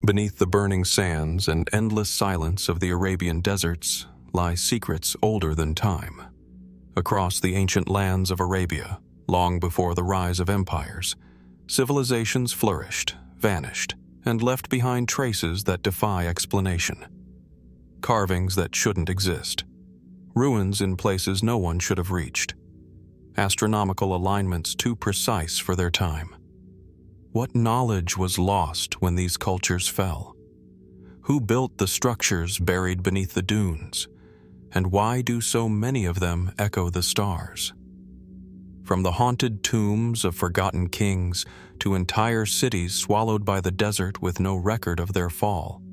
Beneath the burning sands and endless silence of the Arabian deserts lie secrets older than time. Across the ancient lands of Arabia, long before the rise of empires, civilizations flourished, vanished, and left behind traces that defy explanation. Carvings that shouldn't exist. Ruins in places no one should have reached. Astronomical alignments too precise for their time. What knowledge was lost when these cultures fell? Who built the structures buried beneath the dunes? And why do so many of them echo the stars? From the haunted tombs of forgotten kings to entire cities swallowed by the desert with no record of their fall.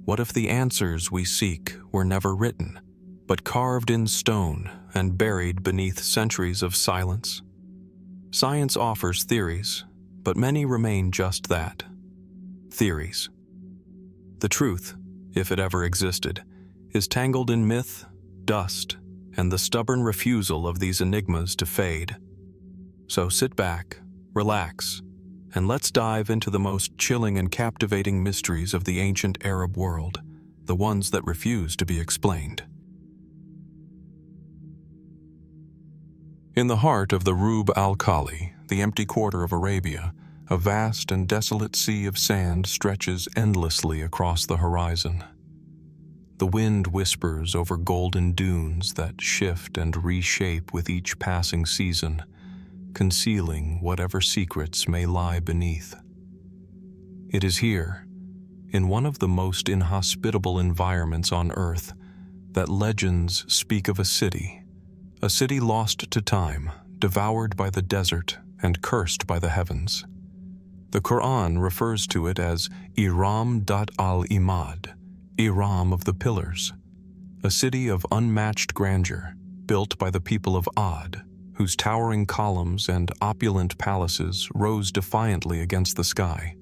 What if the answers we seek were never written, but carved in stone and buried beneath centuries of silence? Science offers theories, but many remain just that, theories. The truth, if it ever existed, is tangled in myth, dust, and the stubborn refusal of these enigmas to fade. So sit back, relax, and let's dive into the most chilling and captivating mysteries of the ancient Arab world, the ones that refuse to be explained. In the heart of the Rub al-Khali, the empty quarter of Arabia, a vast and desolate sea of sand stretches endlessly across the horizon. The wind whispers over golden dunes that shift and reshape with each passing season, concealing whatever secrets may lie beneath. It is here, in one of the most inhospitable environments on Earth, that legends speak of a city lost to time, devoured by the desert, and cursed by the heavens. The Quran refers to it as Iram al-Imad, Iram of the Pillars, a city of unmatched grandeur, built by the people of Ad, whose towering columns and opulent palaces rose defiantly against the sky.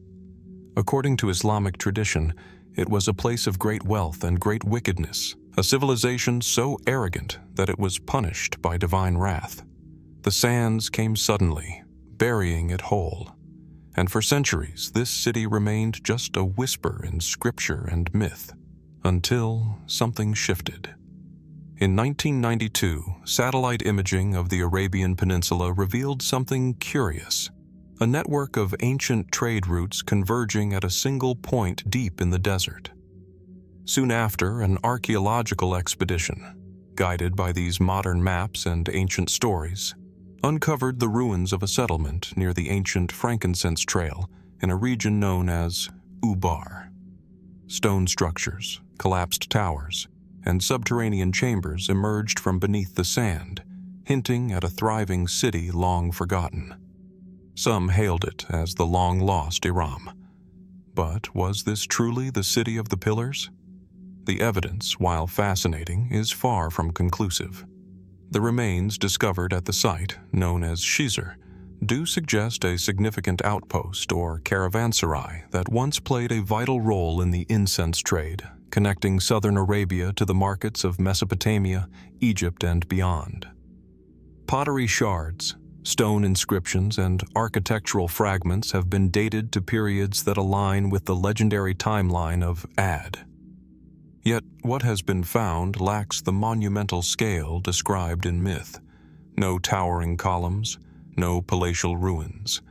According to Islamic tradition, it was a place of great wealth and great wickedness, a civilization so arrogant that it was punished by divine wrath. The sands came suddenly, burying it whole, and for centuries this city remained just a whisper in scripture and myth, until something shifted. In 1992, satellite imaging of the Arabian Peninsula revealed something curious, a network of ancient trade routes converging at a single point deep in the desert. Soon after, an archaeological expedition, guided by these modern maps and ancient stories, uncovered the ruins of a settlement near the ancient Frankincense Trail in a region known as Ubar. Stone structures, collapsed towers, and subterranean chambers emerged from beneath the sand, hinting at a thriving city long forgotten. Some hailed it as the long-lost Iram. But was this truly the city of the pillars? The evidence, while fascinating, is far from conclusive. The remains discovered at the site, known as Shizr, do suggest a significant outpost or caravanserai that once played a vital role in the incense trade, connecting southern Arabia to the markets of Mesopotamia, Egypt, and beyond. Pottery shards, stone inscriptions, and architectural fragments have been dated to periods that align with the legendary timeline of Ad. Yet what has been found lacks the monumental scale described in myth. No towering columns, no palatial ruins,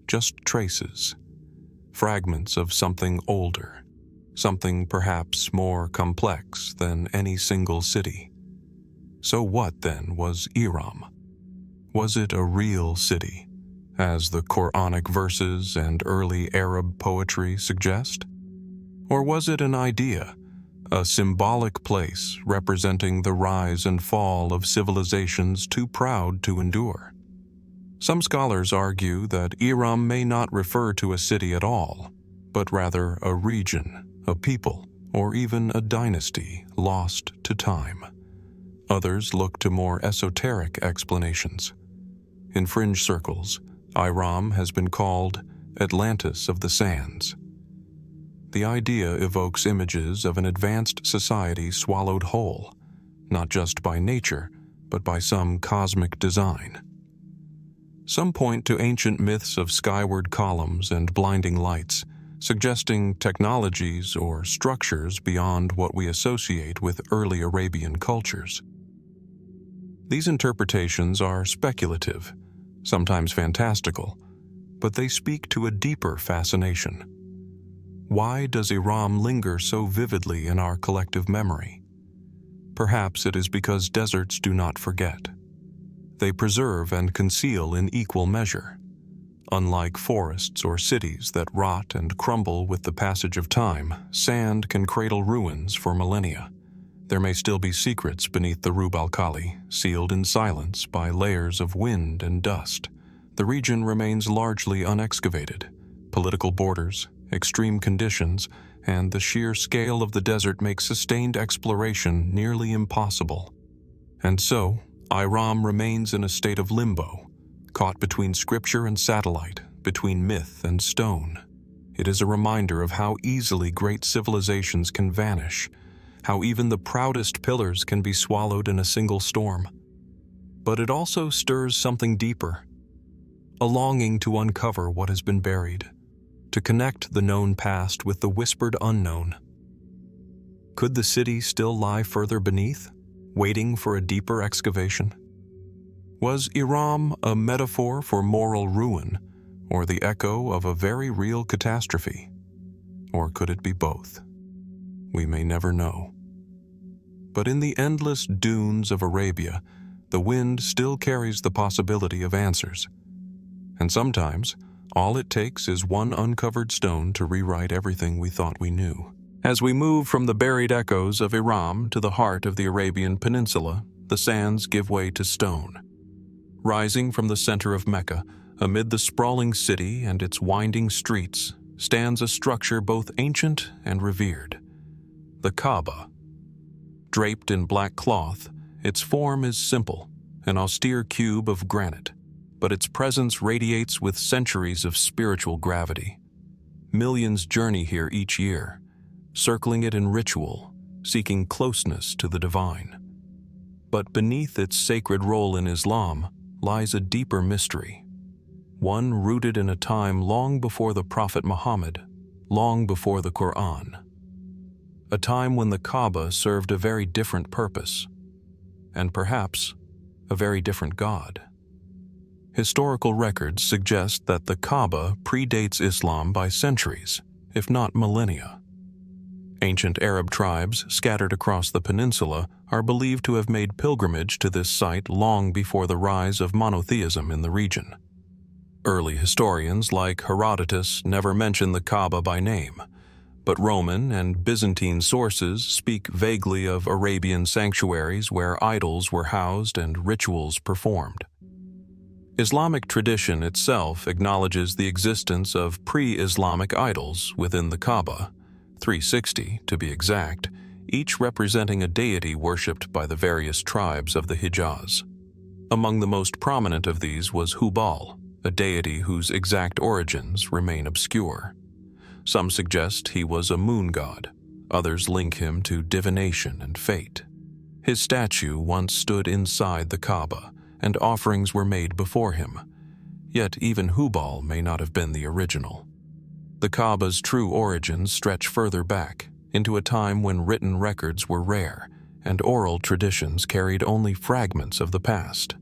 just traces, fragments of something older, something perhaps more complex than any single city. So what then was Iram? Was it a real city, as the Quranic verses and early Arab poetry suggest? Or was it an idea, a symbolic place representing the rise and fall of civilizations too proud to endure? Some scholars argue that Iram may not refer to a city at all, but rather a region, a people, or even a dynasty lost to time. Others look to more esoteric explanations. In fringe circles, Iram has been called Atlantis of the Sands. The idea evokes images of an advanced society swallowed whole, not just by nature, but by some cosmic design. Some point to ancient myths of skyward columns and blinding lights, suggesting technologies or structures beyond what we associate with early Arabian cultures. These interpretations are speculative, sometimes fantastical, but they speak to a deeper fascination. Why does Iram linger so vividly in our collective memory? Perhaps it is because deserts do not forget. They preserve and conceal in equal measure. Unlike forests or cities that rot and crumble with the passage of time, sand can cradle ruins for millennia. There may still be secrets beneath the Rub al-Khali, sealed in silence by layers of wind and dust. The region remains largely unexcavated. Political borders, extreme conditions, and the sheer scale of the desert make sustained exploration nearly impossible. And so, Iram remains in a state of limbo, caught between scripture and satellite, between myth and stone. It is a reminder of how easily great civilizations can vanish, how even the proudest pillars can be swallowed in a single storm. But it also stirs something deeper, a longing to uncover what has been buried, to connect the known past with the whispered unknown. Could the city still lie further beneath, waiting for a deeper excavation? Was Iram a metaphor for moral ruin, or the echo of a very real catastrophe? Or could it be both? We may never know. But in the endless dunes of Arabia, the wind still carries the possibility of answers. And sometimes, all it takes is one uncovered stone to rewrite everything we thought we knew. As we move from the buried echoes of Iram to the heart of the Arabian Peninsula, the sands give way to stone. Rising from the center of Mecca, amid the sprawling city and its winding streets, stands a structure both ancient and revered: the Kaaba. Draped in black cloth, its form is simple, an austere cube of granite, but its presence radiates with centuries of spiritual gravity. Millions journey here each year, circling it in ritual, seeking closeness to the divine. But beneath its sacred role in Islam lies a deeper mystery, one rooted in a time long before the Prophet Muhammad, long before the Quran. A time when the Kaaba served a very different purpose, and perhaps a very different God. Historical records suggest that the Kaaba predates Islam by centuries, if not millennia. Ancient Arab tribes scattered across the peninsula are believed to have made pilgrimage to this site long before the rise of monotheism in the region. Early historians like Herodotus never mention the Kaaba by name, but Roman and Byzantine sources speak vaguely of Arabian sanctuaries where idols were housed and rituals performed. Islamic tradition itself acknowledges the existence of pre-Islamic idols within the Kaaba, 360 to be exact, each representing a deity worshipped by the various tribes of the Hijaz. Among the most prominent of these was Hubal, a deity whose exact origins remain obscure. Some suggest he was a moon god, others link him to divination and fate. His statue once stood inside the Kaaba, and offerings were made before him. Yet even Hubal may not have been the original. The Kaaba's true origins stretch further back, into a time when written records were rare, and oral traditions carried only fragments of the past.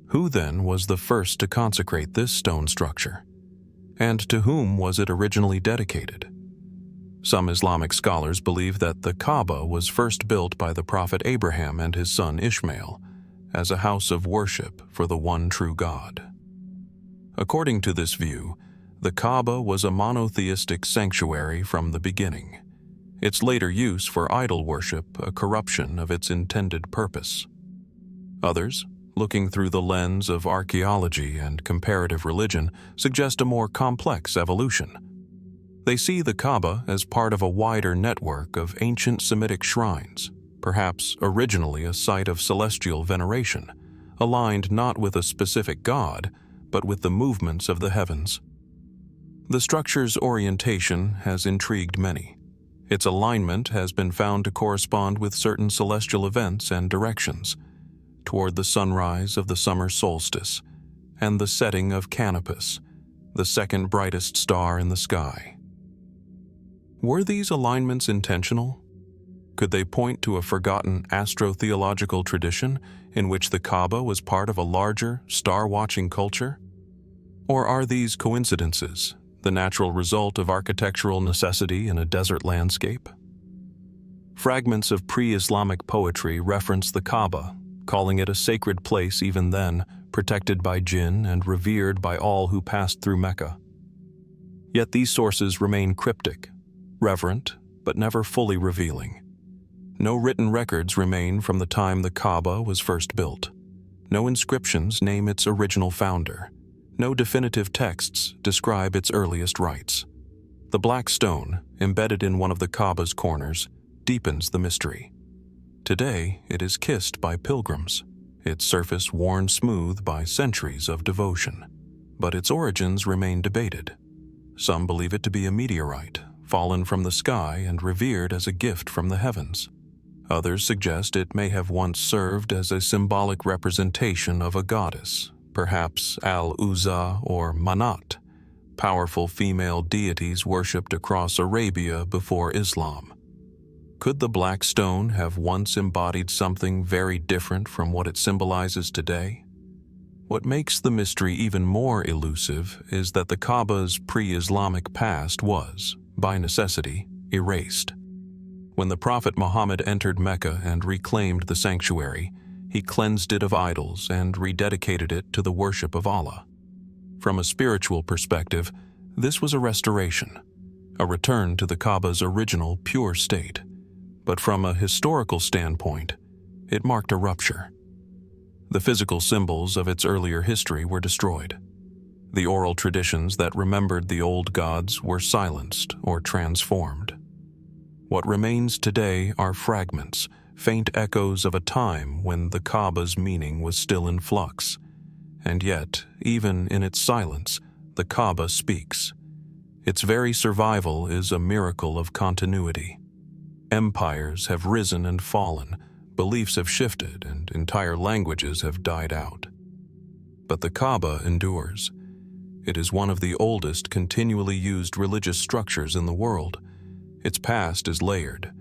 Who then was the first to consecrate this stone structure? And to whom was it originally dedicated? Some Islamic scholars believe that the Kaaba was first built by the prophet Abraham and his son Ishmael, as a house of worship for the one true God. According to this view, the Kaaba was a monotheistic sanctuary from the beginning, its later use for idol worship a corruption of its intended purpose. Others, looking through the lens of archaeology and comparative religion, suggest a more complex evolution. They see the Kaaba as part of a wider network of ancient Semitic shrines, perhaps originally a site of celestial veneration, aligned not with a specific god, but with the movements of the heavens. The structure's orientation has intrigued many. Its alignment has been found to correspond with certain celestial events and directions, toward the sunrise of the summer solstice and the setting of Canopus, the second brightest star in the sky. Were these alignments intentional? Could they point to a forgotten astrotheological tradition in which the Kaaba was part of a larger, star-watching culture? Or are these coincidences, the natural result of architectural necessity in a desert landscape? Fragments of pre-Islamic poetry reference the Kaaba, calling it a sacred place even then, protected by jinn and revered by all who passed through Mecca. Yet these sources remain cryptic, reverent, but never fully revealing. No written records remain from the time the Kaaba was first built. No inscriptions name its original founder. No definitive texts describe its earliest rites. The black stone, embedded in one of the Kaaba's corners, deepens the mystery. Today, it is kissed by pilgrims, its surface worn smooth by centuries of devotion. But its origins remain debated. Some believe it to be a meteorite, fallen from the sky and revered as a gift from the heavens. Others suggest it may have once served as a symbolic representation of a goddess, perhaps Al-Uzza or Manat, powerful female deities worshipped across Arabia before Islam. Could the black stone have once embodied something very different from what it symbolizes today? What makes the mystery even more elusive is that the Kaaba's pre-Islamic past was, by necessity, erased. When the Prophet Muhammad entered Mecca and reclaimed the sanctuary, he cleansed it of idols and rededicated it to the worship of Allah. From a spiritual perspective, this was a restoration, a return to the Kaaba's original pure state. But from a historical standpoint, it marked a rupture. The physical symbols of its earlier history were destroyed. The oral traditions that remembered the old gods were silenced or transformed. What remains today are fragments, faint echoes of a time when the Kaaba's meaning was still in flux. And yet, even in its silence, the Kaaba speaks. Its very survival is a miracle of continuity. Empires have risen and fallen, beliefs have shifted, and entire languages have died out. But the Kaaba endures. It is one of the oldest continually used religious structures in the world. Its past is layered,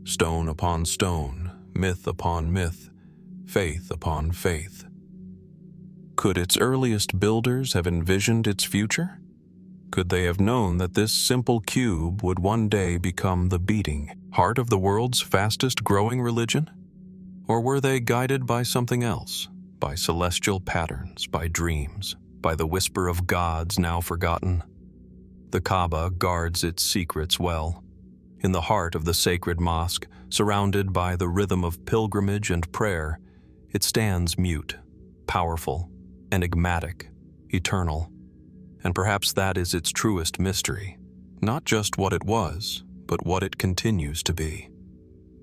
stone upon stone, myth upon myth, faith upon faith. Could its earliest builders have envisioned its future? Could they have known that this simple cube would one day become the beating heart of the world's fastest-growing religion? Or were they guided by something else, by celestial patterns, by dreams, by the whisper of gods now forgotten? The Kaaba guards its secrets well. In the heart of the sacred mosque, surrounded by the rhythm of pilgrimage and prayer, it stands mute, powerful, enigmatic, eternal. And perhaps that is its truest mystery, not just what it was, but what it continues to be.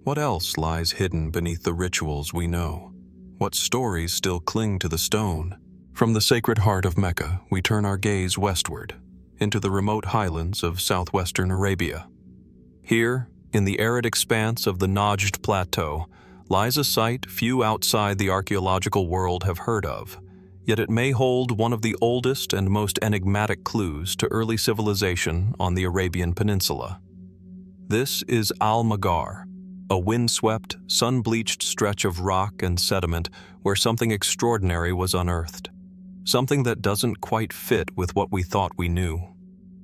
What else lies hidden beneath the rituals we know? What stories still cling to the stone? From the sacred heart of Mecca, we turn our gaze westward, into the remote highlands of southwestern Arabia. Here, in the arid expanse of the Najd Plateau, lies a site few outside the archaeological world have heard of, yet it may hold one of the oldest and most enigmatic clues to early civilization on the Arabian Peninsula. This is Al-Magar, a windswept, sun-bleached stretch of rock and sediment where something extraordinary was unearthed, something that doesn't quite fit with what we thought we knew.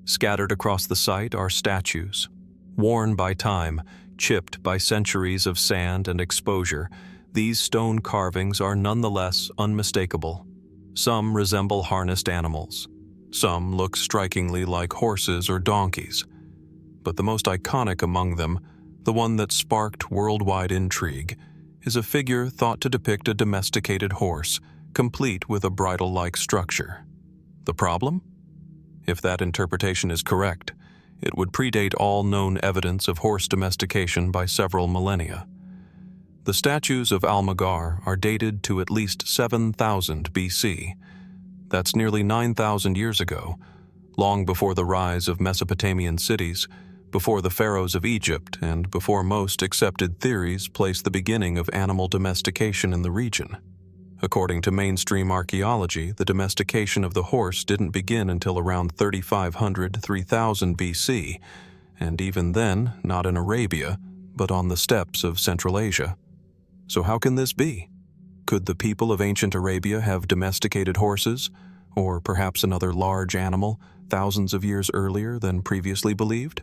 Scattered across the site are statues. Worn by time, chipped by centuries of sand and exposure, these stone carvings are nonetheless unmistakable. Some resemble harnessed animals. Some look strikingly like horses or donkeys. But the most iconic among them, the one that sparked worldwide intrigue, is a figure thought to depict a domesticated horse, complete with a bridle-like structure. The problem? If that interpretation is correct, it would predate all known evidence of horse domestication by several millennia. The statues of Al-Magar are dated to at least 7,000 BC. That's nearly 9,000 years ago, long before the rise of Mesopotamian cities, before the pharaohs of Egypt, and before most accepted theories placed the beginning of animal domestication in the region. According to mainstream archaeology, the domestication of the horse didn't begin until around 3,500 to 3,000 BC, and even then not in Arabia, but on the steppes of Central Asia. So how can this be? Could the people of ancient Arabia have domesticated horses, or perhaps another large animal, thousands of years earlier than previously believed?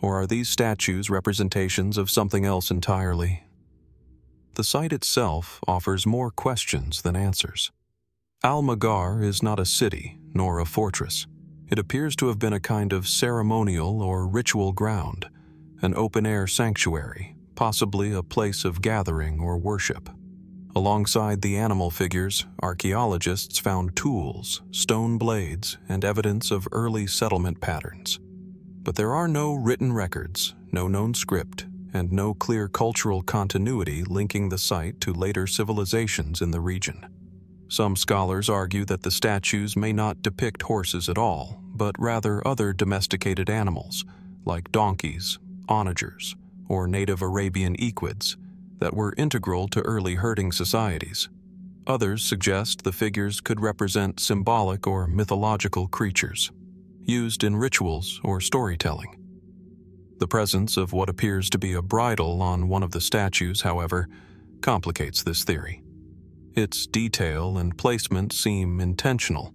Or are these statues representations of something else entirely? The site itself offers more questions than answers. Al-Magar is not a city, nor a fortress. It appears to have been a kind of ceremonial or ritual ground, an open-air sanctuary, possibly a place of gathering or worship. Alongside the animal figures, archaeologists found tools, stone blades, and evidence of early settlement patterns. But there are no written records, no known script, and no clear cultural continuity linking the site to later civilizations in the region. Some scholars argue that the statues may not depict horses at all, but rather other domesticated animals, like donkeys, onagers, or native Arabian equids, that were integral to early herding societies. Others suggest the figures could represent symbolic or mythological creatures, used in rituals or storytelling. The presence of what appears to be a bridle on one of the statues, however, complicates this theory. Its detail and placement seem intentional,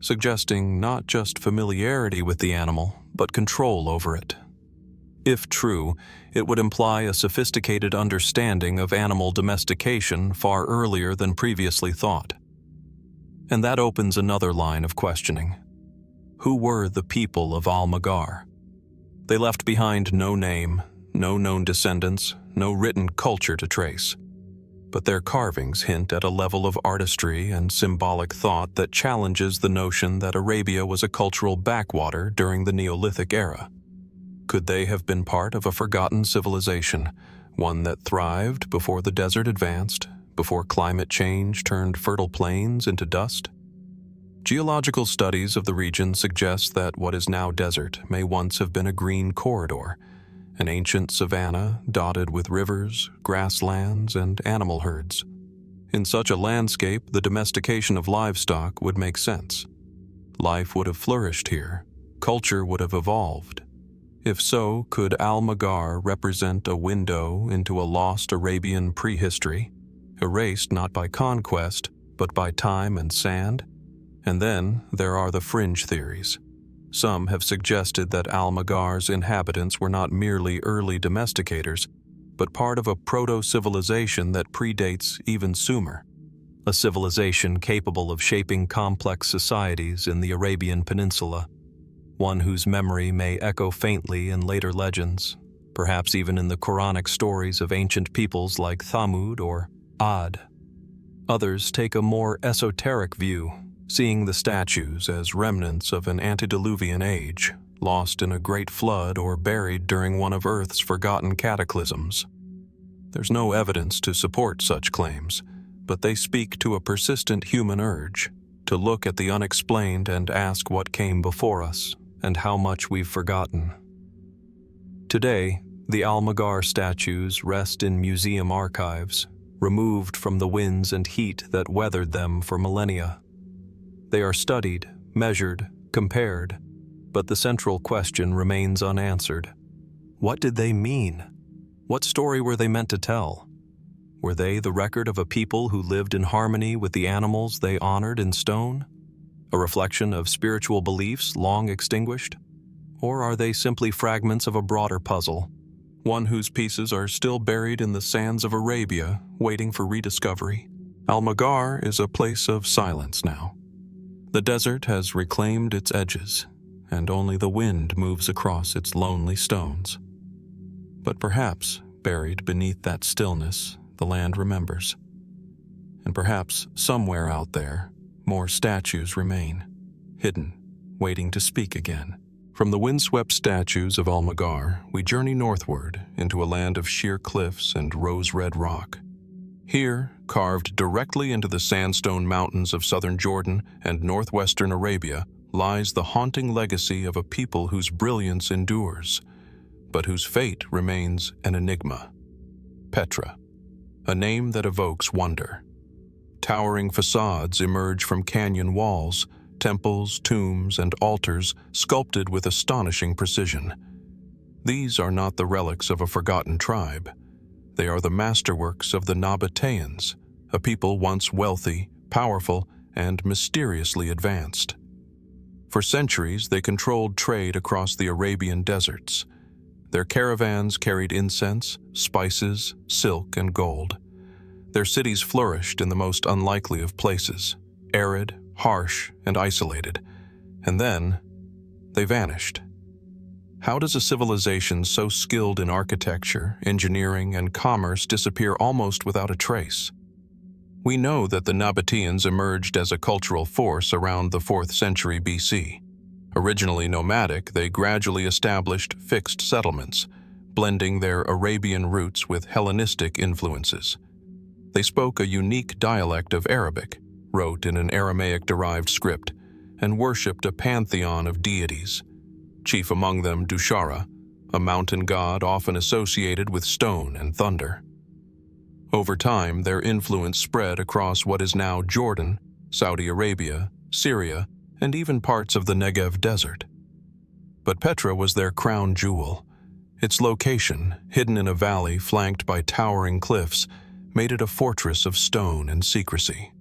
suggesting not just familiarity with the animal, but control over it. If true, it would imply a sophisticated understanding of animal domestication far earlier than previously thought. And that opens another line of questioning. Who were the people of Al-Magar? They left behind no name, no known descendants, no written culture to trace. But their carvings hint at a level of artistry and symbolic thought that challenges the notion that Arabia was a cultural backwater during the Neolithic era. Could they have been part of a forgotten civilization, one that thrived before the desert advanced, before climate change turned fertile plains into dust? Geological studies of the region suggest that what is now desert may once have been a green corridor, an ancient savanna dotted with rivers, grasslands, and animal herds. In such a landscape, the domestication of livestock would make sense. Life would have flourished here, culture would have evolved. If so, could Al-Magar represent a window into a lost Arabian prehistory, erased not by conquest, but by time and sand? And then there are the fringe theories. Some have suggested that Al-Magar's inhabitants were not merely early domesticators, but part of a proto-civilization that predates even Sumer, a civilization capable of shaping complex societies in the Arabian Peninsula, one whose memory may echo faintly in later legends, perhaps even in the Quranic stories of ancient peoples like Thamud or Ad. Others take a more esoteric view, seeing the statues as remnants of an antediluvian age, lost in a great flood or buried during one of Earth's forgotten cataclysms. There's no evidence to support such claims, but they speak to a persistent human urge to look at the unexplained and ask what came before us and how much we've forgotten. Today, the Al-Magar statues rest in museum archives, removed from the winds and heat that weathered them for millennia. They are studied, measured, compared, but the central question remains unanswered. What did they mean? What story were they meant to tell? Were they the record of a people who lived in harmony with the animals they honored in stone? A reflection of spiritual beliefs long extinguished? Or are they simply fragments of a broader puzzle, one whose pieces are still buried in the sands of Arabia, waiting for rediscovery? Al-Magar is a place of silence now. The desert has reclaimed its edges, and only the wind moves across its lonely stones. But perhaps, buried beneath that stillness, the land remembers. And perhaps, somewhere out there, more statues remain, hidden, waiting to speak again. From the windswept statues of Al-Magar, we journey northward into a land of sheer cliffs and rose-red rock. Here, carved directly into the sandstone mountains of southern Jordan and northwestern Arabia, lies the haunting legacy of a people whose brilliance endures, but whose fate remains an enigma. Petra, a name that evokes wonder. Towering facades emerge from canyon walls, temples, tombs, and altars sculpted with astonishing precision. These are not the relics of a forgotten tribe. They are the masterworks of the Nabataeans, a people once wealthy, powerful, and mysteriously advanced. For centuries, they controlled trade across the Arabian deserts. Their caravans carried incense, spices, silk, and gold. Their cities flourished in the most unlikely of places, arid, harsh, and isolated. And then, they vanished. How does a civilization so skilled in architecture, engineering, and commerce disappear almost without a trace? We know that the Nabataeans emerged as a cultural force around the 4th century BC. Originally nomadic, they gradually established fixed settlements, blending their Arabian roots with Hellenistic influences. They spoke a unique dialect of Arabic, wrote in an Aramaic-derived script, and worshipped a pantheon of deities, chief among them Dushara, a mountain god often associated with stone and thunder. Over time, their influence spread across what is now Jordan, Saudi Arabia, Syria, and even parts of the Negev desert. But Petra was their crown jewel. Its location, hidden in a valley flanked by towering cliffs, made it a fortress of stone and secrecy.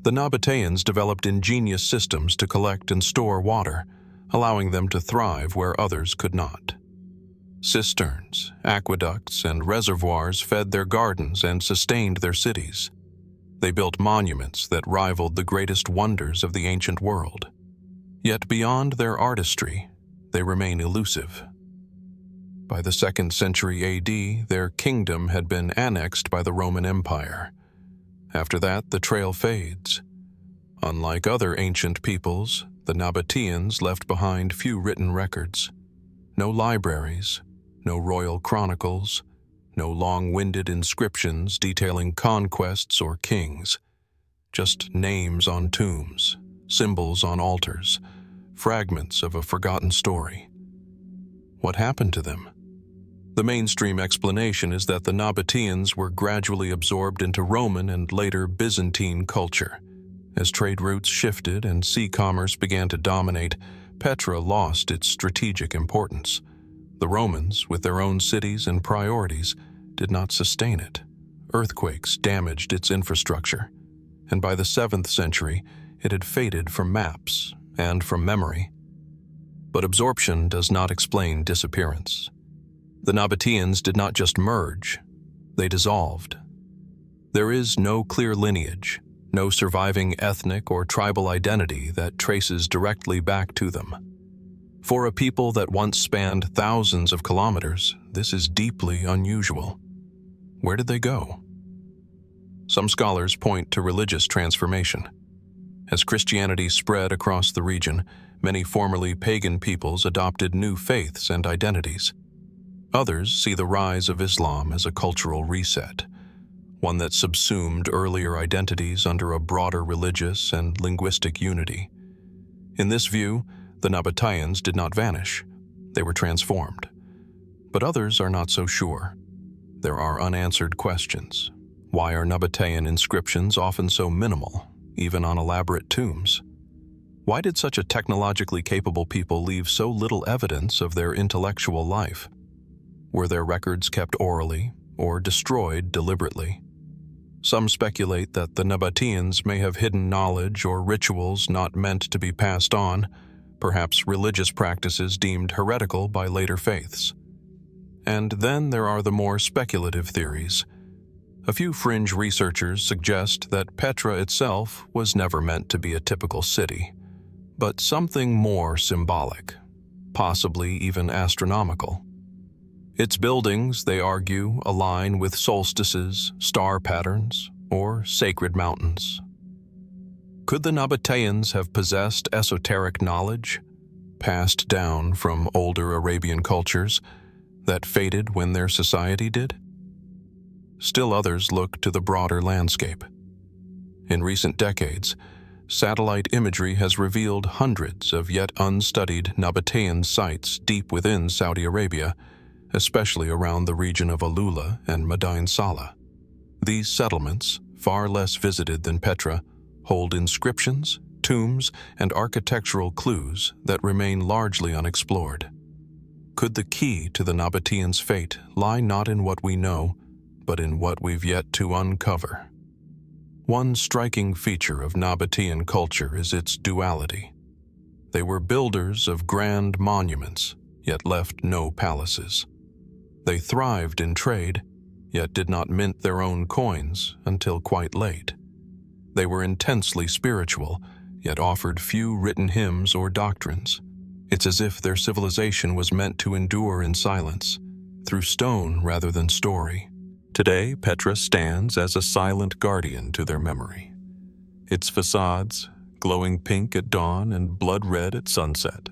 The Nabataeans developed ingenious systems to collect and store water, allowing them to thrive where others could not. Cisterns, aqueducts, and reservoirs fed their gardens and sustained their cities. They built monuments that rivaled the greatest wonders of the ancient world. Yet beyond their artistry, they remain elusive. By the 2nd century AD, their kingdom had been annexed by the Roman Empire. After that, the trail fades. Unlike other ancient peoples, the Nabataeans left behind few written records. No libraries, no royal chronicles, no long-winded inscriptions detailing conquests or kings. Just names on tombs, symbols on altars, fragments of a forgotten story. What happened to them? The mainstream explanation is that the Nabataeans were gradually absorbed into Roman and later Byzantine culture. As trade routes shifted and sea commerce began to dominate, Petra lost its strategic importance. The Romans, with their own cities and priorities, did not sustain it. Earthquakes damaged its infrastructure, and by the 7th century, it had faded from maps and from memory. But absorption does not explain disappearance. The Nabataeans did not just merge, they dissolved. There is no clear lineage, no surviving ethnic or tribal identity that traces directly back to them. For a people that once spanned thousands of kilometers, this is deeply unusual. Where did they go? Some scholars point to religious transformation. As Christianity spread across the region, many formerly pagan peoples adopted new faiths and identities. Others see the rise of Islam as a cultural reset, one that subsumed earlier identities under a broader religious and linguistic unity. In this view, the Nabataeans did not vanish, they were transformed. But others are not so sure. There are unanswered questions. Why are Nabataean inscriptions often so minimal, even on elaborate tombs? Why did such a technologically capable people leave so little evidence of their intellectual life? Were their records kept orally or destroyed deliberately? Some speculate that the Nabataeans may have hidden knowledge or rituals not meant to be passed on, perhaps religious practices deemed heretical by later faiths. And then there are the more speculative theories. A few fringe researchers suggest that Petra itself was never meant to be a typical city, but something more symbolic, possibly even astronomical. Its buildings, they argue, align with solstices, star patterns, or sacred mountains. Could the Nabataeans have possessed esoteric knowledge, passed down from older Arabian cultures, that faded when their society did? Still others look to the broader landscape. In recent decades, satellite imagery has revealed hundreds of yet unstudied Nabataean sites deep within Saudi Arabia, especially around the region of Alula and Mada'in Saleh. These settlements, far less visited than Petra, hold inscriptions, tombs, and architectural clues that remain largely unexplored. Could the key to the Nabataeans' fate lie not in what we know, but in what we've yet to uncover? One striking feature of Nabataean culture is its duality. They were builders of grand monuments, yet left no palaces. They thrived in trade, yet did not mint their own coins until quite late. They were intensely spiritual, yet offered few written hymns or doctrines. It's as if their civilization was meant to endure in silence, through stone rather than story. Today, Petra stands as a silent guardian to their memory. Its facades, glowing pink at dawn and blood red at sunset,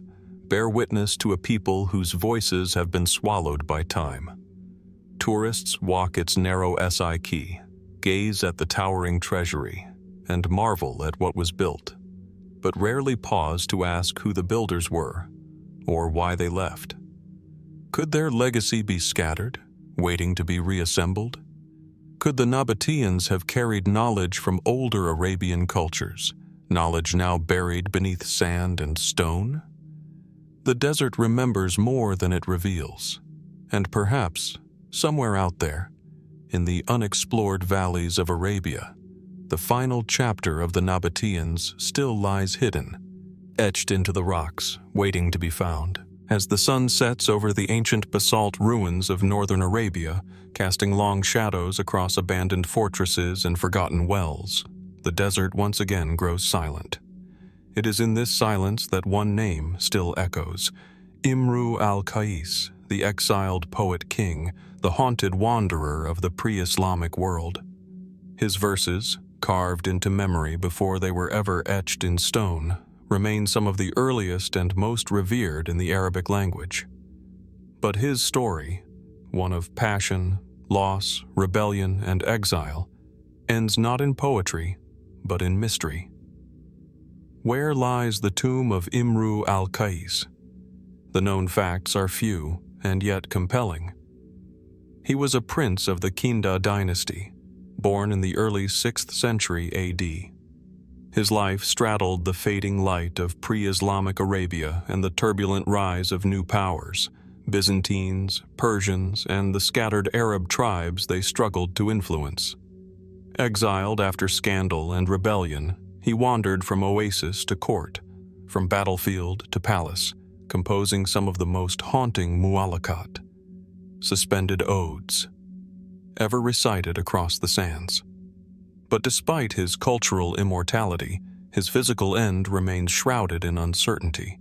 bear witness to a people whose voices have been swallowed by time. Tourists walk its narrow Si quay, gaze at the towering treasury, and marvel at what was built, but rarely pause to ask who the builders were or why they left. Could their legacy be scattered, waiting to be reassembled? Could the Nabataeans have carried knowledge from older Arabian cultures, knowledge now buried beneath sand and stone? The desert remembers more than it reveals, and perhaps, somewhere out there, in the unexplored valleys of Arabia, the final chapter of the Nabataeans still lies hidden, etched into the rocks, waiting to be found. As the sun sets over the ancient basalt ruins of northern Arabia, casting long shadows across abandoned fortresses and forgotten wells, the desert once again grows silent. It is in this silence that one name still echoes: Imru al-Qais, the exiled poet-king, the haunted wanderer of the pre-Islamic world. His verses, carved into memory before they were ever etched in stone, remain some of the earliest and most revered in the Arabic language. But his story, one of passion, loss, rebellion, and exile, ends not in poetry, but in mystery. Where lies the tomb of Imru al-Qais? The known facts are few and yet compelling. He was a prince of the Kinda dynasty, born in the early 6th century AD. His life straddled the fading light of pre-Islamic Arabia and the turbulent rise of new powers, Byzantines, Persians, and the scattered Arab tribes they struggled to influence. Exiled after scandal and rebellion, he wandered from oasis to court, from battlefield to palace, composing some of the most haunting mu'allaqat, suspended odes, ever recited across the sands. But despite his cultural immortality, his physical end remains shrouded in uncertainty.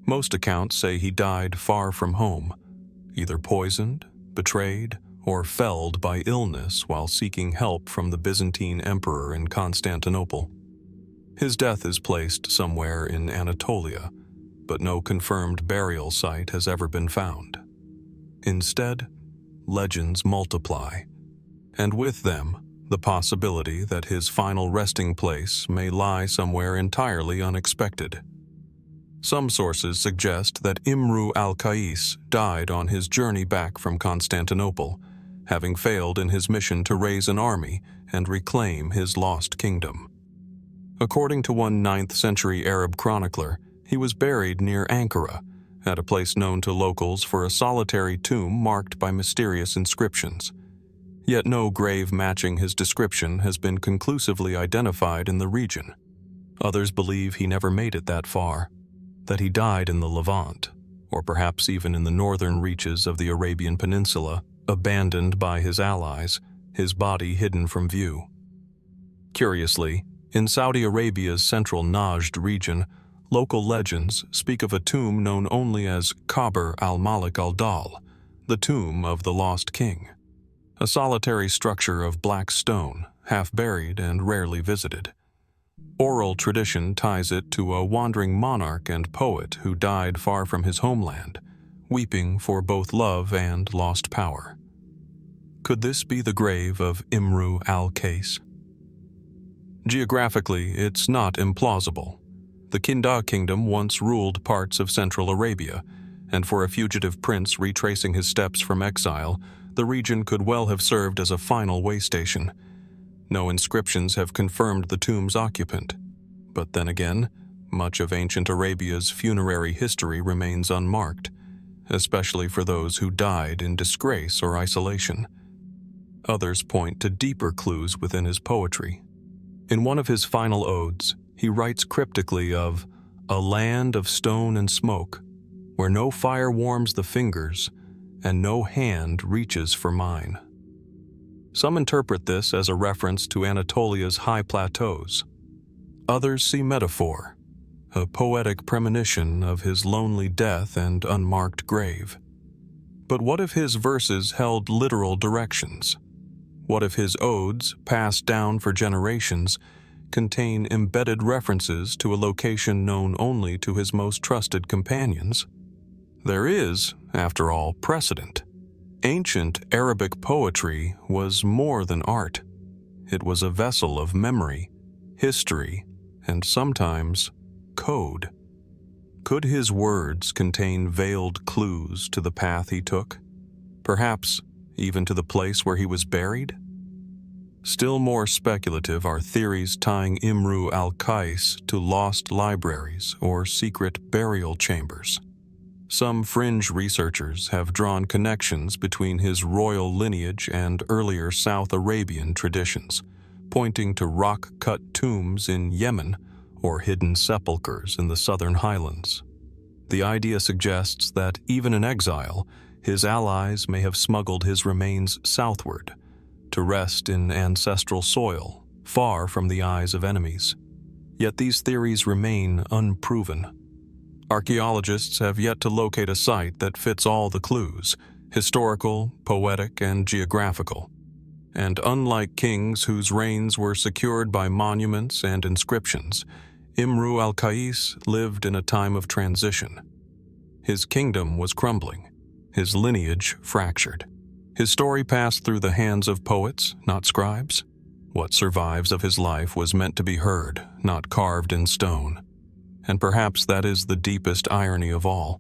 Most accounts say he died far from home, either poisoned, betrayed, or felled by illness while seeking help from the Byzantine emperor in Constantinople. His death is placed somewhere in Anatolia, but no confirmed burial site has ever been found. Instead, legends multiply, and with them, the possibility that his final resting place may lie somewhere entirely unexpected. Some sources suggest that Imru al-Qais died on his journey back from Constantinople, having failed in his mission to raise an army and reclaim his lost kingdom. According to one 9th century Arab chronicler, he was buried near Ankara, at a place known to locals for a solitary tomb marked by mysterious inscriptions. Yet no grave matching his description has been conclusively identified in the region. Others believe he never made it that far, that he died in the Levant, or perhaps even in the northern reaches of the Arabian Peninsula, abandoned by his allies, his body hidden from view. Curiously, in Saudi Arabia's central Najd region, local legends speak of a tomb known only as Qabr al-Malik al-Dal, the tomb of the lost king. A solitary structure of black stone, half-buried and rarely visited. Oral tradition ties it to a wandering monarch and poet who died far from his homeland, weeping for both love and lost power. Could this be the grave of Imru al-Qais? Geographically, it's not implausible. The Kinda kingdom once ruled parts of central Arabia, and for a fugitive prince retracing his steps from exile, the region could well have served as a final way station. No inscriptions have confirmed the tomb's occupant. But then again, much of ancient Arabia's funerary history remains unmarked, especially for those who died in disgrace or isolation. Others point to deeper clues within his poetry. In one of his final odes, he writes cryptically of a land of stone and smoke, where no fire warms the fingers and no hand reaches for mine. Some interpret this as a reference to Anatolia's high plateaus. Others see metaphor, a poetic premonition of his lonely death and unmarked grave. But what if his verses held literal directions? What if his odes, passed down for generations, contain embedded references to a location known only to his most trusted companions? There is, after all, precedent. Ancient Arabic poetry was more than art. It was a vessel of memory, history, and sometimes code. Could his words contain veiled clues to the path he took? Perhaps even to the place where he was buried? Still more speculative are theories tying Imru al-Qais to lost libraries or secret burial chambers. Some fringe researchers have drawn connections between his royal lineage and earlier South Arabian traditions, pointing to rock-cut tombs in Yemen or hidden sepulchres in the southern highlands. The idea suggests that even in exile, his allies may have smuggled his remains southward to rest in ancestral soil, far from the eyes of enemies. Yet these theories remain unproven. Archaeologists have yet to locate a site that fits all the clues, historical, poetic, and geographical. And unlike kings whose reigns were secured by monuments and inscriptions, Imru al-Qais lived in a time of transition. His kingdom was crumbling, his lineage fractured. His story passed through the hands of poets, not scribes. What survives of his life was meant to be heard, not carved in stone. And perhaps that is the deepest irony of all.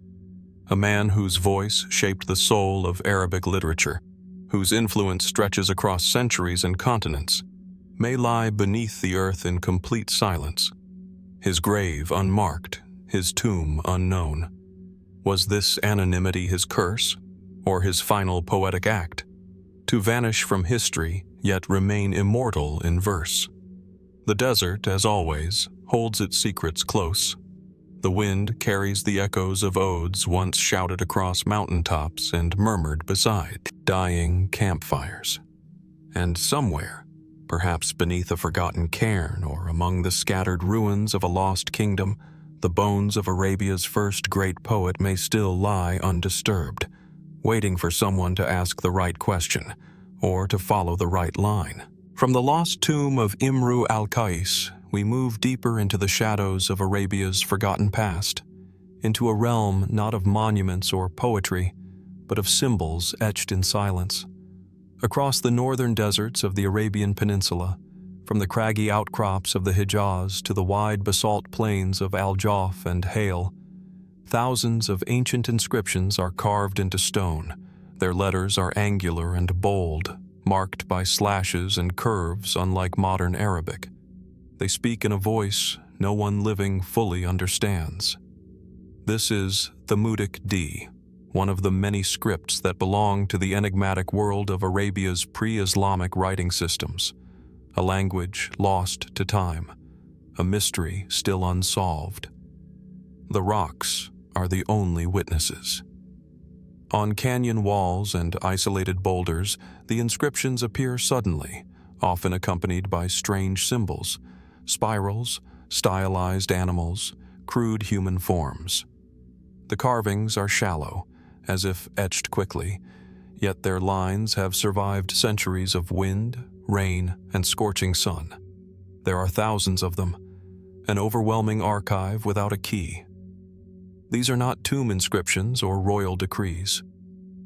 A man whose voice shaped the soul of Arabic literature, whose influence stretches across centuries and continents, may lie beneath the earth in complete silence. His grave unmarked, his tomb unknown. Was this anonymity his curse, or his final poetic act? To vanish from history, yet remain immortal in verse. The desert, as always, holds its secrets close. The wind carries the echoes of odes once shouted across mountaintops and murmured beside dying campfires. And somewhere, perhaps beneath a forgotten cairn or among the scattered ruins of a lost kingdom, the bones of Arabia's first great poet may still lie undisturbed, waiting for someone to ask the right question or to follow the right line. From the lost tomb of Imru al-Qais, we move deeper into the shadows of Arabia's forgotten past, into a realm not of monuments or poetry, but of symbols etched in silence. Across the northern deserts of the Arabian Peninsula, from the craggy outcrops of the Hijaz to the wide basalt plains of Al-Jawf and Hale, thousands of ancient inscriptions are carved into stone. Their letters are angular and bold, marked by slashes and curves unlike modern Arabic. They speak in a voice no one living fully understands. This is Thamudic D, one of the many scripts that belong to the enigmatic world of Arabia's pre-Islamic writing systems, a language lost to time, a mystery still unsolved. The rocks are the only witnesses. On canyon walls and isolated boulders, the inscriptions appear suddenly, often accompanied by strange symbols, spirals, stylized animals, crude human forms. The carvings are shallow, as if etched quickly, yet their lines have survived centuries of wind, rain, and scorching sun. There are thousands of them, an overwhelming archive without a key. These are not tomb inscriptions or royal decrees.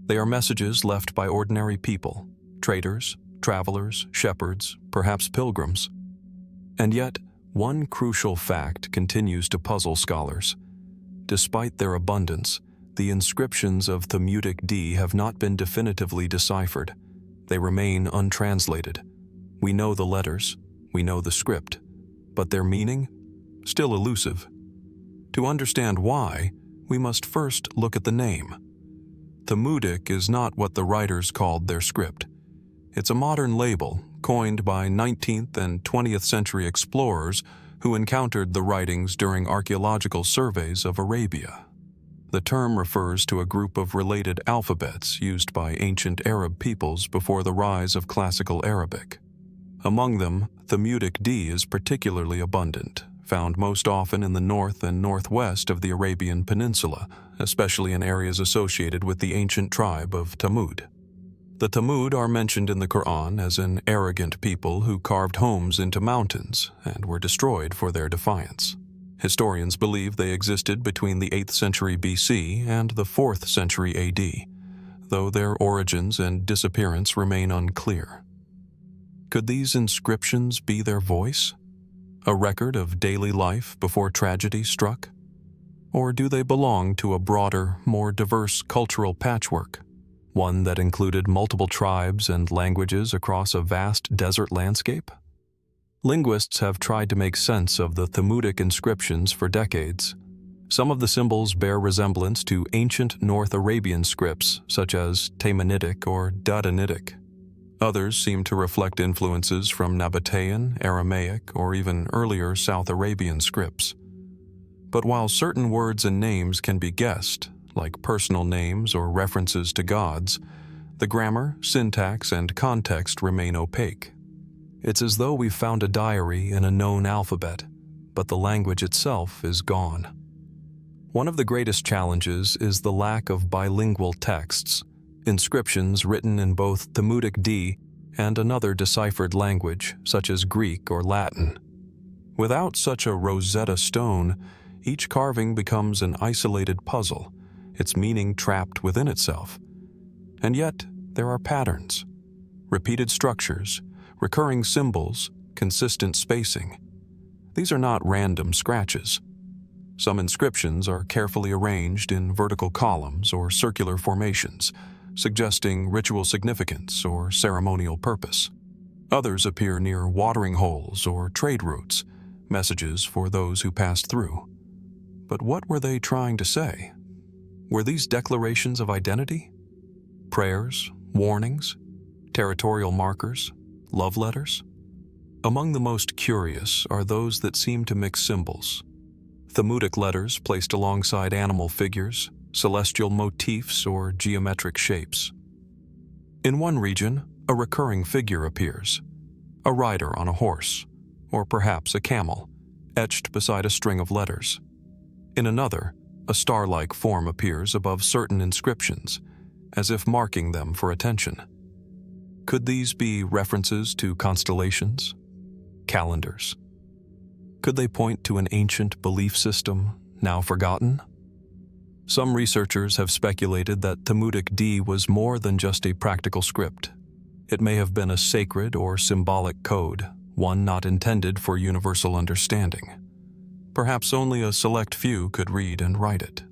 They are messages left by ordinary people, traders, travelers, shepherds, perhaps pilgrims. And yet, one crucial fact continues to puzzle scholars. Despite their abundance, the inscriptions of Thamudic D have not been definitively deciphered. They remain untranslated. We know the letters, we know the script, but their meaning? Still elusive. To understand why, we must first look at the name. Thamudic is not what the writers called their script. It's a modern label coined by 19th and 20th century explorers who encountered the writings during archaeological surveys of Arabia. The term refers to a group of related alphabets used by ancient Arab peoples before the rise of Classical Arabic. Among them, Thamudic D is particularly abundant, found most often in the north and northwest of the Arabian Peninsula, especially in areas associated with the ancient tribe of Thamud. The Thamud are mentioned in the Quran as an arrogant people who carved homes into mountains and were destroyed for their defiance. Historians believe they existed between the 8th century BC and the 4th century AD, though their origins and disappearance remain unclear. Could these inscriptions be their voice? A record of daily life before tragedy struck? Or do they belong to a broader, more diverse cultural patchwork, one that included multiple tribes and languages across a vast desert landscape? Linguists have tried to make sense of the Thamudic inscriptions for decades. Some of the symbols bear resemblance to ancient North Arabian scripts, such as Taymanitic or Dadanitic. Others seem to reflect influences from Nabataean, Aramaic, or even earlier South Arabian scripts. But while certain words and names can be guessed, like personal names or references to gods, the grammar, syntax, and context remain opaque. It's as though we've found a diary in a known alphabet, but the language itself is gone. One of the greatest challenges is the lack of bilingual texts, inscriptions written in both Thamudic D and another deciphered language, such as Greek or Latin. Without such a Rosetta Stone, each carving becomes an isolated puzzle, its meaning trapped within itself. And yet, there are patterns, repeated structures, recurring symbols, consistent spacing. These are not random scratches. Some inscriptions are carefully arranged in vertical columns or circular formations, suggesting ritual significance or ceremonial purpose. Others appear near watering holes or trade routes, messages for those who passed through. But what were they trying to say? Were these declarations of identity? Prayers, warnings, territorial markers, love letters? Among the most curious are those that seem to mix symbols. Thamudic letters placed alongside animal figures, celestial motifs, or geometric shapes. In one region, a recurring figure appears, a rider on a horse, or perhaps a camel, etched beside a string of letters. In another, a star-like form appears above certain inscriptions, as if marking them for attention. Could these be references to constellations? Calendars? Could they point to an ancient belief system, now forgotten? Some researchers have speculated that Thamudic D was more than just a practical script. It may have been a sacred or symbolic code, one not intended for universal understanding. Perhaps only a select few could read and write it.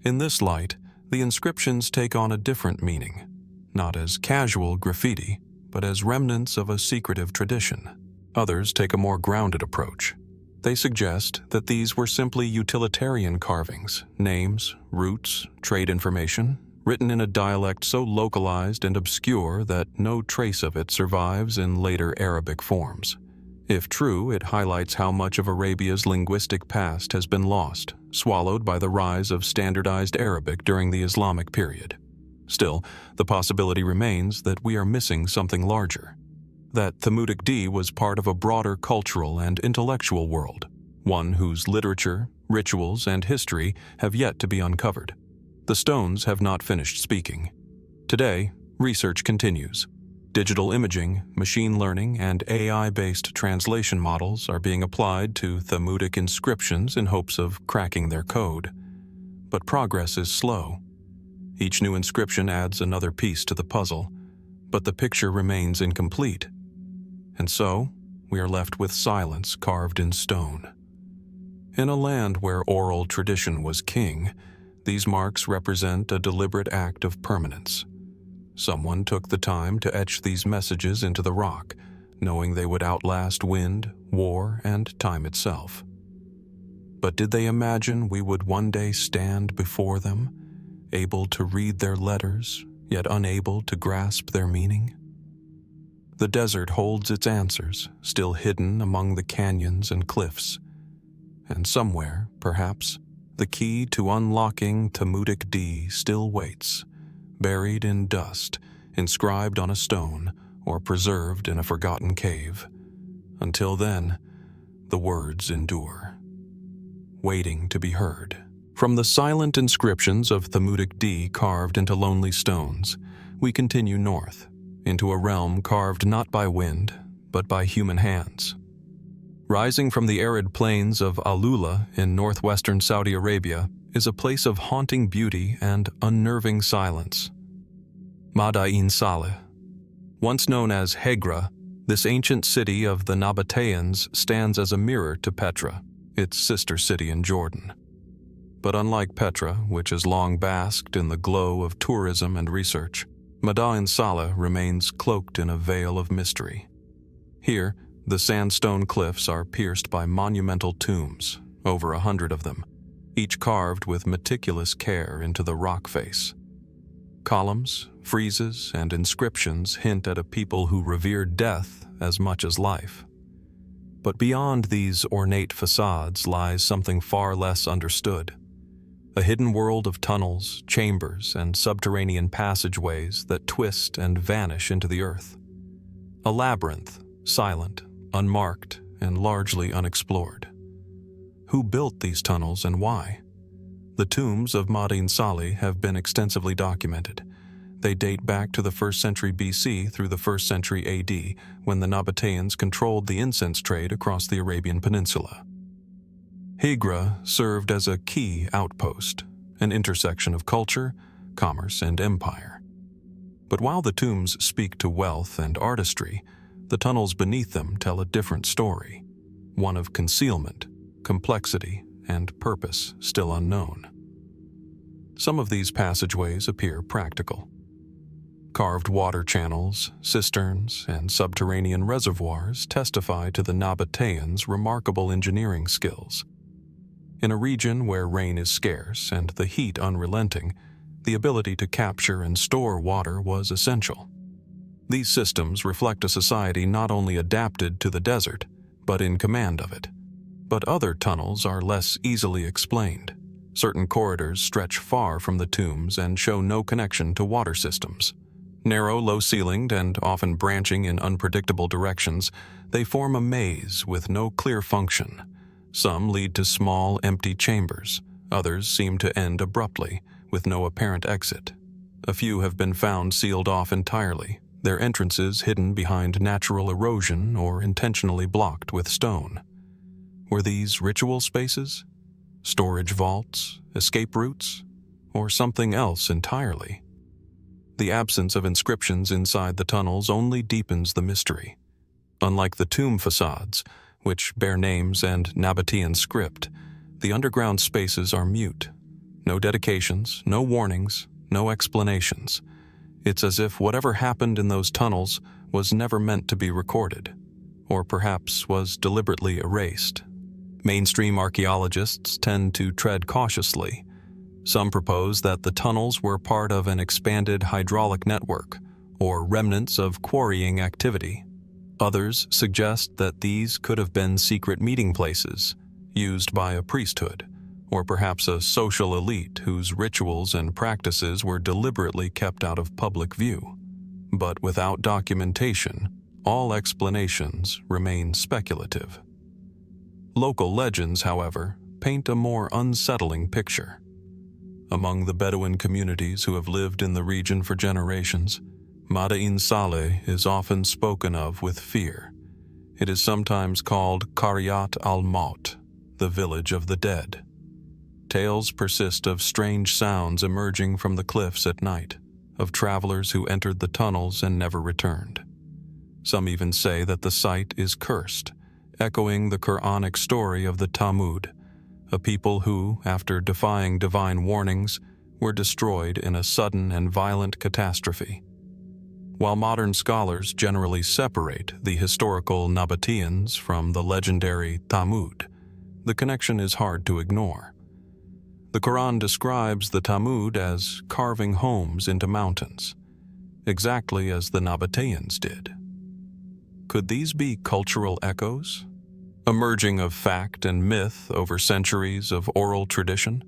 In this light, the inscriptions take on a different meaning, not as casual graffiti, but as remnants of a secretive tradition. Others take a more grounded approach. They suggest that these were simply utilitarian carvings, names, routes, trade information, written in a dialect so localized and obscure that no trace of it survives in later Arabic forms. If true, it highlights how much of Arabia's linguistic past has been lost, swallowed by the rise of standardized Arabic during the Islamic period. Still, the possibility remains that we are missing something larger. That Thamudic D was part of a broader cultural and intellectual world, one whose literature, rituals, and history have yet to be uncovered. The stones have not finished speaking. Today, research continues. Digital imaging, machine learning, and AI-based translation models are being applied to Thamudic inscriptions in hopes of cracking their code. But progress is slow. Each new inscription adds another piece to the puzzle, but the picture remains incomplete. And so, we are left with silence carved in stone. In a land where oral tradition was king, these marks represent a deliberate act of permanence. Someone took the time to etch these messages into the rock, knowing they would outlast wind, war, and time itself. But did they imagine we would one day stand before them, able to read their letters, yet unable to grasp their meaning? The desert holds its answers, still hidden among the canyons and cliffs. And somewhere, perhaps, the key to unlocking Thamudic D still waits, buried in dust, inscribed on a stone, or preserved in a forgotten cave. Until then, the words endure, waiting to be heard. From the silent inscriptions of Thamudic D carved into lonely stones, we continue north, into a realm carved not by wind, but by human hands. Rising from the arid plains of Alula in northwestern Saudi Arabia is a place of haunting beauty and unnerving silence. Mada'in Saleh. Once known as Gerrha, this ancient city of the Nabataeans stands as a mirror to Petra, its sister city in Jordan. But unlike Petra, which has long basked in the glow of tourism and research, Mada'in Saleh remains cloaked in a veil of mystery. Here, the sandstone cliffs are pierced by monumental tombs, over 100 of them, each carved with meticulous care into the rock face. Columns, friezes, and inscriptions hint at a people who revered death as much as life. But beyond these ornate facades lies something far less understood. A hidden world of tunnels, chambers, and subterranean passageways that twist and vanish into the earth. A labyrinth, silent, unmarked, and largely unexplored. Who built these tunnels and why? The tombs of Mada'in Saleh have been extensively documented. They date back to the 1st century BC through the 1st century AD, when the Nabataeans controlled the incense trade across the Arabian Peninsula. Gerrha served as a key outpost, an intersection of culture, commerce, and empire. But while the tombs speak to wealth and artistry, the tunnels beneath them tell a different story, one of concealment, complexity, and purpose still unknown. Some of these passageways appear practical. Carved water channels, cisterns, and subterranean reservoirs testify to the Nabataeans' remarkable engineering skills. In a region where rain is scarce and the heat unrelenting, the ability to capture and store water was essential. These systems reflect a society not only adapted to the desert, but in command of it. But other tunnels are less easily explained. Certain corridors stretch far from the tombs and show no connection to water systems. Narrow, low-ceilinged, and often branching in unpredictable directions, they form a maze with no clear function. Some lead to small, empty chambers. Others seem to end abruptly, with no apparent exit. A few have been found sealed off entirely, their entrances hidden behind natural erosion or intentionally blocked with stone. Were these ritual spaces? Storage vaults? Escape routes? Or something else entirely? The absence of inscriptions inside the tunnels only deepens the mystery. Unlike the tomb facades, which bear names and Nabataean script, the underground spaces are mute. No dedications, no warnings, no explanations. It's as if whatever happened in those tunnels was never meant to be recorded, or perhaps was deliberately erased. Mainstream archaeologists tend to tread cautiously. Some propose that the tunnels were part of an expanded hydraulic network, or remnants of quarrying activity. Others suggest that these could have been secret meeting places, used by a priesthood, or perhaps a social elite whose rituals and practices were deliberately kept out of public view. But without documentation, all explanations remain speculative. Local legends, however, paint a more unsettling picture. Among the Bedouin communities who have lived in the region for generations, Mada'in Saleh is often spoken of with fear. It is sometimes called Qaryat al-Maut, the village of the dead. Tales persist of strange sounds emerging from the cliffs at night, of travelers who entered the tunnels and never returned. Some even say that the site is cursed, echoing the Quranic story of the Thamud, a people who, after defying divine warnings, were destroyed in a sudden and violent catastrophe. While modern scholars generally separate the historical Nabataeans from the legendary Thamud, the connection is hard to ignore. The Quran describes the Thamud as carving homes into mountains, exactly as the Nabataeans did. Could these be cultural echoes, a merging of fact and myth over centuries of oral tradition?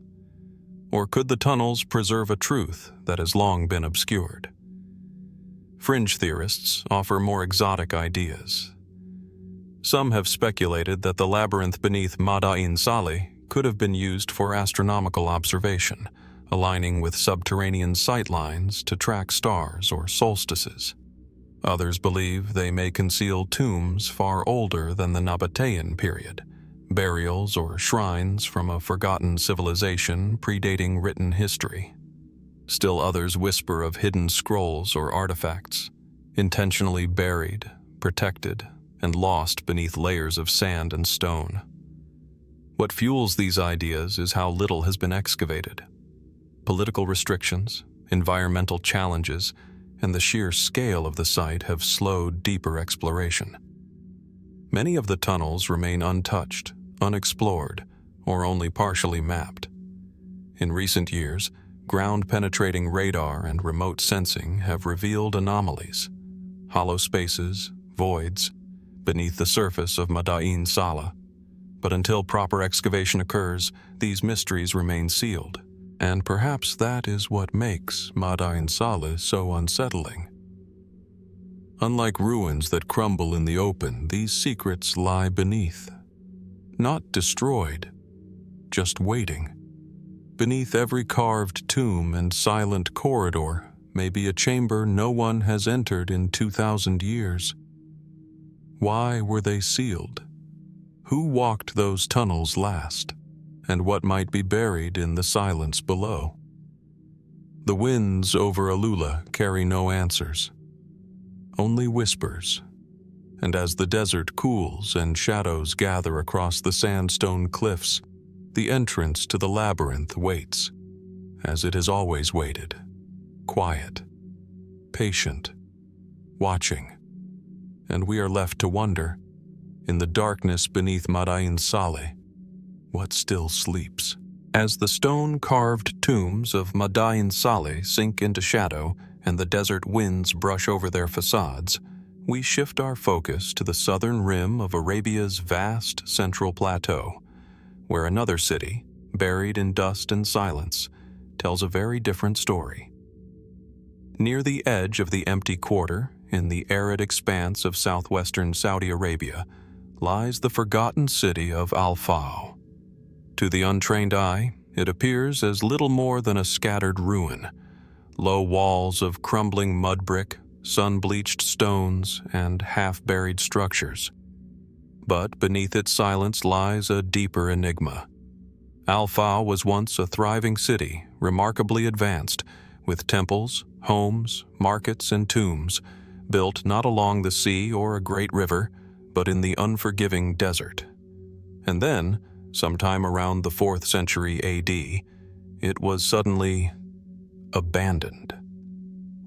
Or could the tunnels preserve a truth that has long been obscured? Fringe theorists offer more exotic ideas. Some have speculated that the labyrinth beneath Mada'in Saleh could have been used for astronomical observation, aligning with subterranean sightlines to track stars or solstices. Others believe they may conceal tombs far older than the Nabataean period, burials or shrines from a forgotten civilization predating written history. Still others whisper of hidden scrolls or artifacts, intentionally buried, protected, and lost beneath layers of sand and stone. What fuels these ideas is how little has been excavated. Political restrictions, environmental challenges, and the sheer scale of the site have slowed deeper exploration. Many of the tunnels remain untouched, unexplored, or only partially mapped. In recent years, ground-penetrating radar and remote sensing have revealed anomalies, hollow spaces, voids, beneath the surface of Mada'in Saleh. But until proper excavation occurs, these mysteries remain sealed. And perhaps that is what makes Mada'in Saleh so unsettling. Unlike ruins that crumble in the open, these secrets lie beneath. Not destroyed, just waiting. Beneath every carved tomb and silent corridor may be a chamber no one has entered in 2,000 years. Why were they sealed? Who walked those tunnels last? And what might be buried in the silence below? The winds over Alula carry no answers, only whispers. And as the desert cools and shadows gather across the sandstone cliffs, the entrance to the labyrinth waits, as it has always waited, quiet, patient, watching. And we are left to wonder, in the darkness beneath Mada'in Saleh, what still sleeps? As the stone-carved tombs of Mada'in Saleh sink into shadow and the desert winds brush over their facades, we shift our focus to the southern rim of Arabia's vast central plateau, where another city, buried in dust and silence, tells a very different story. Near the edge of the empty quarter, in the arid expanse of southwestern Saudi Arabia, lies the forgotten city of Al-Faw. To the untrained eye, it appears as little more than a scattered ruin, low walls of crumbling mud brick, sun-bleached stones, and half-buried structures. But beneath its silence lies a deeper enigma. Al-Faw was once a thriving city, remarkably advanced, with temples, homes, markets, and tombs, built not along the sea or a great river, but in the unforgiving desert. And then, sometime around the 4th century AD, it was suddenly abandoned.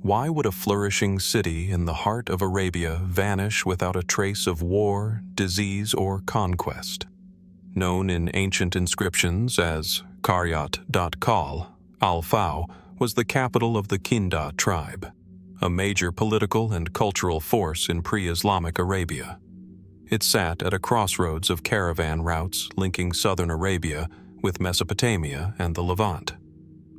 Why would a flourishing city in the heart of Arabia vanish without a trace of war, disease, or conquest? Known in ancient inscriptions as Qaryat.Kal, Al-Faw was the capital of the Kinda tribe, a major political and cultural force in pre-Islamic Arabia. It sat at a crossroads of caravan routes linking southern Arabia with Mesopotamia and the Levant.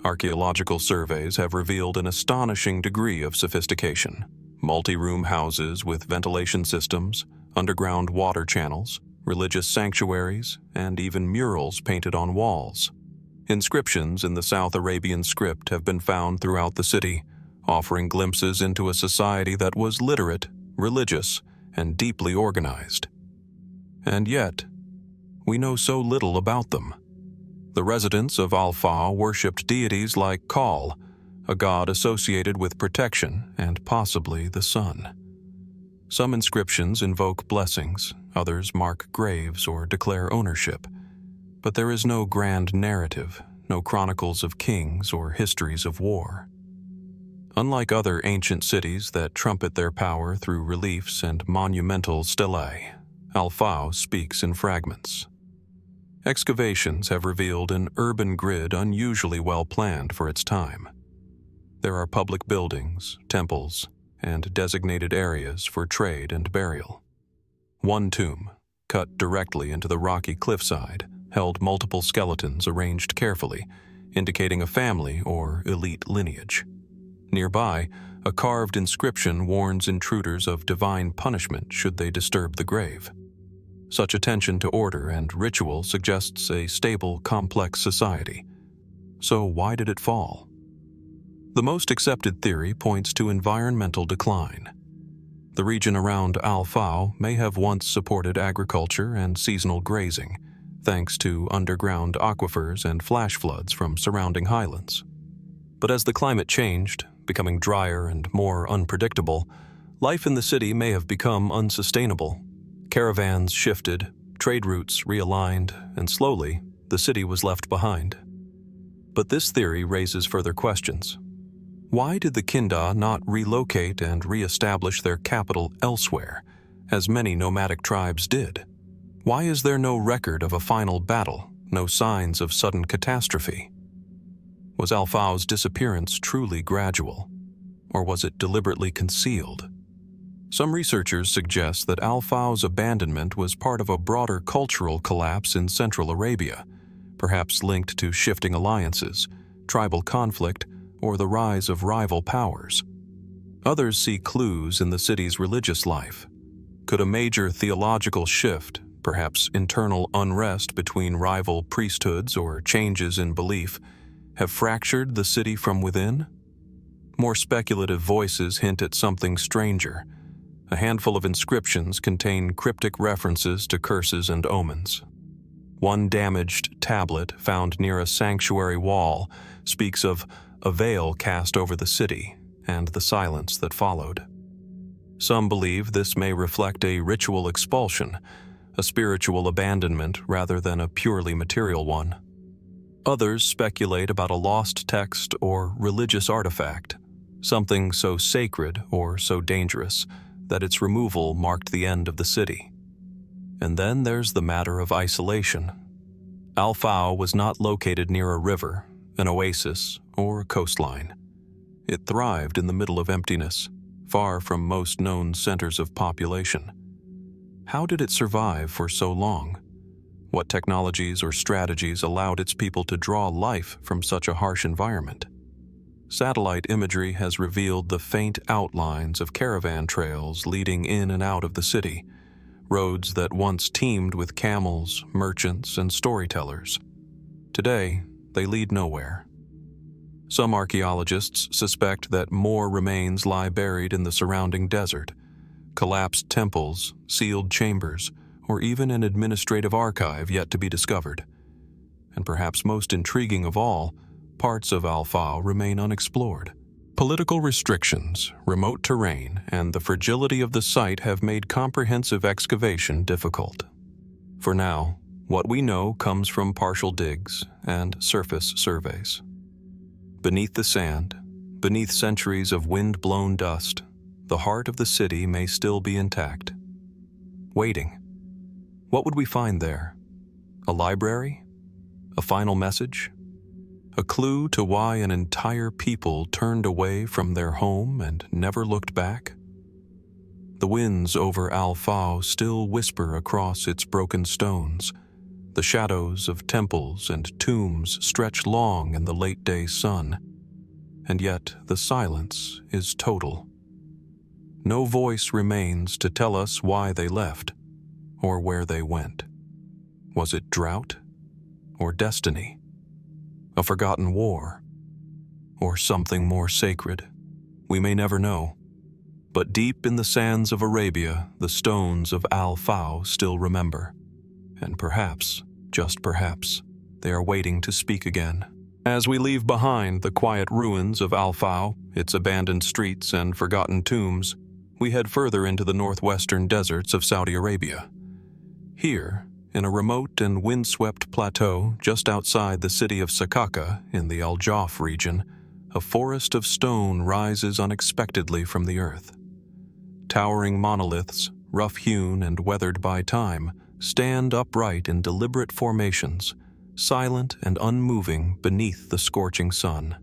Archaeological surveys have revealed an astonishing degree of sophistication. Multi-room houses with ventilation systems, underground water channels, religious sanctuaries, and even murals painted on walls. Inscriptions in the South Arabian script have been found throughout the city, offering glimpses into a society that was literate, religious, and deeply organized. And yet, we know so little about them. The residents of Al-Faw worshipped deities like Kal, a god associated with protection and possibly the sun. Some inscriptions invoke blessings, others mark graves or declare ownership. But there is no grand narrative, no chronicles of kings or histories of war. Unlike other ancient cities that trumpet their power through reliefs and monumental stelae, Al-Faw speaks in fragments. Excavations have revealed an urban grid unusually well planned for its time. There are public buildings, temples, and designated areas for trade and burial. One tomb, cut directly into the rocky cliffside, held multiple skeletons arranged carefully, indicating a family or elite lineage. Nearby, a carved inscription warns intruders of divine punishment should they disturb the grave. Such attention to order and ritual suggests a stable, complex society. So why did it fall? The most accepted theory points to environmental decline. The region around Al-Faw may have once supported agriculture and seasonal grazing, thanks to underground aquifers and flash floods from surrounding highlands. But as the climate changed, becoming drier and more unpredictable, life in the city may have become unsustainable. Caravans shifted, trade routes realigned, and slowly, the city was left behind. But this theory raises further questions. Why did the Kinda not relocate and re-establish their capital elsewhere, as many nomadic tribes did? Why is there no record of a final battle, no signs of sudden catastrophe? Was Al-Faw's disappearance truly gradual, or was it deliberately concealed? Some researchers suggest that Al-Faw's abandonment was part of a broader cultural collapse in Central Arabia, perhaps linked to shifting alliances, tribal conflict, or the rise of rival powers. Others see clues in the city's religious life. Could a major theological shift, perhaps internal unrest between rival priesthoods or changes in belief, have fractured the city from within? More speculative voices hint at something stranger. A handful of inscriptions contain cryptic references to curses and omens. One damaged tablet found near a sanctuary wall speaks of a veil cast over the city and the silence that followed. Some believe this may reflect a ritual expulsion, a spiritual abandonment rather than a purely material one. Others speculate about a lost text or religious artifact, something so sacred or so dangerous that its removal marked the end of the city. And then there's the matter of isolation. Al-Faw was not located near a river, an oasis, or a coastline. It thrived in the middle of emptiness, far from most known centers of population. How did it survive for so long? What technologies or strategies allowed its people to draw life from such a harsh environment? Satellite imagery has revealed the faint outlines of caravan trails leading in and out of the city, roads that once teemed with camels, merchants, and storytellers. Today, they lead nowhere. Some archaeologists suspect that more remains lie buried in the surrounding desert, collapsed temples, sealed chambers, or even an administrative archive yet to be discovered. And perhaps most intriguing of all, parts of Al-Faw remain unexplored. Political restrictions, remote terrain, and the fragility of the site have made comprehensive excavation difficult. For now, what we know comes from partial digs and surface surveys. Beneath the sand, beneath centuries of wind-blown dust, the heart of the city may still be intact. Waiting. What would we find there? A library? A final message? A clue to why an entire people turned away from their home and never looked back? The winds over Al-Faw still whisper across its broken stones. The shadows of temples and tombs stretch long in the late-day sun. And yet the silence is total. No voice remains to tell us why they left, or where they went. Was it drought, or destiny? A forgotten war, or something more sacred? We may never know. But deep in the sands of Arabia, the stones of Al-Faw still remember. And perhaps, just perhaps, they are waiting to speak again. As we leave behind the quiet ruins of Al-Faw, its abandoned streets and forgotten tombs, we head further into the northwestern deserts of Saudi Arabia. Here, in a remote and windswept plateau just outside the city of Sakaka in the Al-Jawf region, a forest of stone rises unexpectedly from the earth. Towering monoliths, rough-hewn and weathered by time, stand upright in deliberate formations, silent and unmoving beneath the scorching sun.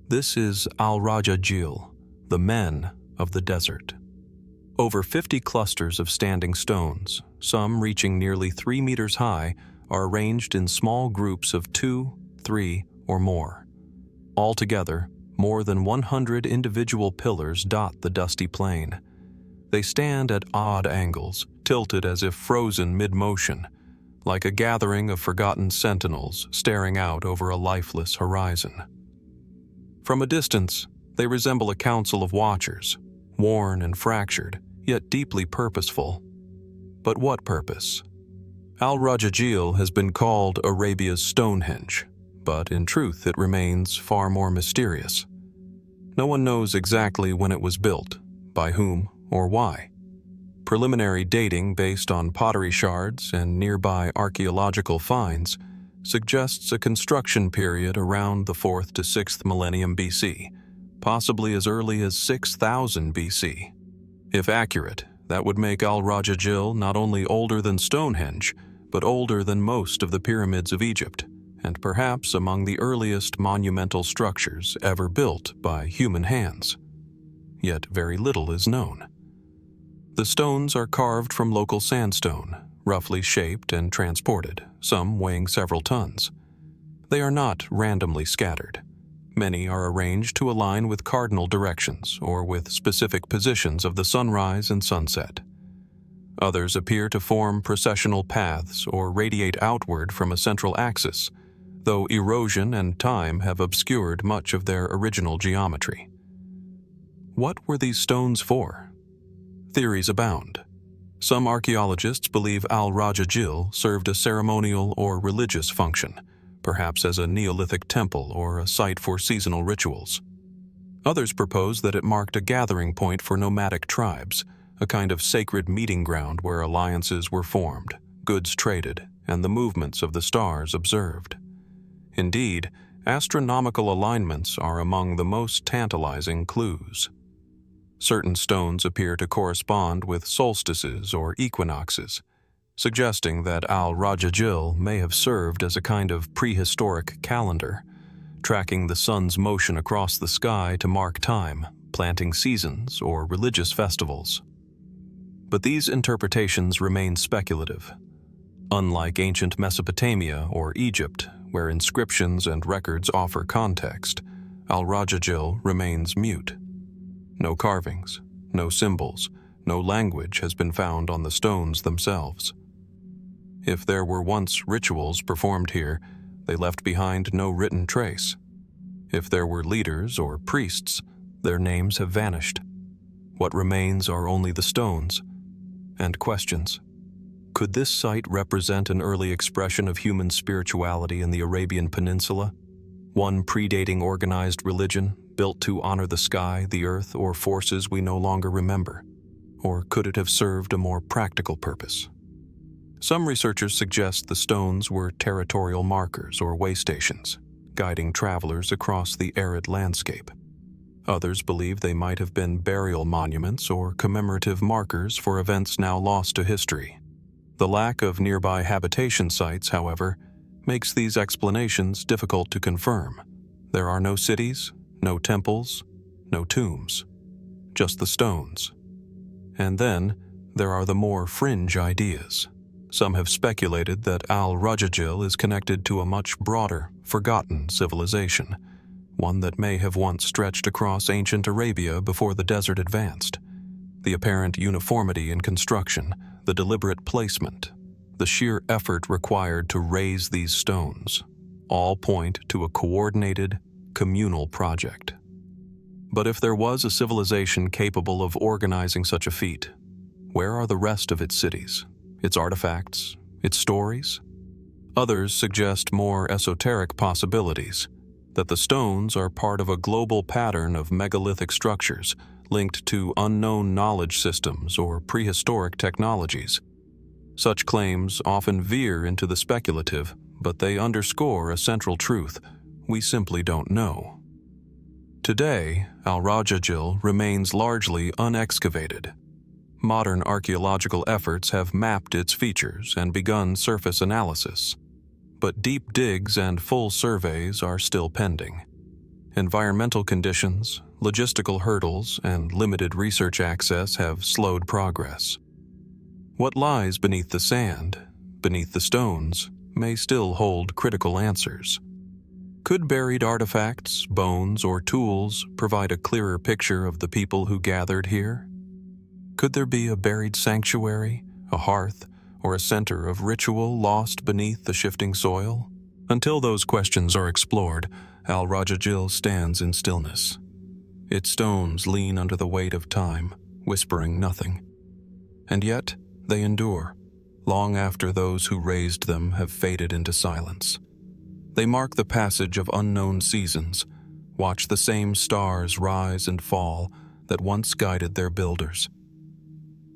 This is Al-Rajajil, the men of the desert. Over 50 clusters of standing stones, some reaching nearly 3 meters high, are arranged in small groups of 2, 3, or more. Altogether, more than 100 individual pillars dot the dusty plain. They stand at odd angles, tilted as if frozen mid-motion, like a gathering of forgotten sentinels staring out over a lifeless horizon. From a distance, they resemble a council of watchers, worn and fractured, yet deeply purposeful. But what purpose? Al-Rajajil has been called Arabia's Stonehenge, but in truth it remains far more mysterious. No one knows exactly when it was built, by whom, or why. Preliminary dating based on pottery shards and nearby archaeological finds suggests a construction period around the 4th to 6th millennium BC, possibly as early as 6000 BC. If accurate, that would make Al-Rajajil not only older than Stonehenge, but older than most of the pyramids of Egypt, and perhaps among the earliest monumental structures ever built by human hands. Yet very little is known. The stones are carved from local sandstone, roughly shaped and transported, some weighing several tons. They are not randomly scattered. Many are arranged to align with cardinal directions or with specific positions of the sunrise and sunset. Others appear to form processional paths or radiate outward from a central axis, though erosion and time have obscured much of their original geometry. What were these stones for? Theories abound. Some archaeologists believe Al-Rajajil served a ceremonial or religious function, perhaps as a Neolithic temple or a site for seasonal rituals. Others propose that it marked a gathering point for nomadic tribes, a kind of sacred meeting ground where alliances were formed, goods traded, and the movements of the stars observed. Indeed, astronomical alignments are among the most tantalizing clues. Certain stones appear to correspond with solstices or equinoxes, suggesting that Al-Rajajil may have served as a kind of prehistoric calendar, tracking the sun's motion across the sky to mark time, planting seasons, or religious festivals. But these interpretations remain speculative. Unlike ancient Mesopotamia or Egypt, where inscriptions and records offer context, Al-Rajajil remains mute. No carvings, no symbols, no language has been found on the stones themselves. If there were once rituals performed here, they left behind no written trace. If there were leaders or priests, their names have vanished. What remains are only the stones and questions. Could this site represent an early expression of human spirituality in the Arabian Peninsula? One predating organized religion, built to honor the sky, the earth, or forces we no longer remember? Or could it have served a more practical purpose? Some researchers suggest the stones were territorial markers or way stations, guiding travelers across the arid landscape. Others believe they might have been burial monuments or commemorative markers for events now lost to history. The lack of nearby habitation sites, however, makes these explanations difficult to confirm. There are no cities, no temples, no tombs, just the stones. And then there are the more fringe ideas. Some have speculated that Al-Rajajil is connected to a much broader, forgotten civilization, one that may have once stretched across ancient Arabia before the desert advanced. The apparent uniformity in construction, the deliberate placement, the sheer effort required to raise these stones, all point to a coordinated, communal project. But if there was a civilization capable of organizing such a feat, where are the rest of its cities, its artifacts, its stories? Others suggest more esoteric possibilities, that the stones are part of a global pattern of megalithic structures linked to unknown knowledge systems or prehistoric technologies. Such claims often veer into the speculative, but they underscore a central truth: we simply don't know. Today, Al-Rajajil remains largely unexcavated. Modern archaeological efforts have mapped its features and begun surface analysis, but deep digs and full surveys are still pending. Environmental conditions, logistical hurdles, and limited research access have slowed progress. What lies beneath the sand, beneath the stones, may still hold critical answers. Could buried artifacts, bones, or tools provide a clearer picture of the people who gathered here? Could there be a buried sanctuary, a hearth, or a center of ritual lost beneath the shifting soil? Until those questions are explored, Al-Rajajil stands in stillness. Its stones lean under the weight of time, whispering nothing. And yet, they endure, long after those who raised them have faded into silence. They mark the passage of unknown seasons, watch the same stars rise and fall that once guided their builders.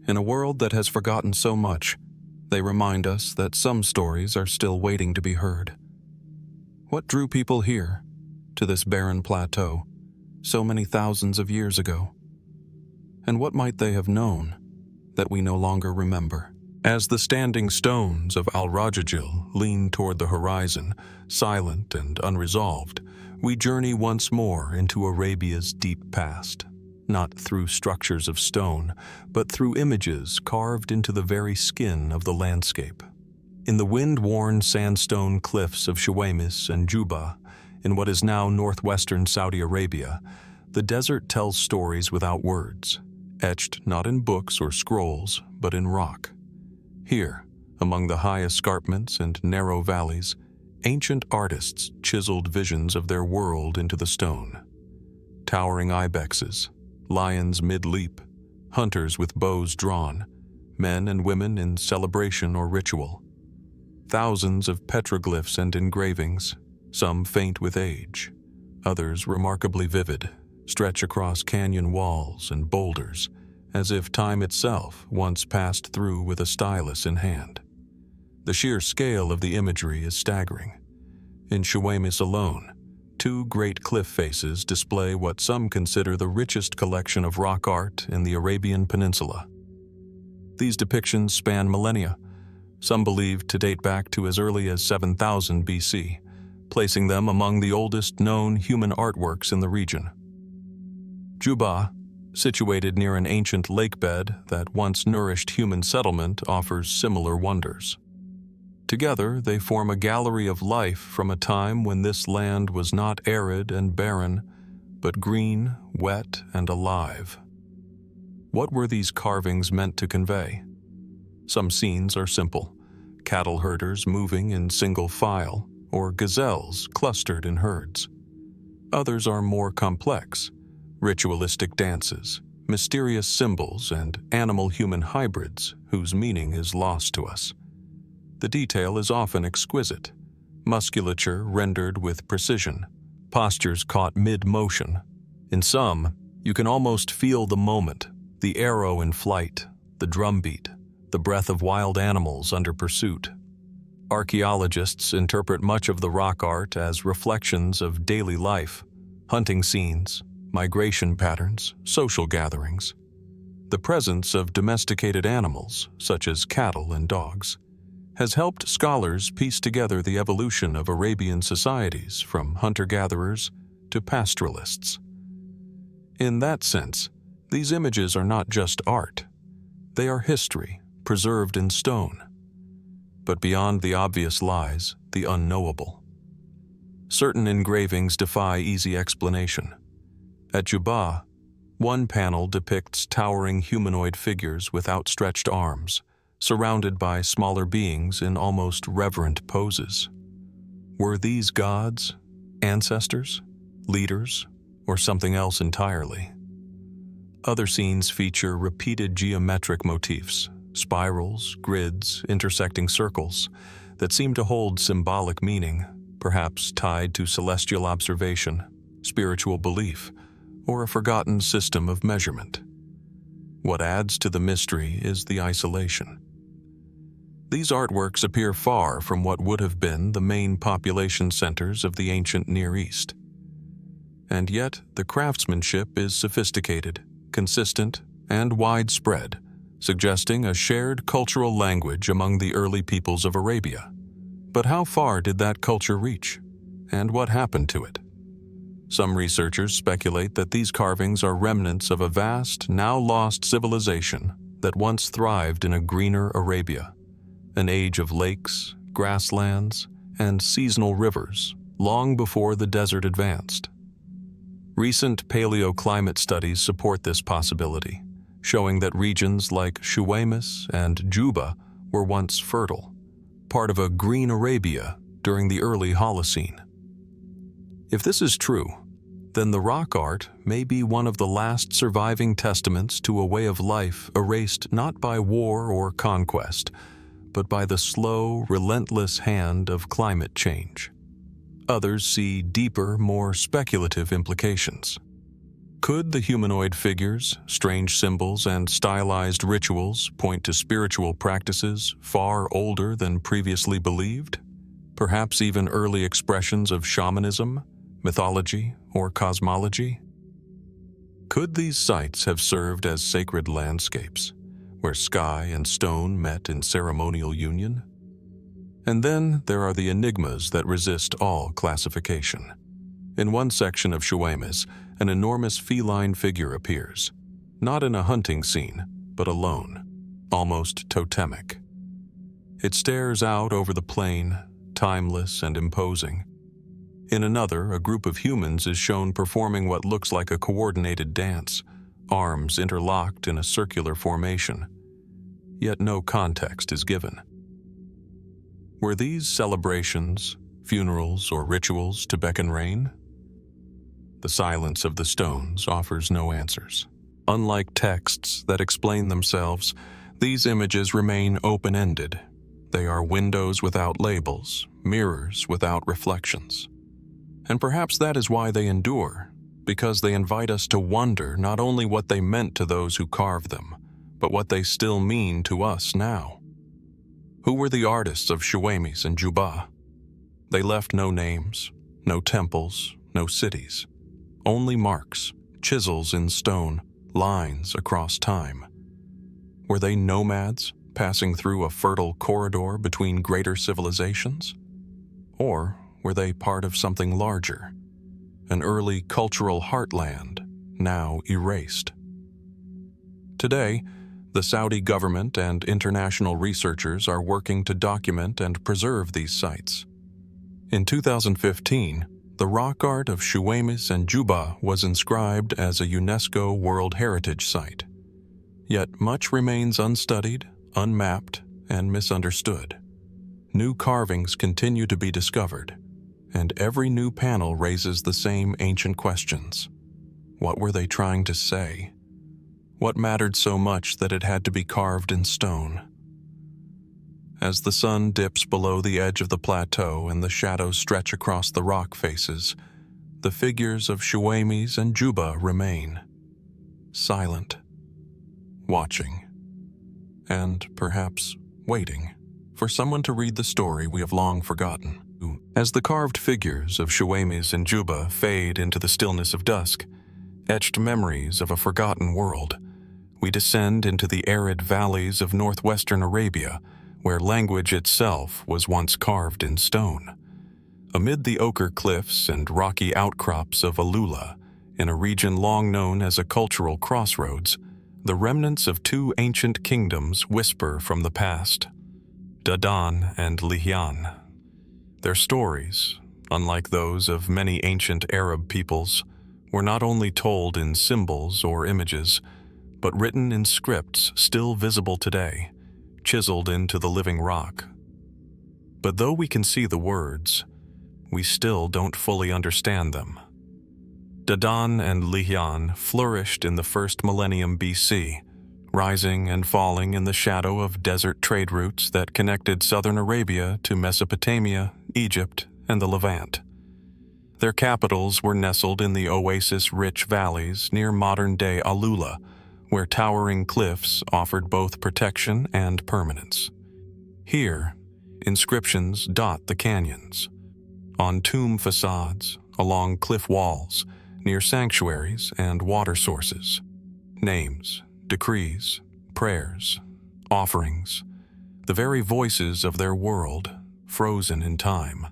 In a world that has forgotten so much, they remind us that some stories are still waiting to be heard. What drew people here, to this barren plateau, so many thousands of years ago? And what might they have known that we no longer remember? As the standing stones of Al-Rajajil lean toward the horizon, silent and unresolved, we journey once more into Arabia's deep past. Not through structures of stone, but through images carved into the very skin of the landscape. In the wind-worn sandstone cliffs of Shuwaymis and Jubbah, in what is now northwestern Saudi Arabia, the desert tells stories without words, etched not in books or scrolls, but in rock. Here, among the high escarpments and narrow valleys, ancient artists chiseled visions of their world into the stone. Towering ibexes, lions mid-leap, hunters with bows drawn, men and women in celebration or ritual. Thousands of petroglyphs and engravings, some faint with age, others remarkably vivid, stretch across canyon walls and boulders, as if time itself once passed through with a stylus in hand. The sheer scale of the imagery is staggering. In Shuwaymis alone, 2 great cliff faces display what some consider the richest collection of rock art in the Arabian Peninsula. These depictions span millennia, some believed to date back to as early as 7000 BC, placing them among the oldest known human artworks in the region. Jubbah, situated near an ancient lakebed that once nourished human settlement, offers similar wonders. Together, they form a gallery of life from a time when this land was not arid and barren, but green, wet, and alive. What were these carvings meant to convey? Some scenes are simple: cattle herders moving in single file, or gazelles clustered in herds. Others are more complex: ritualistic dances, mysterious symbols, and animal-human hybrids whose meaning is lost to us. The detail is often exquisite: musculature rendered with precision, postures caught mid-motion. In some, you can almost feel the moment, the arrow in flight, the drumbeat, the breath of wild animals under pursuit. Archaeologists interpret much of the rock art as reflections of daily life, hunting scenes, migration patterns, social gatherings. The presence of domesticated animals, such as cattle and dogs, has helped scholars piece together the evolution of Arabian societies from hunter-gatherers to pastoralists. In that sense, these images are not just art. They are history, preserved in stone. But beyond the obvious lies the unknowable. Certain engravings defy easy explanation. At Jubbah, one panel depicts towering humanoid figures with outstretched arms, surrounded by smaller beings in almost reverent poses. Were these gods, ancestors, leaders, or something else entirely? Other scenes feature repeated geometric motifs, spirals, grids, intersecting circles, that seem to hold symbolic meaning, perhaps tied to celestial observation, spiritual belief, or a forgotten system of measurement. What adds to the mystery is the isolation. These artworks appear far from what would have been the main population centers of the ancient Near East. And yet, the craftsmanship is sophisticated, consistent, and widespread, suggesting a shared cultural language among the early peoples of Arabia. But how far did that culture reach? And what happened to it? Some researchers speculate that these carvings are remnants of a vast, now lost civilization that once thrived in a greener Arabia, an age of lakes, grasslands, and seasonal rivers, long before the desert advanced. Recent paleoclimate studies support this possibility, showing that regions like Shuwaymis and Jubbah were once fertile, part of a green Arabia during the early Holocene. If this is true, then the rock art may be one of the last surviving testaments to a way of life erased not by war or conquest, but by the slow, relentless hand of climate change. Others see deeper, more speculative implications. Could the humanoid figures, strange symbols, and stylized rituals point to spiritual practices far older than previously believed? Perhaps even early expressions of shamanism, mythology, or cosmology? Could these sites have served as sacred landscapes, where sky and stone met in ceremonial union? And then there are the enigmas that resist all classification. In one section of Shuwaymis, an enormous feline figure appears, not in a hunting scene, but alone, almost totemic. It stares out over the plain, timeless and imposing. In another, a group of humans is shown performing what looks like a coordinated dance, arms interlocked in a circular formation. Yet no context is given. Were these celebrations, funerals, or rituals to beckon rain? The silence of the stones offers no answers. Unlike texts that explain themselves, these images remain open-ended. They are windows without labels, mirrors without reflections. And perhaps that is why they endure, because they invite us to wonder not only what they meant to those who carved them, but what they still mean to us now. Who were the artists of Shuwaymis and Jubbah? They left no names, no temples, no cities. Only marks, chisels in stone, lines across time. Were they nomads passing through a fertile corridor between greater civilizations? Or were they part of something larger, an early cultural heartland now erased? Today, the Saudi government and international researchers are working to document and preserve these sites. In 2015, the rock art of Shuwaymis and Jubbah was inscribed as a UNESCO World Heritage Site. Yet much remains unstudied, unmapped, and misunderstood. New carvings continue to be discovered, and every new panel raises the same ancient questions. What were they trying to say? What mattered so much that it had to be carved in stone? As the sun dips below the edge of the plateau and the shadows stretch across the rock faces, the figures of Shuwaymis and Jubbah remain, silent, watching, and perhaps waiting for someone to read the story we have long forgotten. As the carved figures of Shuwaymis and Jubbah fade into the stillness of dusk, etched memories of a forgotten world, we descend into the arid valleys of northwestern Arabia, where language itself was once carved in stone. Amid the ochre cliffs and rocky outcrops of Alula, in a region long known as a cultural crossroads, the remnants of two ancient kingdoms whisper from the past, Dadan and Lihyan. Their stories, unlike those of many ancient Arab peoples, were not only told in symbols or images, but written in scripts still visible today, chiseled into the living rock. But though we can see the words, we still don't fully understand them. Dadan and Lihyan flourished in the first millennium BC, rising and falling in the shadow of desert trade routes that connected southern Arabia to Mesopotamia, Egypt, and the Levant. Their capitals were nestled in the oasis-rich valleys near modern-day Alula, where towering cliffs offered both protection and permanence. Here, inscriptions dot the canyons, on tomb facades, along cliff walls, near sanctuaries and water sources. Names, decrees, prayers, offerings, the very voices of their world, frozen in time.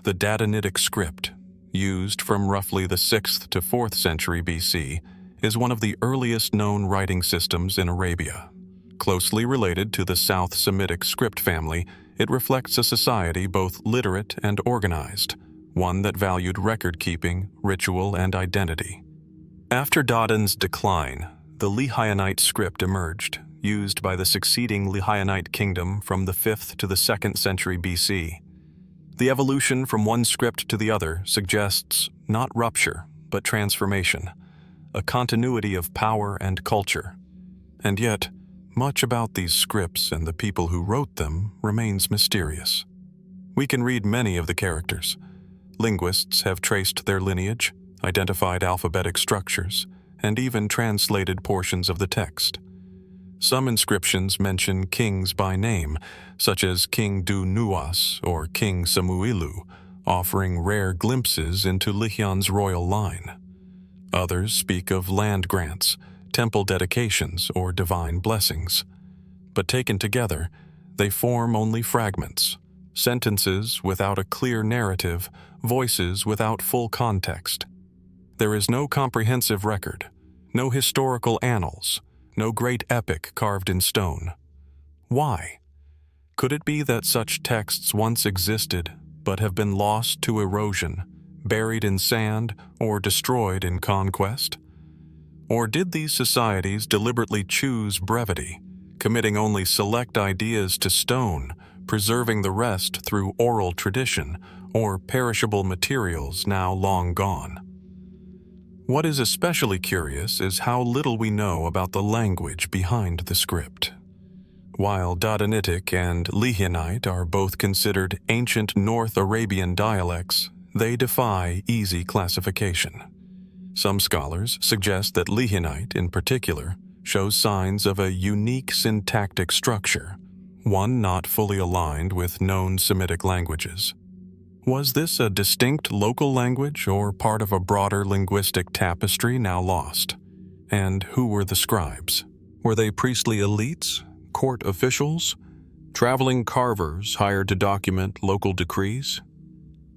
The Dadanitic script, used from roughly the 6th to 4th century BC, is one of the earliest known writing systems in Arabia. Closely related to the South Semitic script family, it reflects a society both literate and organized, one that valued record-keeping, ritual, and identity. After Dadan's decline, the Lihyanite script emerged, used by the succeeding Lihyanite kingdom from the 5th to the 2nd century BC. The evolution from one script to the other suggests not rupture, but transformation, a continuity of power and culture. And yet, much about these scripts and the people who wrote them remains mysterious. We can read many of the characters. Linguists have traced their lineage, identified alphabetic structures, and even translated portions of the text. Some inscriptions mention kings by name, such as King Du Nuwas or King Samuilu, offering rare glimpses into Lihyan's royal line. Others speak of land grants, temple dedications, or divine blessings. But taken together, they form only fragments, sentences without a clear narrative, voices without full context. There is no comprehensive record, no historical annals, no great epic carved in stone. Why? Could it be that such texts once existed but have been lost to erosion, buried in sand, or destroyed in conquest? Or did these societies deliberately choose brevity, committing only select ideas to stone, preserving the rest through oral tradition or perishable materials now long gone? What is especially curious is how little we know about the language behind the script. While Dadanitic and Lihyanite are both considered ancient North Arabian dialects, they defy easy classification. Some scholars suggest that Lihyanite, in particular, shows signs of a unique syntactic structure, one not fully aligned with known Semitic languages. Was this a distinct local language or part of a broader linguistic tapestry now lost? And who were the scribes? Were they priestly elites, court officials, traveling carvers hired to document local decrees?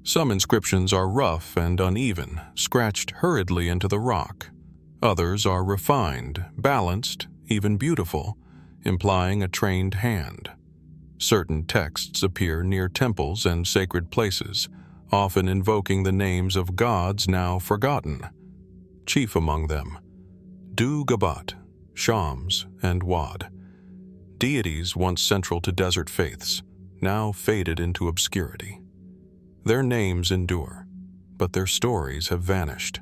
Some inscriptions are rough and uneven, scratched hurriedly into the rock. Others are refined, balanced, even beautiful, implying a trained hand. Certain texts appear near temples and sacred places, often invoking the names of gods now forgotten. Chief among them, Du-Gabat, Shams, and Wad. Deities once central to desert faiths, now faded into obscurity. Their names endure, but their stories have vanished.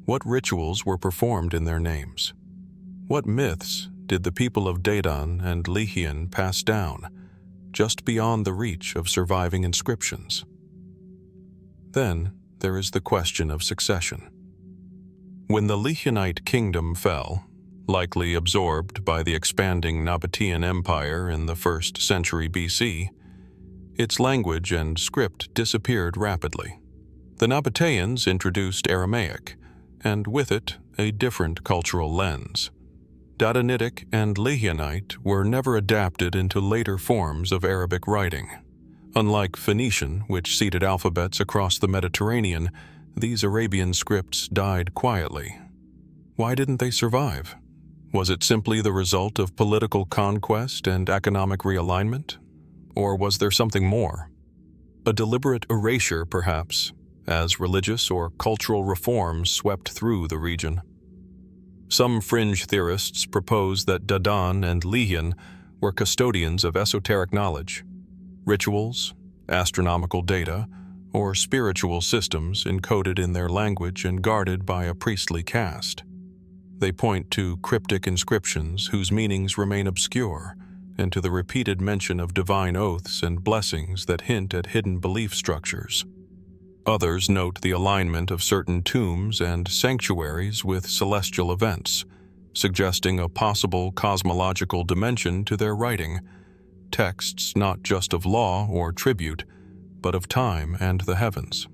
What rituals were performed in their names? What myths did the people of Dadan and Lihyan pass down, just beyond the reach of surviving inscriptions? Then there is the question of succession. When the Lihyanite kingdom fell, likely absorbed by the expanding Nabataean Empire in the 1st century BC, its language and script disappeared rapidly. The Nabataeans introduced Aramaic, and with it, a different cultural lens. Dadanitic and Lihyanite were never adapted into later forms of Arabic writing. Unlike Phoenician, which seeded alphabets across the Mediterranean, these Arabian scripts died quietly. Why didn't they survive? Was it simply the result of political conquest and economic realignment? Or was there something more? A deliberate erasure, perhaps, as religious or cultural reforms swept through the region. Some fringe theorists propose that Dadan and Lihyan were custodians of esoteric knowledge, rituals, astronomical data, or spiritual systems encoded in their language and guarded by a priestly caste. They point to cryptic inscriptions whose meanings remain obscure, and to the repeated mention of divine oaths and blessings that hint at hidden belief structures. Others note the alignment of certain tombs and sanctuaries with celestial events, suggesting a possible cosmological dimension to their writing, texts not just of law or tribute, but of time and the heavens.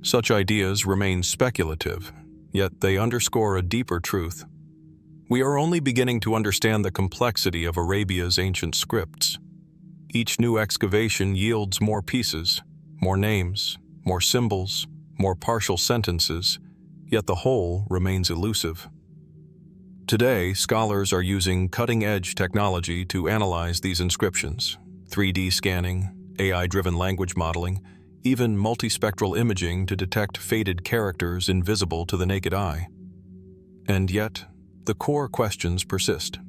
Such ideas remain speculative, yet they underscore a deeper truth. We are only beginning to understand the complexity of Arabia's ancient scripts. Each new excavation yields more pieces, more names, more symbols, more partial sentences, yet the whole remains elusive. Today, scholars are using cutting-edge technology to analyze these inscriptions: 3D scanning, AI-driven language modeling, even multispectral imaging to detect faded characters invisible to the naked eye. And yet, the core questions persist.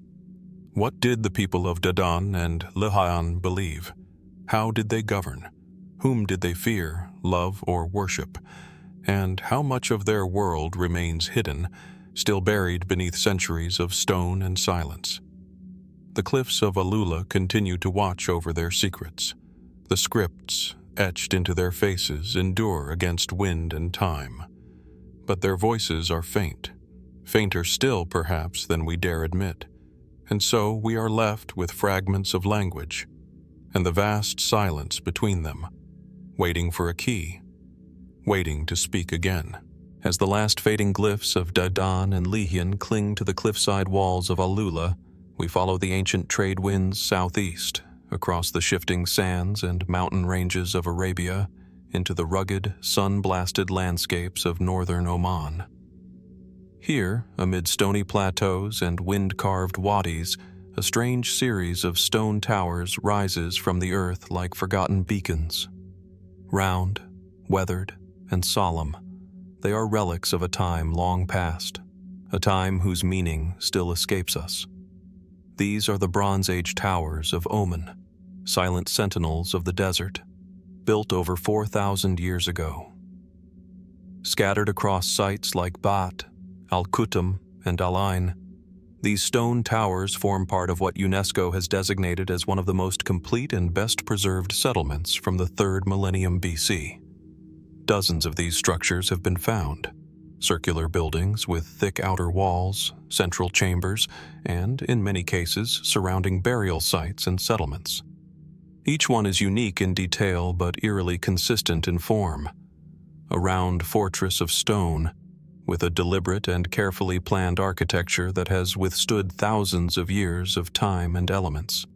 What did the people of Dadan and Lihyan believe? How did they govern? Whom did they fear, love, or worship? And how much of their world remains hidden, still buried beneath centuries of stone and silence? The cliffs of Alula continue to watch over their secrets. The scripts, etched into their faces, endure against wind and time. But their voices are faint, fainter still perhaps than we dare admit, and so we are left with fragments of language and the vast silence between them, waiting for a key, waiting to speak again. As the last fading glyphs of Dadan and Lihyan cling to the cliffside walls of Alula, we follow the ancient trade winds southeast, across the shifting sands and mountain ranges of Arabia, into the rugged, sun-blasted landscapes of northern Oman. Here, amid stony plateaus and wind-carved wadis, a strange series of stone towers rises from the earth like forgotten beacons. Round, weathered, and solemn, they are relics of a time long past, a time whose meaning still escapes us. These are the Bronze Age towers of Oman, silent sentinels of the desert, built over 4,000 years ago. Scattered across sites like Bat, Al-Khutm, and Al-Ain, these stone towers form part of what UNESCO has designated as one of the most complete and best-preserved settlements from the 3rd millennium BC. Dozens of these structures have been found, circular buildings with thick outer walls, central chambers, and, in many cases, surrounding burial sites and settlements. Each one is unique in detail but eerily consistent in form. A round fortress of stone, with a deliberate and carefully planned architecture that has withstood thousands of years of time and elements.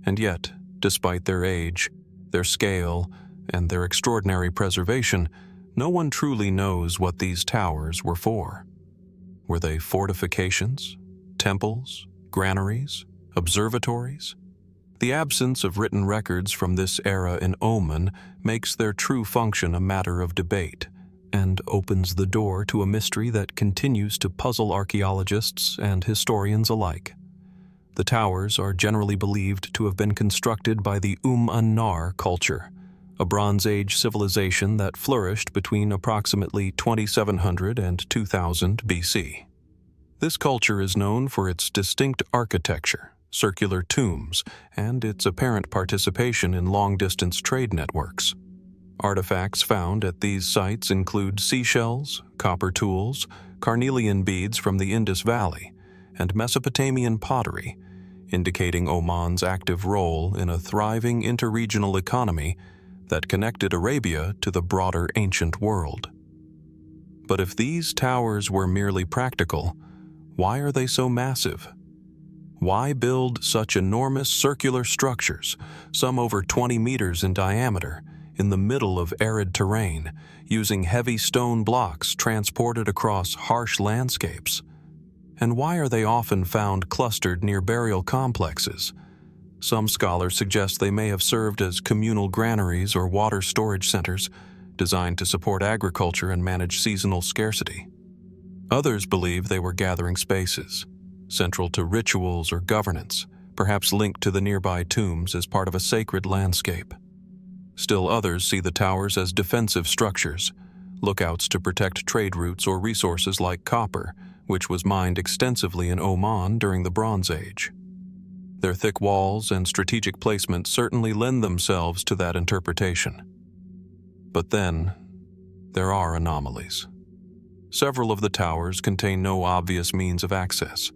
And yet, despite their age, their scale, and their extraordinary preservation, no one truly knows what these towers were for. Were they fortifications, temples, granaries, observatories? The absence of written records from this era in Oman makes their true function a matter of debate, and opens the door to a mystery that continues to puzzle archaeologists and historians alike. The towers are generally believed to have been constructed by the an-Nar culture, a Bronze Age civilization that flourished between approximately 2700 and 2000 BC. This culture is known for its distinct architecture, circular tombs, and its apparent participation in long-distance trade networks. Artifacts found at these sites include seashells, copper tools, carnelian beads from the Indus Valley, and Mesopotamian pottery, indicating Oman's active role in a thriving interregional economy that connected Arabia to the broader ancient world. But if these towers were merely practical, why are they so massive? Why build such enormous circular structures, some over 20 meters in diameter, in the middle of arid terrain, using heavy stone blocks transported across harsh landscapes? And why are they often found clustered near burial complexes? Some scholars suggest they may have served as communal granaries or water storage centers, designed to support agriculture and manage seasonal scarcity. Others believe they were gathering spaces, central to rituals or governance, perhaps linked to the nearby tombs as part of a sacred landscape. Still others see the towers as defensive structures, lookouts to protect trade routes or resources like copper, which was mined extensively in Oman during the Bronze Age. Their thick walls and strategic placement certainly lend themselves to that interpretation. But then, there are anomalies. Several of the towers contain no obvious means of access.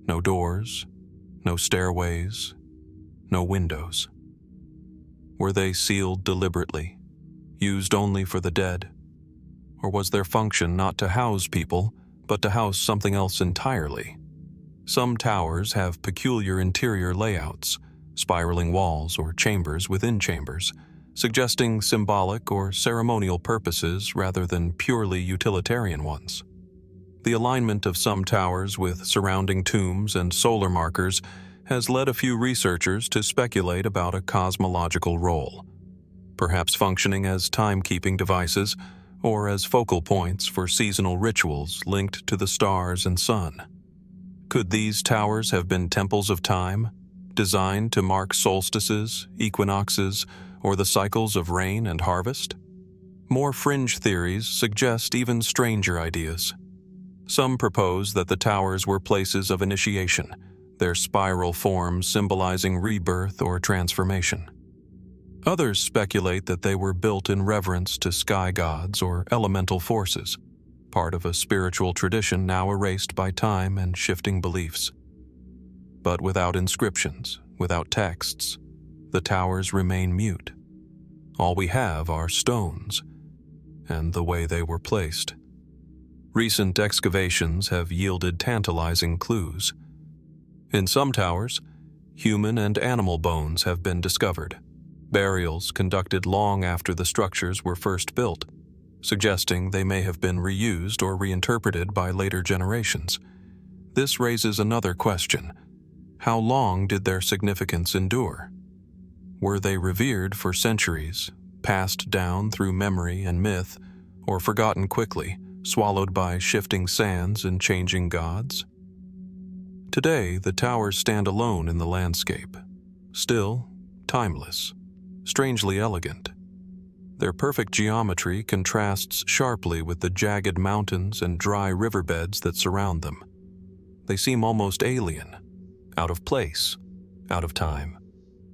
No doors, no stairways, no windows. Were they sealed deliberately, used only for the dead? Or was their function not to house people, but to house something else entirely? Some towers have peculiar interior layouts, spiraling walls or chambers within chambers, suggesting symbolic or ceremonial purposes rather than purely utilitarian ones. The alignment of some towers with surrounding tombs and solar markers has led a few researchers to speculate about a cosmological role, perhaps functioning as timekeeping devices or as focal points for seasonal rituals linked to the stars and sun. Could these towers have been temples of time, designed to mark solstices, equinoxes, or the cycles of rain and harvest? More fringe theories suggest even stranger ideas. Some propose that the towers were places of initiation, their spiral forms symbolizing rebirth or transformation. Others speculate that they were built in reverence to sky gods or elemental forces, part of a spiritual tradition now erased by time and shifting beliefs. But without inscriptions, without texts, the towers remain mute. All we have are stones, and the way they were placed. Recent excavations have yielded tantalizing clues. In some towers, human and animal bones have been discovered, burials conducted long after the structures were first built, suggesting they may have been reused or reinterpreted by later generations. This raises another question. How long did their significance endure? Were they revered for centuries, passed down through memory and myth, or forgotten quickly, swallowed by shifting sands and changing gods? Today, the towers stand alone in the landscape, still timeless, strangely elegant. Their perfect geometry contrasts sharply with the jagged mountains and dry riverbeds that surround them. They seem almost alien, out of place, out of time.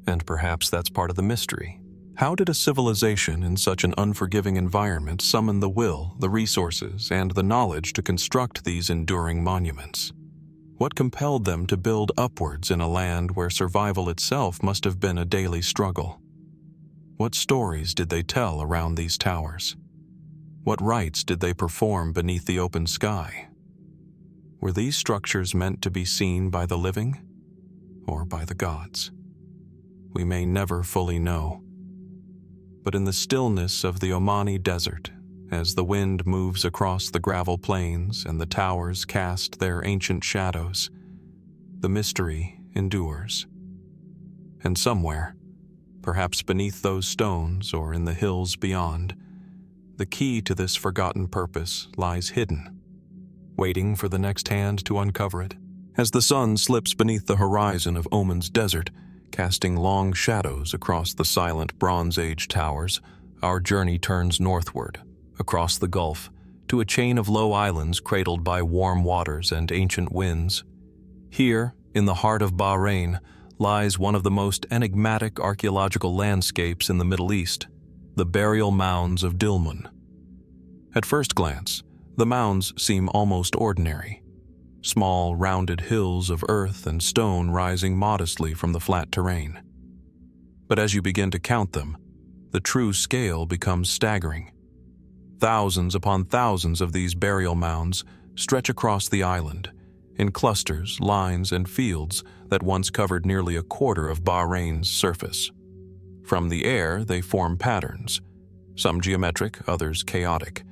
And perhaps that's part of the mystery. How did a civilization in such an unforgiving environment summon the will, the resources, and the knowledge to construct these enduring monuments? What compelled them to build upwards in a land where survival itself must have been a daily struggle? What stories did they tell around these towers? What rites did they perform beneath the open sky? Were these structures meant to be seen by the living or by the gods? We may never fully know. But in the stillness of the Omani desert, as the wind moves across the gravel plains and the towers cast their ancient shadows, the mystery endures. And somewhere, perhaps beneath those stones or in the hills beyond, the key to this forgotten purpose lies hidden, waiting for the next hand to uncover it. As the sun slips beneath the horizon of Oman's desert, casting long shadows across the silent Bronze Age towers, our journey turns northward, across the Gulf, to a chain of low islands cradled by warm waters and ancient winds. Here, in the heart of Bahrain, lies one of the most enigmatic archaeological landscapes in the Middle East, the burial mounds of Dilmun. At first glance, the mounds seem almost ordinary. Small, rounded hills of earth and stone rising modestly from the flat terrain. But as you begin to count them, the true scale becomes staggering. Thousands upon thousands of these burial mounds stretch across the island, in clusters, lines, and fields that once covered nearly a quarter of Bahrain's surface. From the air, they form patterns, some geometric, others chaotic,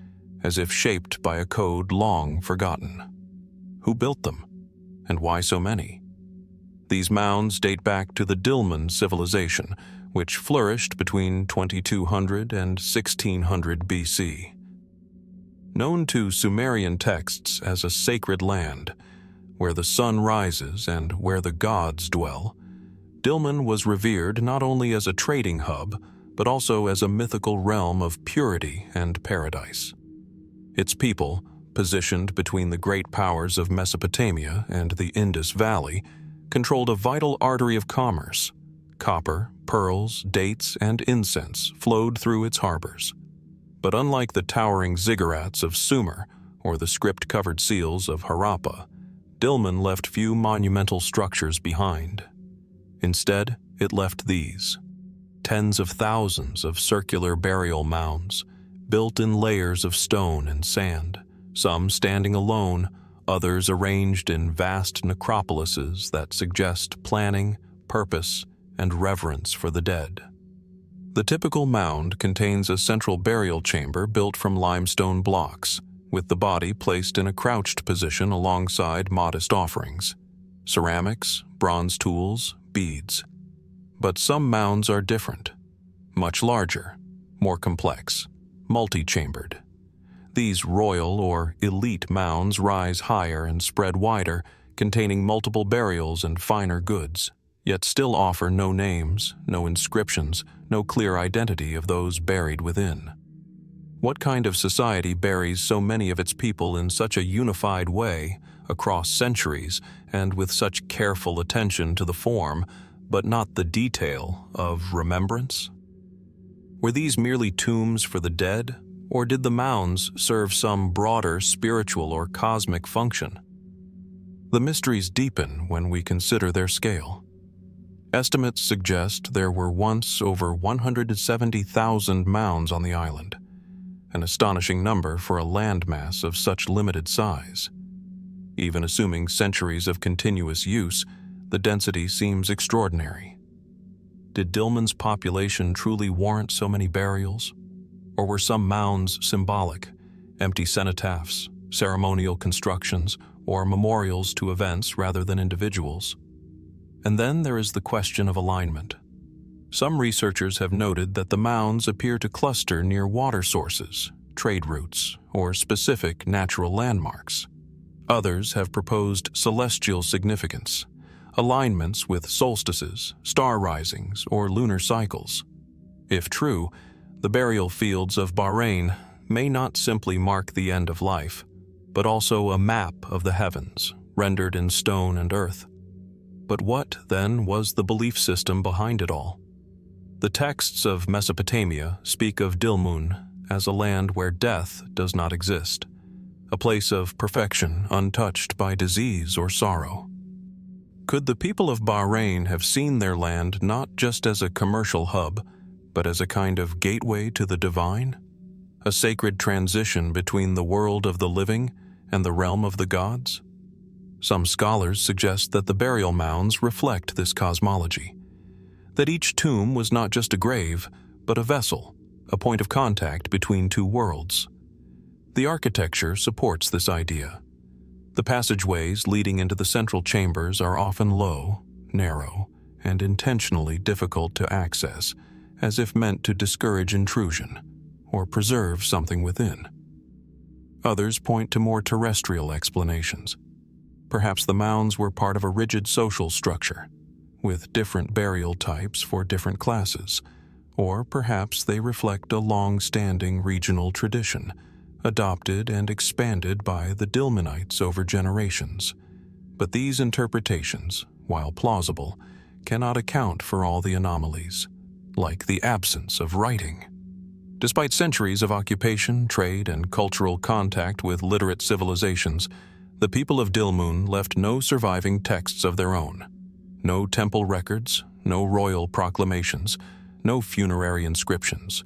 as if shaped by a code long forgotten. Who built them, and why so many? These mounds date back to the Dilmun civilization, which flourished between 2200 and 1600 BC. Known to Sumerian texts as a sacred land, where the sun rises and where the gods dwell, Dilmun was revered not only as a trading hub, but also as a mythical realm of purity and paradise. Its people, positioned between the great powers of Mesopotamia and the Indus Valley, controlled a vital artery of commerce. Copper, pearls, dates, and incense flowed through its harbors. But unlike the towering ziggurats of Sumer or the script-covered seals of Harappa, Dilmun left few monumental structures behind. Instead, it left these: tens of thousands of circular burial mounds, built in layers of stone and sand, some standing alone, others arranged in vast necropolises that suggest planning, purpose, and reverence for the dead. The typical mound contains a central burial chamber built from limestone blocks, with the body placed in a crouched position alongside modest offerings: ceramics, bronze tools, beads. But some mounds are different, much larger, more complex, multi-chambered. These royal or elite mounds rise higher and spread wider, containing multiple burials and finer goods, yet still offer no names, no inscriptions, no clear identity of those buried within. What kind of society buries so many of its people in such a unified way, across centuries, and with such careful attention to the form, but not the detail, of remembrance? Were these merely tombs for the dead, or did the mounds serve some broader spiritual or cosmic function? The mysteries deepen when we consider their scale. Estimates suggest there were once over 170,000 mounds on the island, an astonishing number for a landmass of such limited size. Even assuming centuries of continuous use, the density seems extraordinary. Did Dilmun's population truly warrant so many burials? Or were some mounds symbolic, empty cenotaphs, ceremonial constructions, or memorials to events rather than individuals? And then there is the question of alignment. Some researchers have noted that the mounds appear to cluster near water sources, trade routes, or specific natural landmarks. Others have proposed celestial significance, alignments with solstices, star risings, or lunar cycles. If true, the burial fields of Bahrain may not simply mark the end of life, but also a map of the heavens, rendered in stone and earth. But what, then, was the belief system behind it all? The texts of Mesopotamia speak of Dilmun as a land where death does not exist, a place of perfection untouched by disease or sorrow. Could the people of Bahrain have seen their land not just as a commercial hub, but as a kind of gateway to the divine? A sacred transition between the world of the living and the realm of the gods? Some scholars suggest that the burial mounds reflect this cosmology, that each tomb was not just a grave, but a vessel, a point of contact between two worlds. The architecture supports this idea. The passageways leading into the central chambers are often low, narrow, and intentionally difficult to access, as if meant to discourage intrusion or preserve something within. Others point to more terrestrial explanations. Perhaps the mounds were part of a rigid social structure, with different burial types for different classes, or perhaps they reflect a long-standing regional tradition, adopted and expanded by the Dilmunites over generations. But these interpretations, while plausible, cannot account for all the anomalies, like the absence of writing. Despite centuries of occupation, trade, and cultural contact with literate civilizations, the people of Dilmun left no surviving texts of their own. No temple records, no royal proclamations, no funerary inscriptions.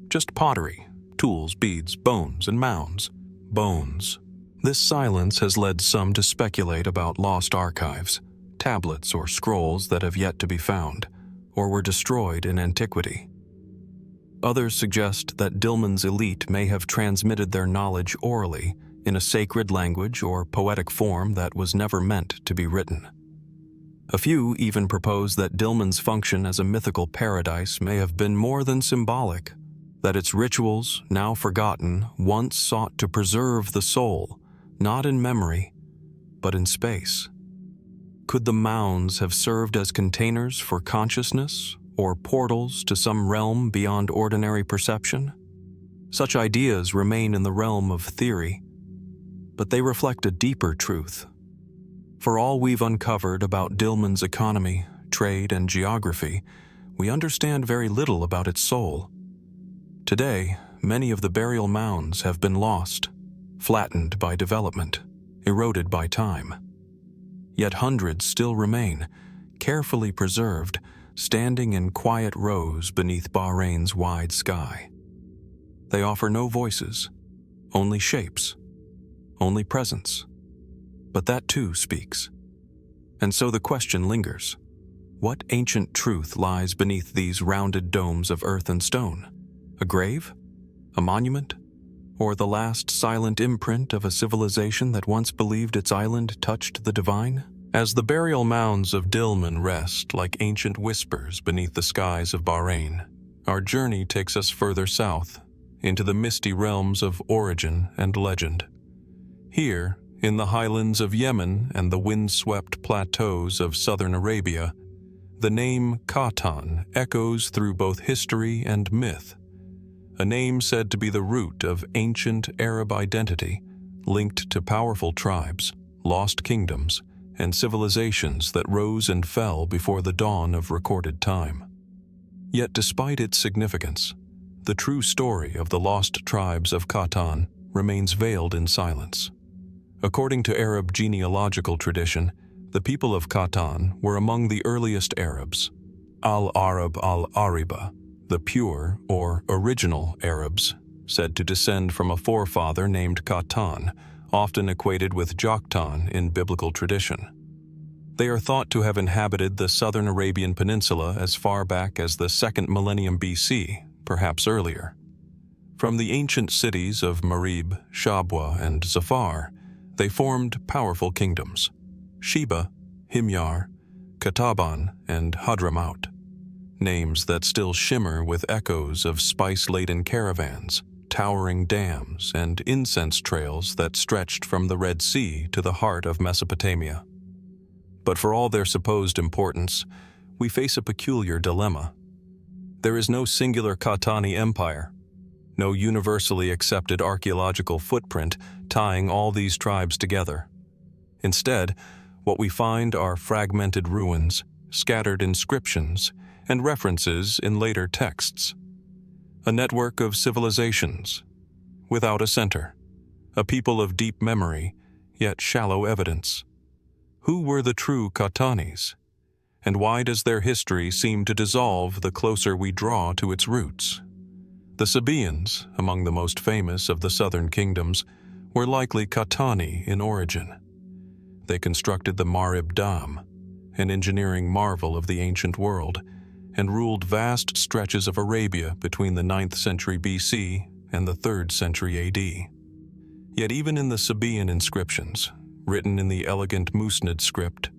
Just pottery, tools, beads, bones, and mounds. Bones. This silence has led some to speculate about lost archives, tablets or scrolls that have yet to be found, or were destroyed in antiquity. Others suggest that Dilmun's elite may have transmitted their knowledge orally in a sacred language or poetic form that was never meant to be written. A few even propose that Dilmun's function as a mythical paradise may have been more than symbolic, that its rituals, now forgotten, once sought to preserve the soul, not in memory, but in space. Could the mounds have served as containers for consciousness, or portals to some realm beyond ordinary perception? Such ideas remain in the realm of theory, but they reflect a deeper truth. For all we've uncovered about Dilmun's economy, trade, and geography, we understand very little about its soul. Today, many of the burial mounds have been lost, flattened by development, eroded by time. Yet hundreds still remain, carefully preserved, standing in quiet rows beneath Bahrain's wide sky. They offer no voices, only shapes, only presence, but that too speaks. And so the question lingers. What ancient truth lies beneath these rounded domes of earth and stone? A grave? A monument? Or the last silent imprint of a civilization that once believed its island touched the divine? As the burial mounds of Dilmun rest like ancient whispers beneath the skies of Bahrain, our journey takes us further south, into the misty realms of origin and legend. Here, in the highlands of Yemen and the wind-swept plateaus of southern Arabia, the name Qahtan echoes through both history and myth, a name said to be the root of ancient Arab identity, linked to powerful tribes, lost kingdoms, and civilizations that rose and fell before the dawn of recorded time. Yet despite its significance, the true story of the lost tribes of Qahtan remains veiled in silence. According to Arab genealogical tradition, the people of Qahtan were among the earliest Arabs, al-Arab al-Ariba, the pure or original Arabs, said to descend from a forefather named Qahtan, often equated with Joktan in biblical tradition. They are thought to have inhabited the southern Arabian Peninsula as far back as the 2nd millennium BC, perhaps earlier. From the ancient cities of Marib, Shabwa, and Zafar, they formed powerful kingdoms: Sheba, Himyar, Kataban, and Hadramaut, names that still shimmer with echoes of spice-laden caravans, towering dams, and incense trails that stretched from the Red Sea to the heart of Mesopotamia. But for all their supposed importance, we face a peculiar dilemma. There is no singular Qahtani empire, no universally accepted archaeological footprint tying all these tribes together. Instead, what we find are fragmented ruins, scattered inscriptions, and references in later texts. A network of civilizations, without a center, a people of deep memory, yet shallow evidence. Who were the true Qahtanis? And why does their history seem to dissolve the closer we draw to its roots? The Sabaeans, among the most famous of the southern kingdoms, were likely Qahtani in origin. They constructed the Marib Dam, an engineering marvel of the ancient world, and ruled vast stretches of Arabia between the 9th century BC and the 3rd century AD. Yet even in the Sabaean inscriptions, written in the elegant Musnad script,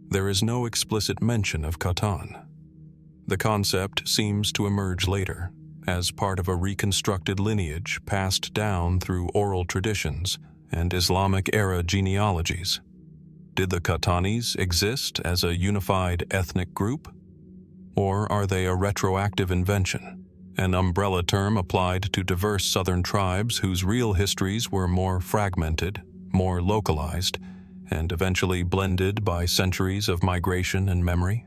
there is no explicit mention of Qahtan. The concept seems to emerge later, as part of a reconstructed lineage passed down through oral traditions and Islamic-era genealogies. Did the Qahtanis exist as a unified ethnic group? Or are they a retroactive invention, an umbrella term applied to diverse southern tribes whose real histories were more fragmented, more localized, and eventually blended by centuries of migration and memory?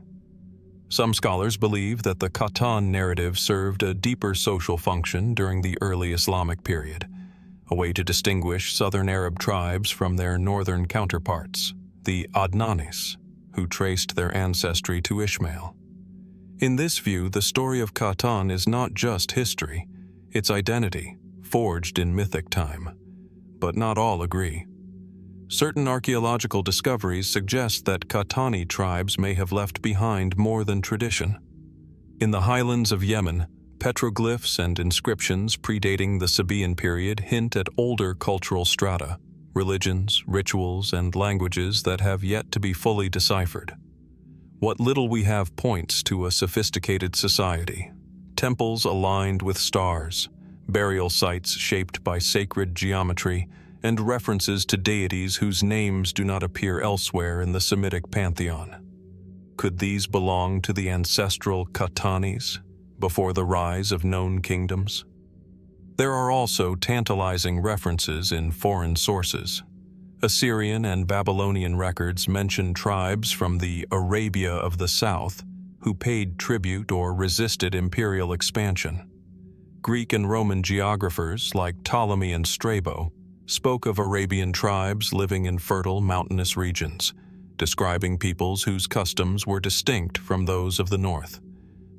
Some scholars believe that the Qahtan narrative served a deeper social function during the early Islamic period, a way to distinguish southern Arab tribes from their northern counterparts, the Adnanis, who traced their ancestry to Ishmael. In this view, the story of Qahtan is not just history, it's identity, forged in mythic time. But not all agree. Certain archaeological discoveries suggest that Qahtani tribes may have left behind more than tradition. In the highlands of Yemen, petroglyphs and inscriptions predating the Sabaean period hint at older cultural strata, religions, rituals, and languages that have yet to be fully deciphered. What little we have points to a sophisticated society: temples aligned with stars, burial sites shaped by sacred geometry, and references to deities whose names do not appear elsewhere in the Semitic pantheon. Could these belong to the ancestral Qahtanis before the rise of known kingdoms? There are also tantalizing references in foreign sources. Assyrian and Babylonian records mention tribes from the Arabia of the South who paid tribute or resisted imperial expansion. Greek and Roman geographers like Ptolemy and Strabo spoke of Arabian tribes living in fertile mountainous regions, describing peoples whose customs were distinct from those of the north.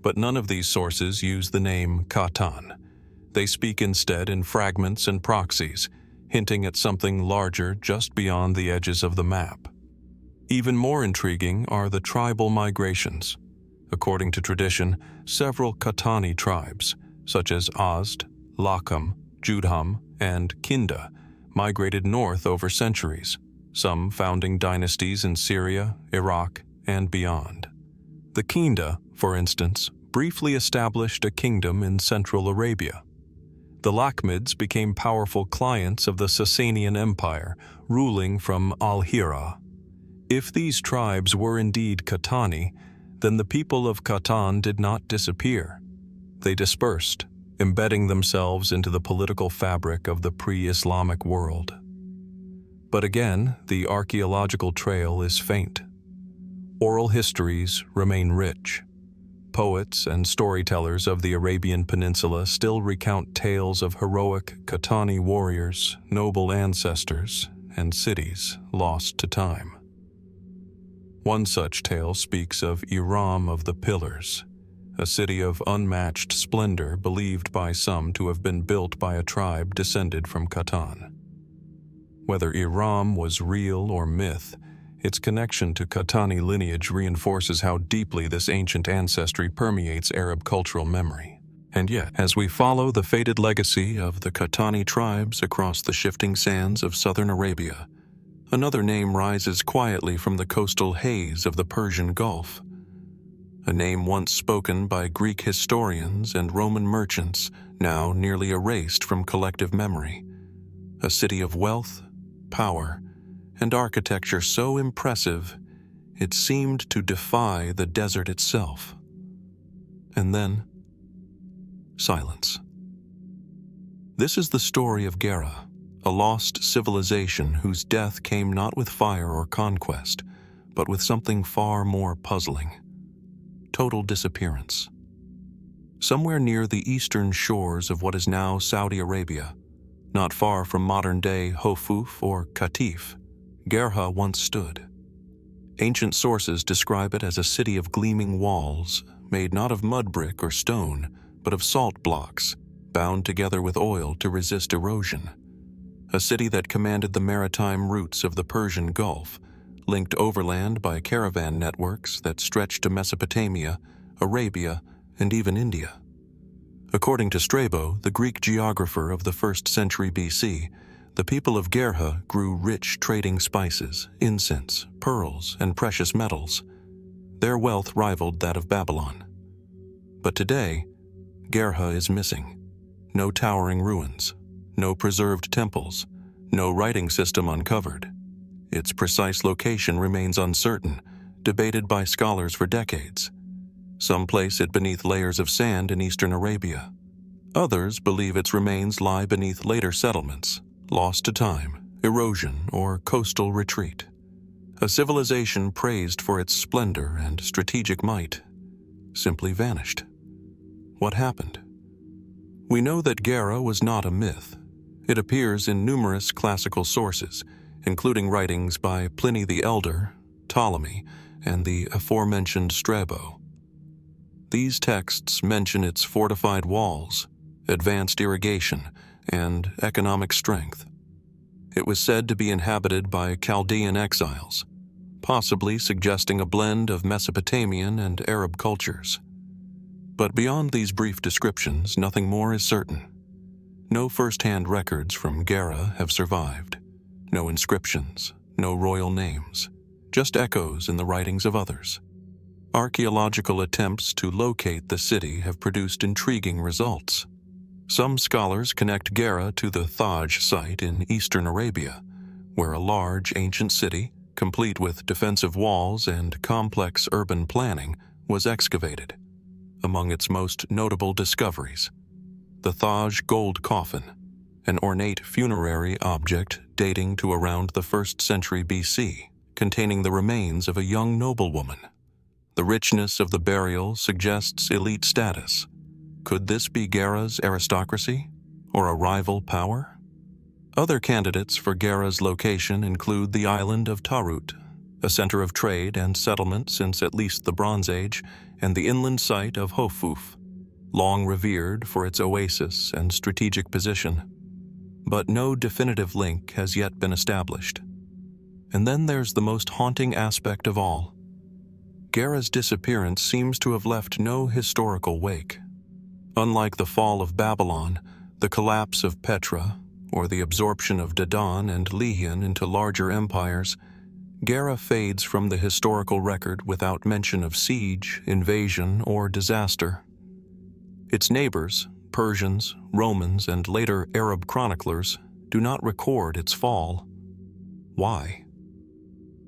But none of these sources use the name Qahtan. They speak instead in fragments and proxies, hinting at something larger just beyond the edges of the map. Even more intriguing are the tribal migrations. According to tradition, several Qahtan tribes, such as Azd, Lakham, Jubbah, and Kinda, migrated north over centuries, some founding dynasties in Syria, Iraq, and beyond. The Kinda, for instance, briefly established a kingdom in Central Arabia. The Lakhmids became powerful clients of the Sasanian Empire, ruling from Al-Hira. If these tribes were indeed Qahtan, then the people of Qahtan did not disappear. They dispersed, embedding themselves into the political fabric of the pre-Islamic world. But again, the archaeological trail is faint. Oral histories remain rich. Poets and storytellers of the Arabian Peninsula still recount tales of heroic Qahtan warriors, noble ancestors, and cities lost to time. One such tale speaks of Iram of the Pillars, a city of unmatched splendor believed by some to have been built by a tribe descended from Qahtan. Whether Iram was real or myth, its connection to Qahtan lineage reinforces how deeply this ancient ancestry permeates Arab cultural memory. And yet, as we follow the faded legacy of the Qahtan tribes across the shifting sands of southern Arabia, another name rises quietly from the coastal haze of the Persian Gulf. A name once spoken by Greek historians and Roman merchants, now nearly erased from collective memory. A city of wealth, power, and architecture so impressive it seemed to defy the desert itself. And then, silence. This is the story of Gerrha, a lost civilization whose death came not with fire or conquest, but with something far more puzzling: total disappearance. Somewhere near the eastern shores of what is now Saudi Arabia, not far from modern-day Hofuf or Qatif, Gerrha once stood. Ancient sources describe it as a city of gleaming walls, made not of mud brick or stone, but of salt blocks, bound together with oil to resist erosion. A city that commanded the maritime routes of the Persian Gulf, linked overland by caravan networks that stretched to Mesopotamia, Arabia, and even India. According to Strabo, the Greek geographer of the 1st century BC, the people of Gerrha grew rich trading spices, incense, pearls, and precious metals. Their wealth rivaled that of Babylon. But today, Gerrha is missing. No towering ruins, no preserved temples, no writing system uncovered. Its precise location remains uncertain, debated by scholars for decades. Some place it beneath layers of sand in eastern Arabia. Others believe its remains lie beneath later settlements, lost to time, erosion, or coastal retreat. A civilization praised for its splendor and strategic might simply vanished. What happened? We know that Gerrha was not a myth. It appears in numerous classical sources, including writings by Pliny the Elder, Ptolemy, and the aforementioned Strabo. These texts mention its fortified walls, advanced irrigation, and economic strength. It was said to be inhabited by Chaldean exiles, possibly suggesting a blend of Mesopotamian and Arab cultures. But beyond these brief descriptions, nothing more is certain. No first-hand records from Gerrha have survived. No inscriptions, no royal names, just echoes in the writings of others. Archaeological attempts to locate the city have produced intriguing results. Some scholars connect Gerrha to the Thaj site in eastern Arabia, where a large ancient city, complete with defensive walls and complex urban planning, was excavated. Among its most notable discoveries, the Thaj gold coffin, an ornate funerary object dating to around the 1st century BC, containing the remains of a young noblewoman. The richness of the burial suggests elite status. Could this be Gerrha's aristocracy, or a rival power? Other candidates for Gerrha's location include the island of Tarut, a center of trade and settlement since at least the Bronze Age, and the inland site of Hofuf, long revered for its oasis and strategic position. but no definitive link has yet been established. And then there's the most haunting aspect of all. Gerrha's disappearance seems to have left no historical wake. Unlike the fall of Babylon, the collapse of Petra, or the absorption of Dadan and Lihyan into larger empires, Gerrha fades from the historical record without mention of siege, invasion, or disaster. Its neighbors, Persians, Romans, and later Arab chroniclers, do not record its fall. Why?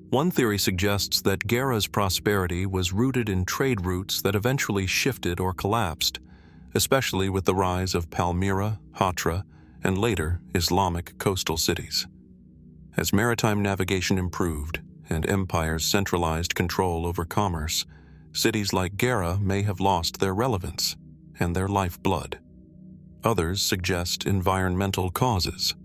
One theory suggests that Gerrha's prosperity was rooted in trade routes that eventually shifted or collapsed, especially with the rise of Palmyra, Hatra, and later Islamic coastal cities. As maritime navigation improved and empires centralized control over commerce, cities like Gerrha may have lost their relevance and their lifeblood. Others suggest environmental causes.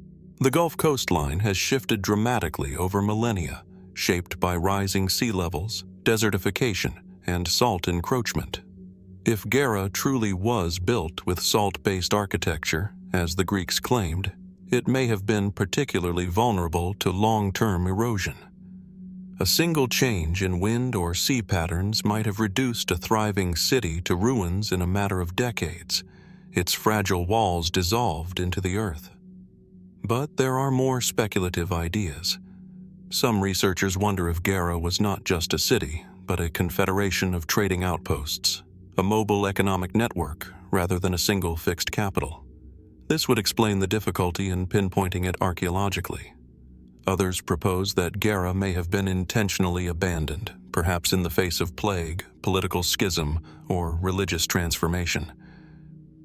The Gulf coastline has shifted dramatically over millennia, shaped by rising sea levels, desertification, and salt encroachment. If Gerrha truly was built with salt-based architecture, as the Greeks claimed, it may have been particularly vulnerable to long-term erosion. A single change in wind or sea patterns might have reduced a thriving city to ruins in a matter of decades, its fragile walls dissolved into the earth. But there are more speculative ideas. Some researchers wonder if Gerrha was not just a city, but a confederation of trading outposts, a mobile economic network rather than a single fixed capital. This would explain the difficulty in pinpointing it archaeologically. Others propose that Gerrha may have been intentionally abandoned, perhaps in the face of plague, political schism, or religious transformation.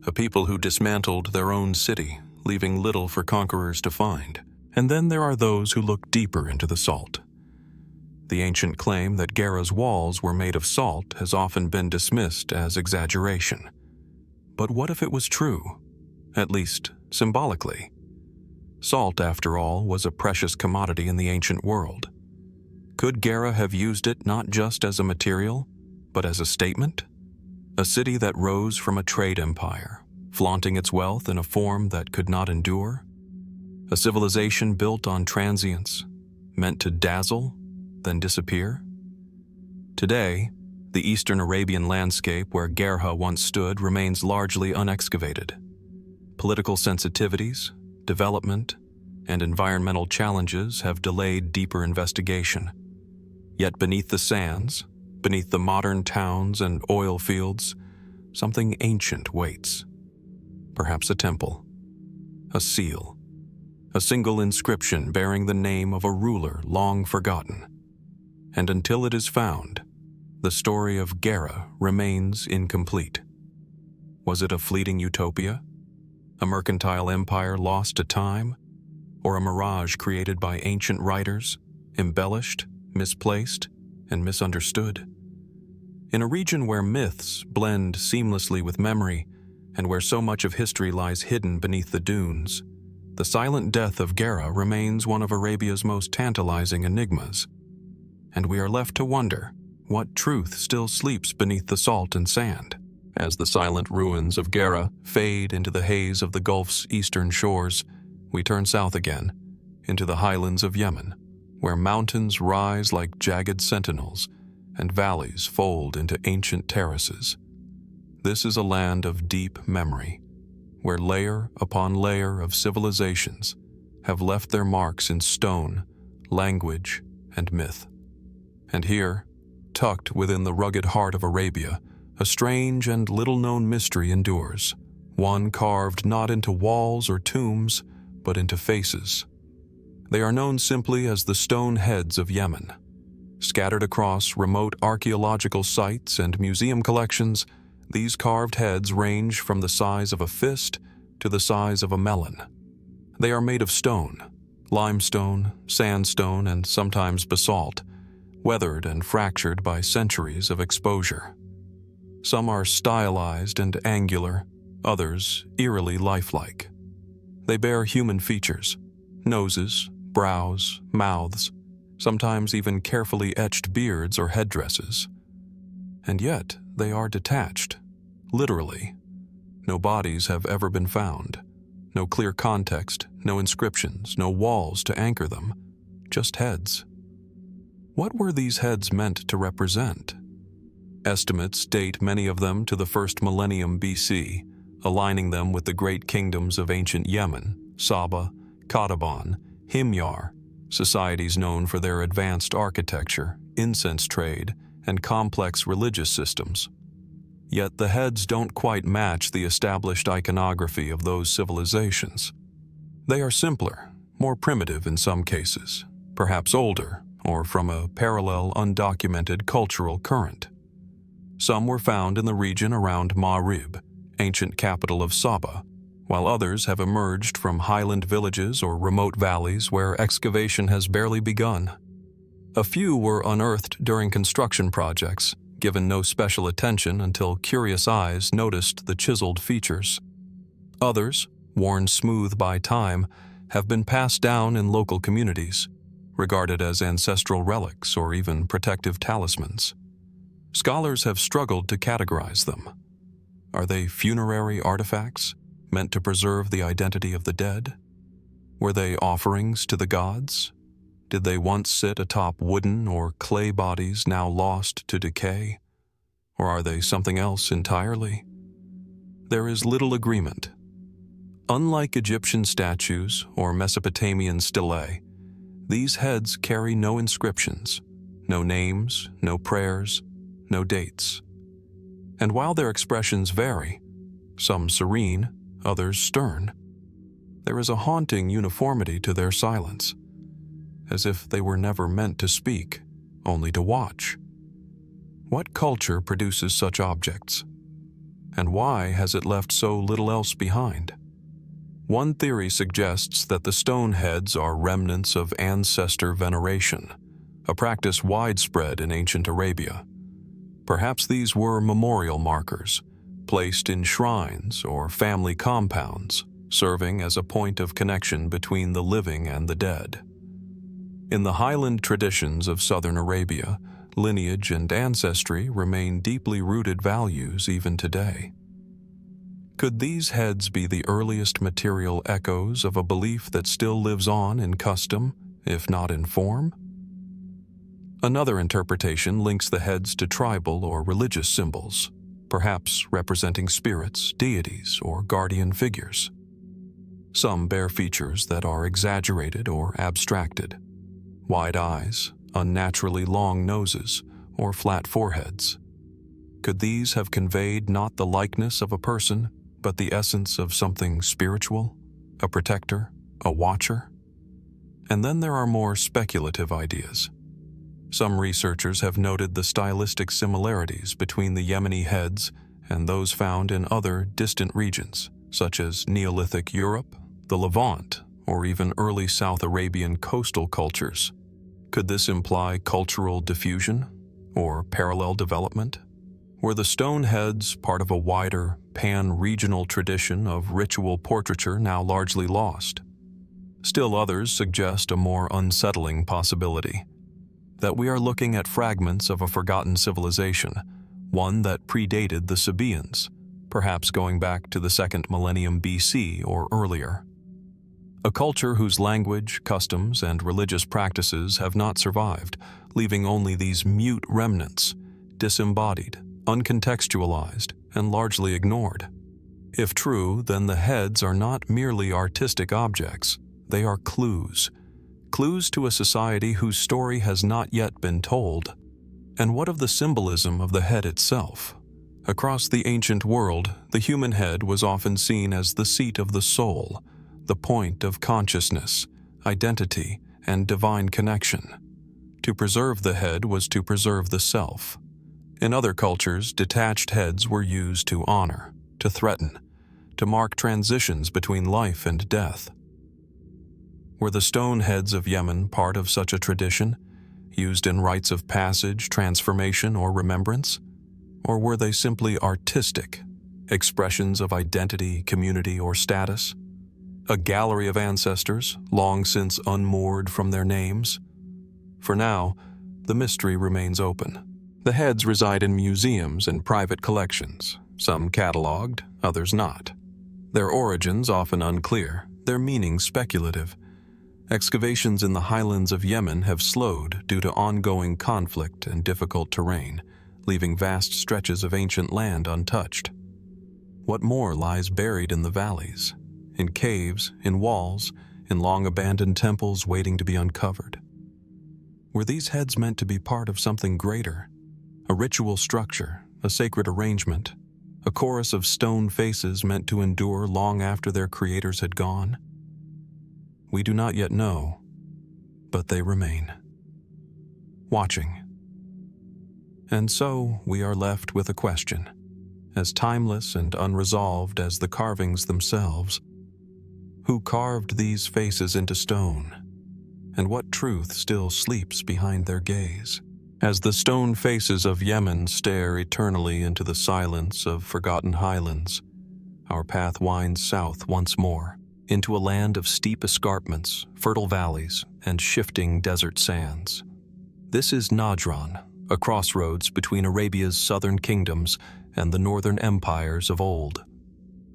A people who dismantled their own city, leaving little for conquerors to find. And then there are those who look deeper into the salt. The ancient claim that Gerrha's walls were made of salt has often been dismissed as exaggeration. But what if it was true? At least symbolically. Salt, after all, was a precious commodity in the ancient world. Could Gerrha have used it not just as a material, but as a statement? A city that rose from a trade empire, flaunting its wealth in a form that could not endure? A civilization built on transience, meant to dazzle, then disappear? Today, the eastern Arabian landscape where Gerrha once stood remains largely unexcavated. Political sensitivities, development, and environmental challenges have delayed deeper investigation. Yet beneath the sands, beneath the modern towns and oil fields, something ancient waits. Perhaps a temple, a seal, a single inscription bearing the name of a ruler long forgotten. And until it is found, the story of Gerrha remains incomplete. Was it a fleeting utopia? A mercantile empire lost to time? Or a mirage created by ancient writers, embellished, misplaced, and misunderstood? In a region where myths blend seamlessly with memory, and where so much of history lies hidden beneath the dunes, the silent death of Gerrha remains one of Arabia's most tantalizing enigmas. And we are left to wonder what truth still sleeps beneath the salt and sand. As the silent ruins of Gerrha fade into the haze of the Gulf's eastern shores, we turn south again, into the highlands of Yemen, where mountains rise like jagged sentinels and valleys fold into ancient terraces. This is a land of deep memory, where layer upon layer of civilizations have left their marks in stone, language, and myth. And here, tucked within the rugged heart of Arabia, a strange and little-known mystery endures, one carved not into walls or tombs, but into faces. They are known simply as the stone heads of Yemen. Scattered across remote archaeological sites and museum collections, these carved heads range from the size of a fist to the size of a melon. They are made of stone, limestone, sandstone, and sometimes basalt, weathered and fractured by centuries of exposure. Some are stylized and angular, others eerily lifelike. They bear human features, noses, brows, mouths, sometimes even carefully etched beards or headdresses. And yet they are detached, literally. No bodies have ever been found, no clear context, no inscriptions, no walls to anchor them, just heads. What were these heads meant to represent? Estimates date many of them to the first millennium BC, aligning them with the great kingdoms of ancient Yemen, Saba, Qahtan, Himyar, societies known for their advanced architecture, incense trade, and complex religious systems. Yet the heads don't quite match the established iconography of those civilizations. They are simpler, more primitive in some cases, perhaps older, or from a parallel undocumented cultural current. Some were found in the region around Ma'rib, ancient capital of Saba, while others have emerged from highland villages or remote valleys where excavation has barely begun. A few were unearthed during construction projects, given no special attention until curious eyes noticed the chiseled features. Others, worn smooth by time, have been passed down in local communities, regarded as ancestral relics or even protective talismans. Scholars have struggled to categorize them. Are they funerary artifacts, meant to preserve the identity of the dead? Were they offerings to the gods? Did they once sit atop wooden or clay bodies now lost to decay? Or are they something else entirely? There is little agreement. Unlike Egyptian statues or Mesopotamian stelae, these heads carry no inscriptions, no names, no prayers, no dates. And while their expressions vary, some serene, others stern, there is a haunting uniformity to their silence, as if they were never meant to speak, only to watch. What culture produces such objects? And why has it left so little else behind? One theory suggests that the stone heads are remnants of ancestor veneration, a practice widespread in ancient Arabia. Perhaps these were memorial markers, placed in shrines or family compounds, serving as a point of connection between the living and the dead. In the highland traditions of southern Arabia, lineage and ancestry remain deeply rooted values even today. Could these heads be the earliest material echoes of a belief that still lives on in custom, if not in form? Another interpretation links the heads to tribal or religious symbols, perhaps representing spirits, deities, or guardian figures. Some bear features that are exaggerated or abstracted: wide eyes, unnaturally long noses, or flat foreheads. Could these have conveyed not the likeness of a person, but the essence of something spiritual, a protector, a watcher? And then there are more speculative ideas. Some researchers have noted the stylistic similarities between the Yemeni heads and those found in other distant regions, such as Neolithic Europe, the Levant, or even early South Arabian coastal cultures. Could this imply cultural diffusion or parallel development? Were the stone heads part of a wider, pan-regional tradition of ritual portraiture now largely lost? Still others suggest a more unsettling possibility: that we are looking at fragments of a forgotten civilization, one that predated the Sabaeans, perhaps going back to the 2nd millennium BC or earlier. A culture whose language, customs, and religious practices have not survived, leaving only these mute remnants, disembodied, uncontextualized, and largely ignored. If true, then the heads are not merely artistic objects, they are clues to a society whose story has not yet been told. And what of the symbolism of the head itself? Across the ancient world, the human head was often seen as the seat of the soul, the point of consciousness, identity, and divine connection. To preserve the head was to preserve the self. In other cultures, detached heads were used to honor, to threaten, to mark transitions between life and death. Were the stone heads of Yemen part of such a tradition, used in rites of passage, transformation, or remembrance? Or were they simply artistic, expressions of identity, community, or status? A gallery of ancestors, long since unmoored from their names? For now, the mystery remains open. The heads reside in museums and private collections, some catalogued, others not. Their origins often unclear, their meaning speculative. Excavations in the highlands of Yemen have slowed due to ongoing conflict and difficult terrain, leaving vast stretches of ancient land untouched. What more lies buried in the valleys, in caves, in walls, in long-abandoned temples waiting to be uncovered? Were these heads meant to be part of something greater? A ritual structure, a sacred arrangement, a chorus of stone faces meant to endure long after their creators had gone? We do not yet know, but they remain, watching. And so we are left with a question, as timeless and unresolved as the carvings themselves. Who carved these faces into stone? And what truth still sleeps behind their gaze? As the stone faces of Yemen stare eternally into the silence of forgotten highlands, our path winds south once more, into a land of steep escarpments, fertile valleys, and shifting desert sands. This is Najran, a crossroads between Arabia's southern kingdoms and the northern empires of old.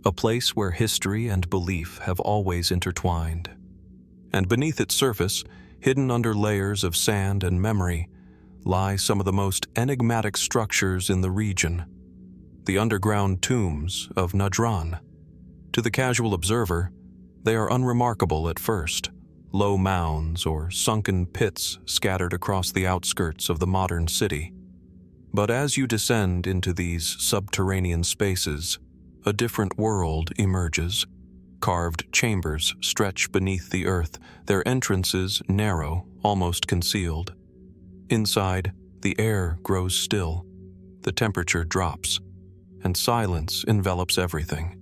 A place where history and belief have always intertwined. And beneath its surface, hidden under layers of sand and memory, lie some of the most enigmatic structures in the region, the underground tombs of Najran. To the casual observer, they are unremarkable at first, low mounds or sunken pits scattered across the outskirts of the modern city. But as you descend into these subterranean spaces, a different world emerges. Carved chambers stretch beneath the earth, their entrances narrow, almost concealed. Inside, the air grows still, the temperature drops, and silence envelops everything.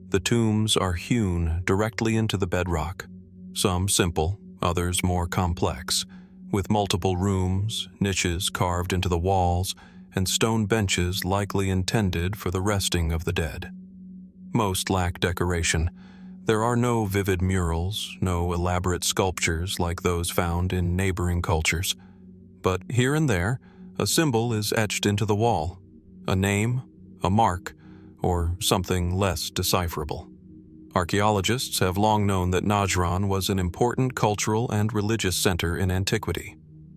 The tombs are hewn directly into the bedrock, some simple, others more complex, with multiple rooms, niches carved into the walls, and stone benches likely intended for the resting of the dead. Most lack decoration. There are no vivid murals, no elaborate sculptures like those found in neighboring cultures. But here and there, a symbol is etched into the wall, a name, a mark, or something less decipherable. Archaeologists have long known that Najran was an important cultural and religious center in antiquity.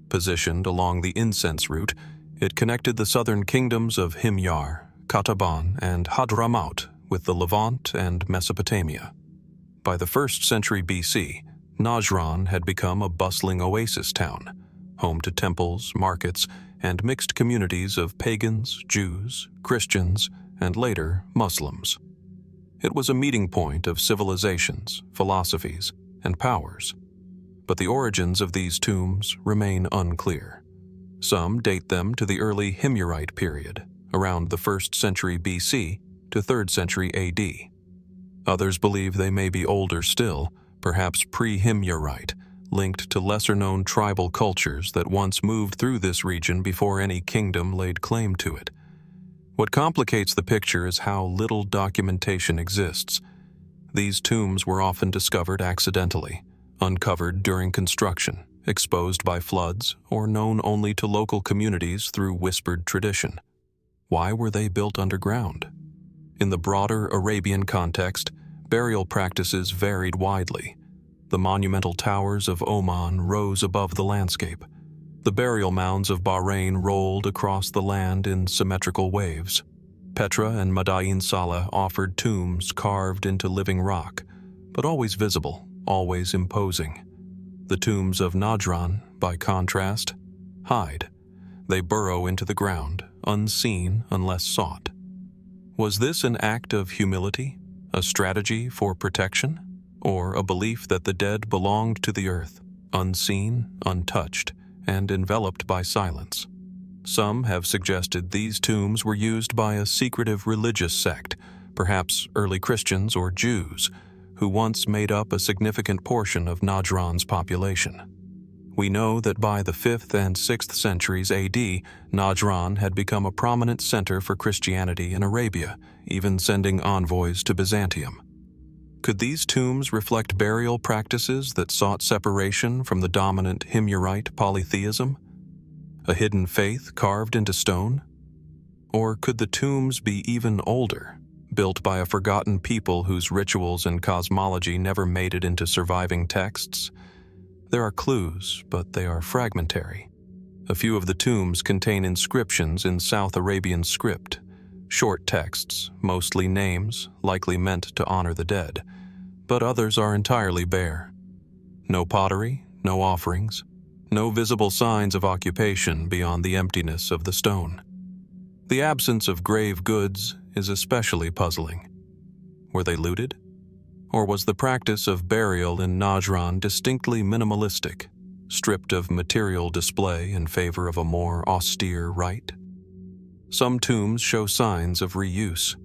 Positioned along the incense route, it connected the southern kingdoms of Himyar, Qahtan, and Hadramaut with the Levant and Mesopotamia. By the 1st century BC, Najran had become a bustling oasis town, home to temples, markets, and mixed communities of pagans, Jews, Christians, and later Muslims. It was a meeting point of civilizations, philosophies, and powers. But the origins of these tombs remain unclear. Some date them to the early Himyarite period, around the 1st century BC to 3rd century AD. Others believe they may be older still, perhaps pre-Himyarite, linked to lesser-known tribal cultures that once moved through this region before any kingdom laid claim to it. What complicates the picture is how little documentation exists. These tombs were often discovered accidentally, uncovered during construction, exposed by floods, or known only to local communities through whispered tradition. Why were they built underground? In the broader Arabian context, burial practices varied widely. The monumental towers of Oman rose above the landscape. The burial mounds of Bahrain rolled across the land in symmetrical waves. Petra and Mada'in Saleh offered tombs carved into living rock, but always visible, always imposing. The tombs of Najran, by contrast, hide. They burrow into the ground, unseen unless sought. Was this an act of humility, a strategy for protection, or a belief that the dead belonged to the earth, unseen, untouched, and enveloped by silence? Some have suggested these tombs were used by a secretive religious sect, perhaps early Christians or Jews, who once made up a significant portion of Najran's population. We know that by the 5th and 6th centuries AD, Najran had become a prominent center for Christianity in Arabia, even sending envoys to Byzantium. Could these tombs reflect burial practices that sought separation from the dominant Himyarite polytheism? A hidden faith carved into stone? Or could the tombs be even older, built by a forgotten people whose rituals and cosmology never made it into surviving texts? There are clues, but they are fragmentary. A few of the tombs contain inscriptions in South Arabian script, short texts, mostly names, likely meant to honor the dead, but others are entirely bare. No pottery, no offerings, no visible signs of occupation beyond the emptiness of the stone. The absence of grave goods is especially puzzling. Were they looted? Or was the practice of burial in Najran distinctly minimalistic, stripped of material display in favor of a more austere rite? Some tombs show signs of reuse.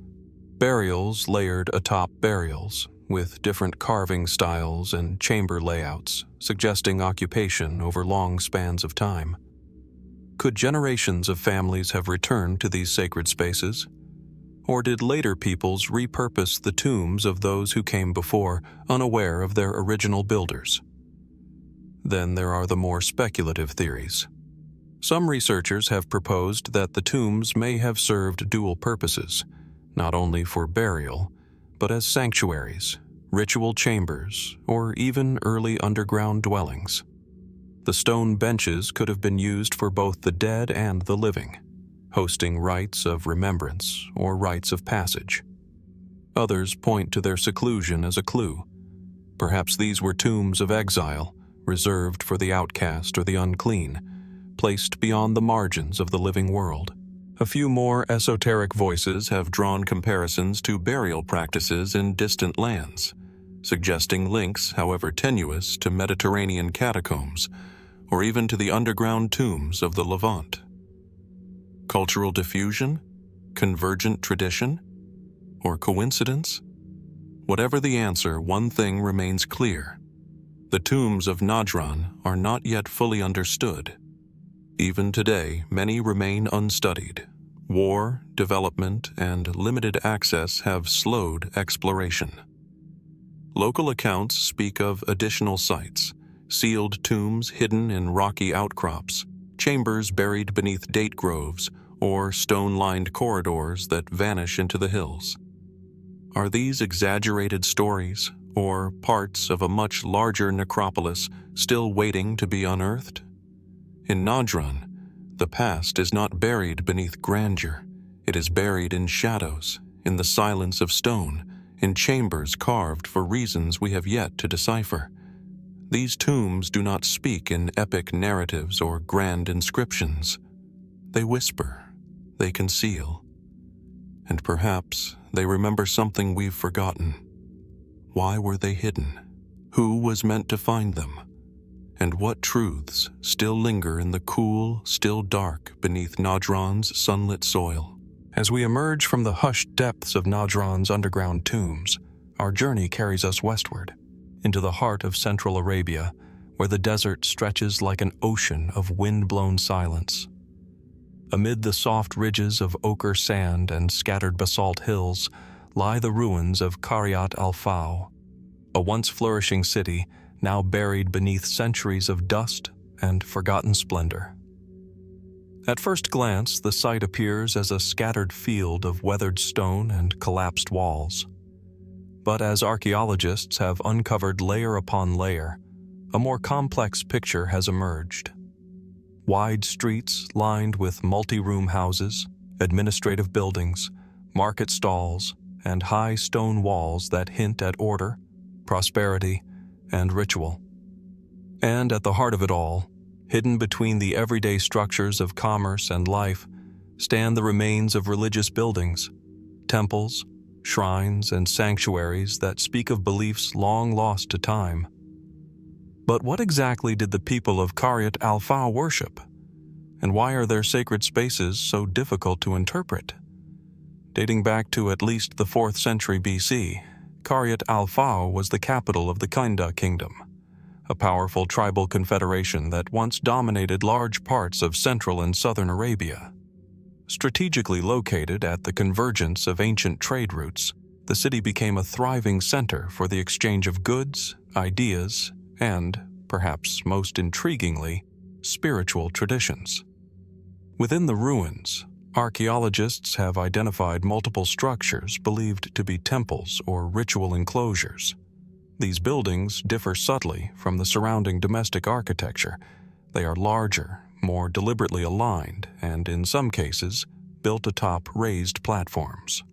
Burials layered atop burials, with different carving styles and chamber layouts, suggesting occupation over long spans of time. Could generations of families have returned to these sacred spaces? Or did later peoples repurpose the tombs of those who came before, unaware of their original builders? Then there are the more speculative theories. Some researchers have proposed that the tombs may have served dual purposes, not only for burial, but as sanctuaries, ritual chambers, or even early underground dwellings. The stone benches could have been used for both the dead and the living, hosting rites of remembrance or rites of passage. Others point to their seclusion as a clue. Perhaps these were tombs of exile, reserved for the outcast or the unclean, placed beyond the margins of the living world. A few more esoteric voices have drawn comparisons to burial practices in distant lands, suggesting links, however tenuous, to Mediterranean catacombs, or even to the underground tombs of the Levant. Cultural diffusion? Convergent tradition? Or coincidence? Whatever the answer, one thing remains clear. The tombs of Najran are not yet fully understood. Even today, many remain unstudied. War, development, and limited access have slowed exploration. Local accounts speak of additional sites, sealed tombs hidden in rocky outcrops, chambers buried beneath date groves, or stone-lined corridors that vanish into the hills. Are these exaggerated stories, or parts of a much larger necropolis still waiting to be unearthed? In Najran, the past is not buried beneath grandeur. It is buried in shadows, in the silence of stone, in chambers carved for reasons we have yet to decipher. These tombs do not speak in epic narratives or grand inscriptions. They whisper, they conceal, and perhaps they remember something we've forgotten. Why were they hidden? Who was meant to find them? And what truths still linger in the cool, still dark beneath Najran's sunlit soil? As we emerge from the hushed depths of Najran's underground tombs, our journey carries us westward, into the heart of Central Arabia, where the desert stretches like an ocean of wind-blown silence. Amid the soft ridges of ochre sand and scattered basalt hills lie the ruins of Qaryat Al-Faw, a once flourishing city now buried beneath centuries of dust and forgotten splendor. At first glance, the site appears as a scattered field of weathered stone and collapsed walls. But as archaeologists have uncovered layer upon layer, a more complex picture has emerged. Wide streets lined with multi-room houses, administrative buildings, market stalls, and high stone walls that hint at order, prosperity, and ritual. And at the heart of it all, hidden between the everyday structures of commerce and life, stand the remains of religious buildings, temples, shrines, and sanctuaries that speak of beliefs long lost to time. But what exactly did the people of Qaryat Al-Faw worship? And why are their sacred spaces so difficult to interpret? Dating back to at least the 4th century BC, Qaryat Al-Faw was the capital of the Kinda Kingdom, a powerful tribal confederation that once dominated large parts of central and southern Arabia. Strategically located at the convergence of ancient trade routes, the city became a thriving center for the exchange of goods, ideas, and, perhaps most intriguingly, spiritual traditions. Within the ruins, Archaeologists have identified multiple structures believed to be temples or ritual enclosures. These buildings differ subtly from the surrounding domestic architecture. They are larger, more deliberately aligned, and in some cases, built atop raised platforms.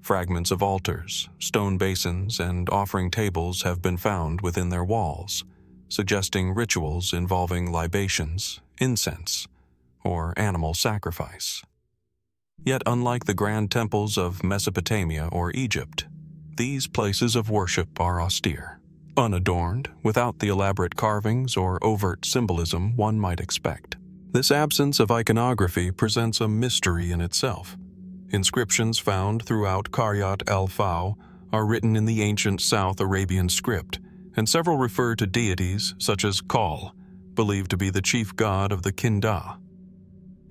Fragments of altars, stone basins, and offering tables have been found within their walls, suggesting rituals involving libations, incense, or animal sacrifice. Yet unlike the grand temples of Mesopotamia or Egypt, these places of worship are austere, unadorned, without the elaborate carvings or overt symbolism one might expect. This absence of iconography presents a mystery in itself. Inscriptions found throughout Qaryat al-Faw are written in the ancient South Arabian script, and several refer to deities such as Qal, believed to be the chief god of the Kinda.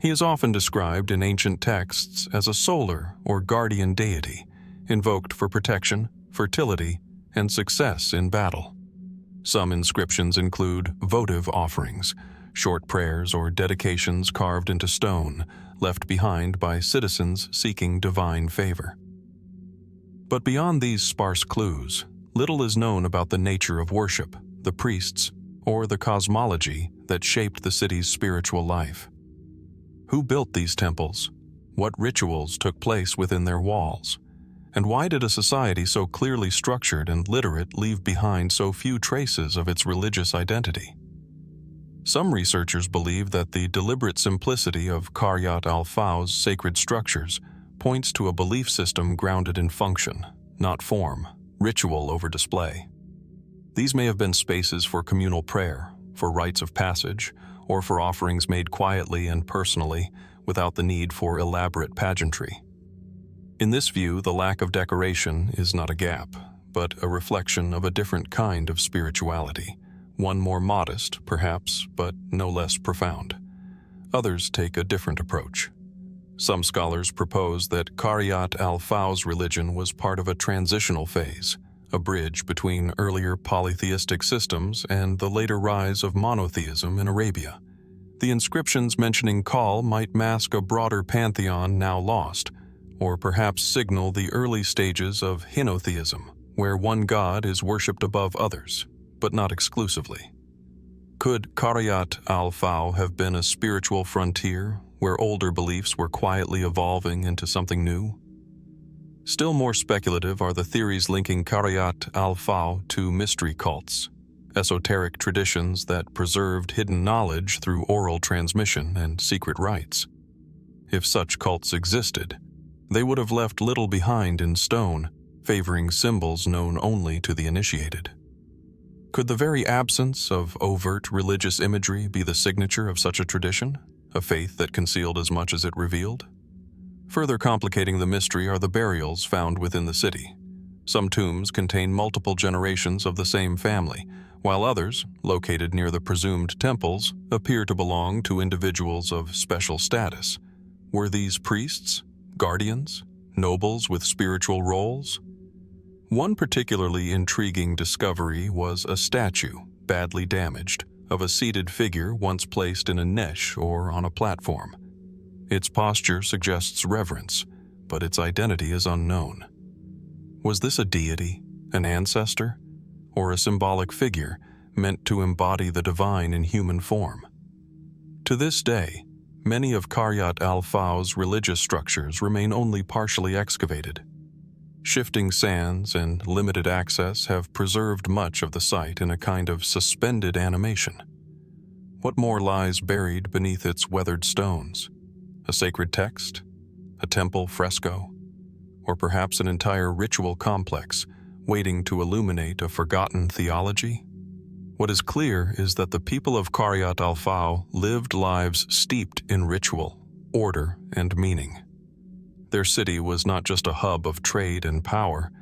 He is often described in ancient texts as a solar or guardian deity, invoked for protection, fertility, and success in battle. Some inscriptions include votive offerings, short prayers or dedications carved into stone, left behind by citizens seeking divine favor. But beyond these sparse clues, little is known about the nature of worship, the priests, or the cosmology that shaped the city's spiritual life. Who built these temples? What rituals took place within their walls? And why did a society so clearly structured and literate leave behind so few traces of its religious identity? Some researchers believe that the deliberate simplicity of Qaryat al-Faw's sacred structures points to a belief system grounded in function, not form, ritual over display. These may have been spaces for communal prayer, for rites of passage, or for offerings made quietly and personally without the need for elaborate pageantry. In this view, the lack of decoration is not a gap, but a reflection of a different kind of spirituality, one more modest, perhaps, but no less profound. Others take a different approach. Some scholars propose that Qaryat al-Faw's religion was part of a transitional phase, a bridge between earlier polytheistic systems and the later rise of monotheism in Arabia. The inscriptions mentioning Qal might mask a broader pantheon now lost, or perhaps signal the early stages of henotheism, where one god is worshipped above others, but not exclusively. Could Qaryat al-Faw have been a spiritual frontier where older beliefs were quietly evolving into something new? Still more speculative are the theories linking Qaryat al-Faw to mystery cults, esoteric traditions that preserved hidden knowledge through oral transmission and secret rites. If such cults existed, they would have left little behind in stone, favoring symbols known only to the initiated. Could the very absence of overt religious imagery be the signature of such a tradition, a faith that concealed as much as it revealed? Further complicating the mystery are the burials found within the city. Some tombs contain multiple generations of the same family, while others, located near the presumed temples, appear to belong to individuals of special status. Were these priests, guardians, nobles with spiritual roles? One particularly intriguing discovery was a statue, badly damaged, of a seated figure once placed in a niche or on a platform. Its posture suggests reverence, but its identity is unknown. Was this a deity, an ancestor, or a symbolic figure meant to embody the divine in human form? To this day, many of Qaryat al-Faw's religious structures remain only partially excavated. Shifting sands and limited access have preserved much of the site in a kind of suspended animation. What more lies buried beneath its weathered stones? A sacred text? A temple fresco? Or perhaps an entire ritual complex waiting to illuminate a forgotten theology? What is clear is that the people of Qaryat al-Faw lived lives steeped in ritual, order, and meaning. Their city was not just a hub of trade and power,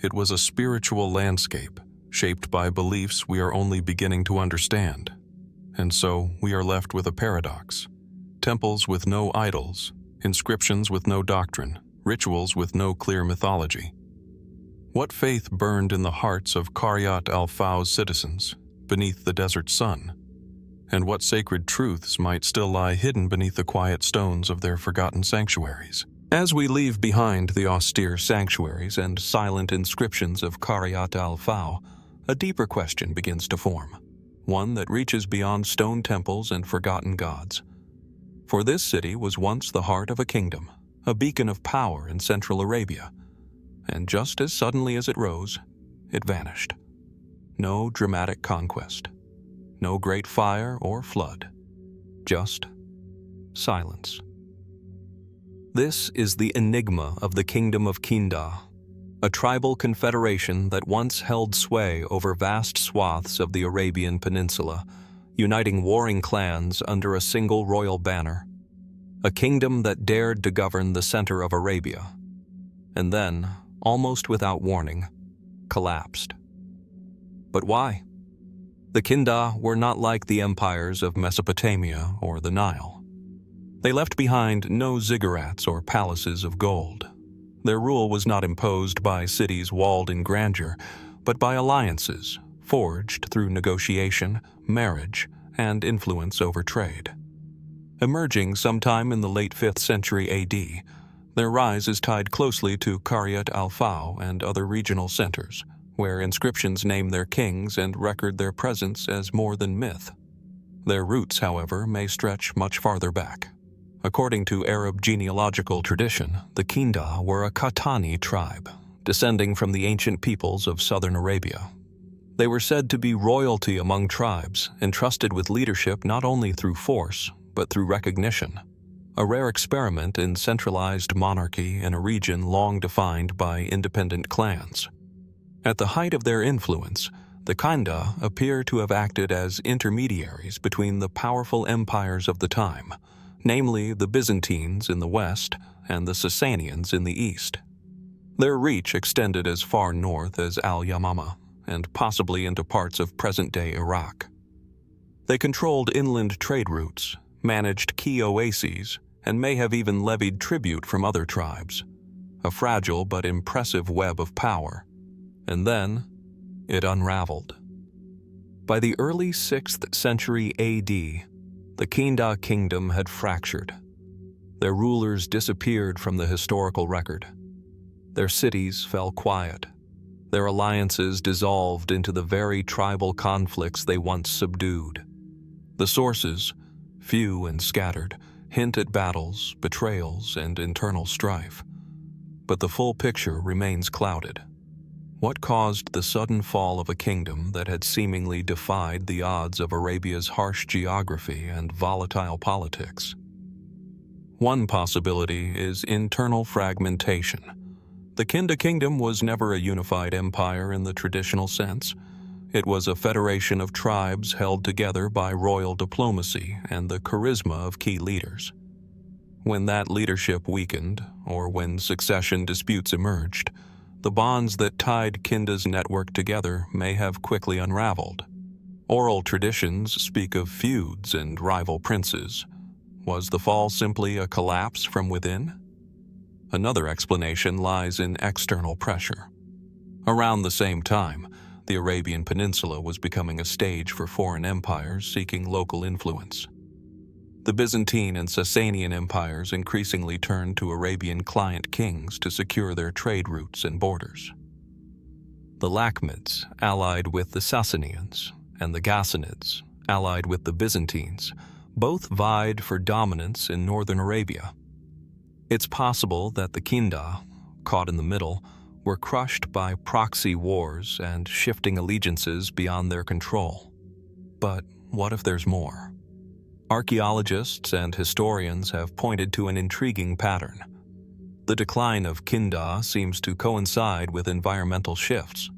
it was a spiritual landscape shaped by beliefs we are only beginning to understand. And so we are left with a paradox. Temples with no idols, inscriptions with no doctrine, rituals with no clear mythology. What faith burned in the hearts of Qaryat al-Faw's citizens beneath the desert sun? and what sacred truths might still lie hidden beneath the quiet stones of their forgotten sanctuaries. As we leave behind the austere sanctuaries and silent inscriptions of Qaryat al-Faw, a deeper question begins to form, one that reaches beyond stone temples and forgotten gods. For this city was once the heart of a kingdom, a beacon of power in Central Arabia, and just as suddenly as it rose, it vanished. No dramatic conquest, no great fire or flood, just silence. This is the enigma of the Kingdom of Kinda, a tribal confederation that once held sway over vast swaths of the Arabian Peninsula, uniting warring clans under a single royal banner. A kingdom that dared to govern the center of Arabia, and then, almost without warning, collapsed. But why? The Kinda were not like the empires of Mesopotamia or the Nile. They left behind no ziggurats or palaces of gold. Their rule was not imposed by cities walled in grandeur, but by alliances forged through negotiation, marriage, and influence over trade. Emerging sometime in the late 5th century AD, their rise is tied closely to Qaryat al-Faw and other regional centers, where inscriptions name their kings and record their presence as more than myth. Their roots, however, may stretch much farther back. According to Arab genealogical tradition, the Kinda were a Qahtani tribe, descending from the ancient peoples of southern Arabia. They were said to be royalty among tribes, entrusted with leadership not only through force, but through recognition, a rare experiment in centralized monarchy in a region long defined by independent clans. At the height of their influence, the Kinda appear to have acted as intermediaries between the powerful empires of the time, namely the Byzantines in the west and the Sasanians in the east. Their reach extended as far north as Al-Yamama and possibly into parts of present-day Iraq. They controlled inland trade routes, managed key oases, and may have even levied tribute from other tribes, a fragile but impressive web of power. And then, it unraveled. By the early 6th century AD, the Kinda kingdom had fractured. Their rulers disappeared from the historical record. Their cities fell quiet. Their alliances dissolved into the very tribal conflicts they once subdued. The sources, few and scattered, hint at battles, betrayals, and internal strife. But the full picture remains clouded. What caused the sudden fall of a kingdom that had seemingly defied the odds of Arabia's harsh geography and volatile politics? One possibility is internal fragmentation. The Kinda kingdom was never a unified empire in the traditional sense. It was a federation of tribes held together by royal diplomacy and the charisma of key leaders. When that leadership weakened, or when succession disputes emerged, the bonds that tied Kinda's network together may have quickly unraveled. Oral traditions speak of feuds and rival princes. Was the fall simply a collapse from within? Another explanation lies in external pressure. Around the same time, the Arabian Peninsula was becoming a stage for foreign empires seeking local influence. The Byzantine and Sasanian empires increasingly turned to Arabian client kings to secure their trade routes and borders. The Lakhmids, allied with the Sassanians, and the Ghassanids, allied with the Byzantines, both vied for dominance in northern Arabia. It's possible that the Kinda, caught in the middle, were crushed by proxy wars and shifting allegiances beyond their control. But what if there's more? Archaeologists and historians have pointed to an intriguing pattern. The decline of Kinda seems to coincide with environmental shifts.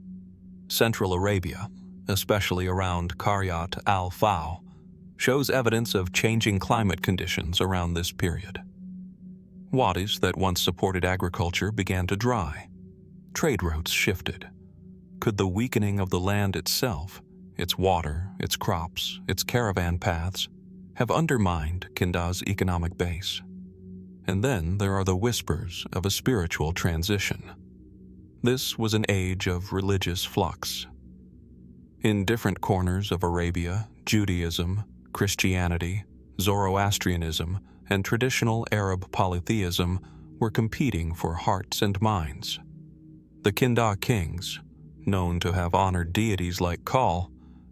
Central Arabia, especially around Qaryat al-Faw, shows evidence of changing climate conditions around this period. Wadis that once supported agriculture began to dry. Trade routes shifted. Could the weakening of the land itself, its water, its crops, its caravan paths, have undermined Kinda's economic base? And then there are the whispers of a spiritual transition. This was an age of religious flux. In different corners of Arabia, Judaism, Christianity, Zoroastrianism, and traditional Arab polytheism were competing for hearts and minds. The Kinda kings, known to have honored deities like Kal,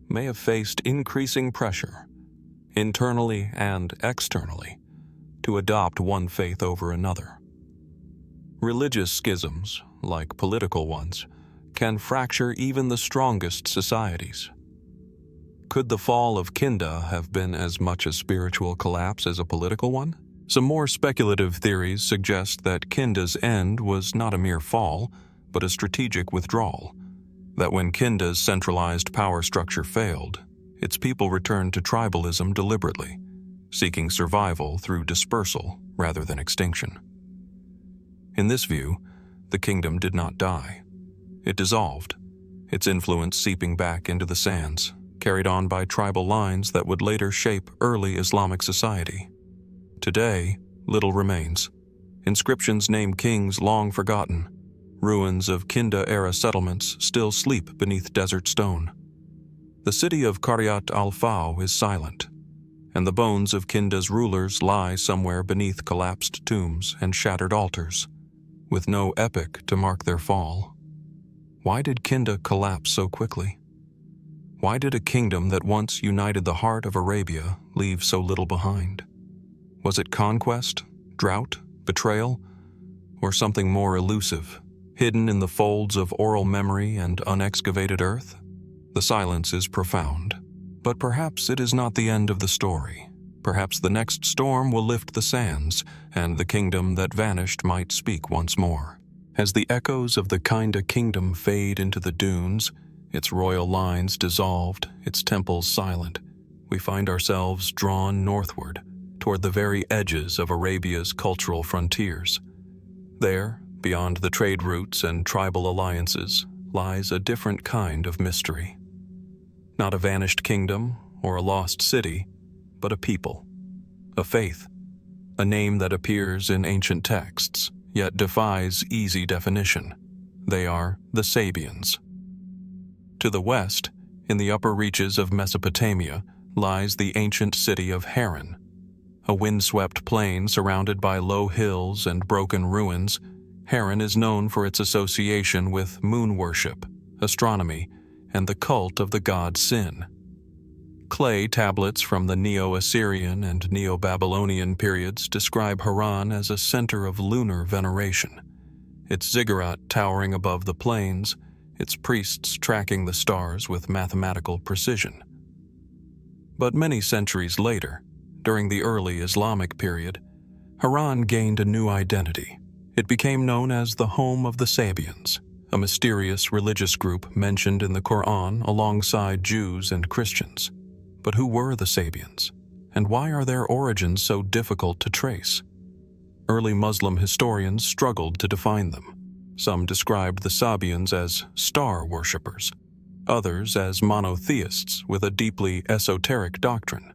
may have faced increasing pressure, internally and externally, to adopt one faith over another. Religious schisms, like political ones, can fracture even the strongest societies. Could the fall of Kinda have been as much a spiritual collapse as a political one? Some more speculative theories suggest that Kinda's end was not a mere fall, but a strategic withdrawal. That when Kinda's centralized power structure failed, its people returned to tribalism deliberately, seeking survival through dispersal rather than extinction. In this view, the kingdom did not die. It dissolved, its influence seeping back into the sands, carried on by tribal lines that would later shape early Islamic society. Today, little remains. Inscriptions name kings long forgotten. Ruins of Kinda-era settlements still sleep beneath desert stone. The city of Qaryat Al-Faw is silent, and the bones of Kinda's rulers lie somewhere beneath collapsed tombs and shattered altars, with no epic to mark their fall. Why did Kinda collapse so quickly? Why did a kingdom that once united the heart of Arabia leave so little behind? Was it conquest, drought, betrayal, or something more elusive, hidden in the folds of oral memory and unexcavated earth? The silence is profound, but perhaps it is not the end of the story. Perhaps the next storm will lift the sands, and the kingdom that vanished might speak once more. As the echoes of the Kinda kingdom fade into the dunes, its royal lines dissolved, its temples silent, we find ourselves drawn northward, toward the very edges of Arabia's cultural frontiers. There, beyond the trade routes and tribal alliances, lies a different kind of mystery. Not a vanished kingdom or a lost city, but a people, a faith, a name that appears in ancient texts, yet defies easy definition. They are the Sabians. To the west, in the upper reaches of Mesopotamia, lies the ancient city of Harran. A windswept plain surrounded by low hills and broken ruins, Harran is known for its association with moon worship, astronomy, and the cult of the god Sin. Clay tablets from the Neo-Assyrian and Neo-Babylonian periods describe Harran as a center of lunar veneration, its ziggurat towering above the plains, its priests tracking the stars with mathematical precision. But many centuries later, during the early Islamic period, Harran gained a new identity. It became known as the home of the Sabians, a mysterious religious group mentioned in the Quran alongside Jews and Christians. But who were the Sabians, and why are their origins so difficult to trace? Early Muslim historians struggled to define them. Some described the Sabians as star worshippers, others as monotheists with a deeply esoteric doctrine.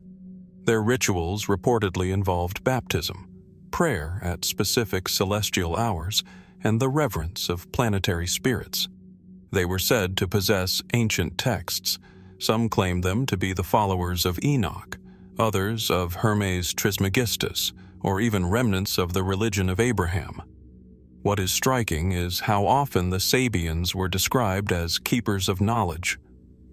Their rituals reportedly involved baptism, prayer at specific celestial hours, and the reverence of planetary spirits. They were said to possess ancient texts. Some claim them to be the followers of Enoch, others of Hermes Trismegistus, or even remnants of the religion of Abraham. What is striking is how often the Sabians were described as keepers of knowledge.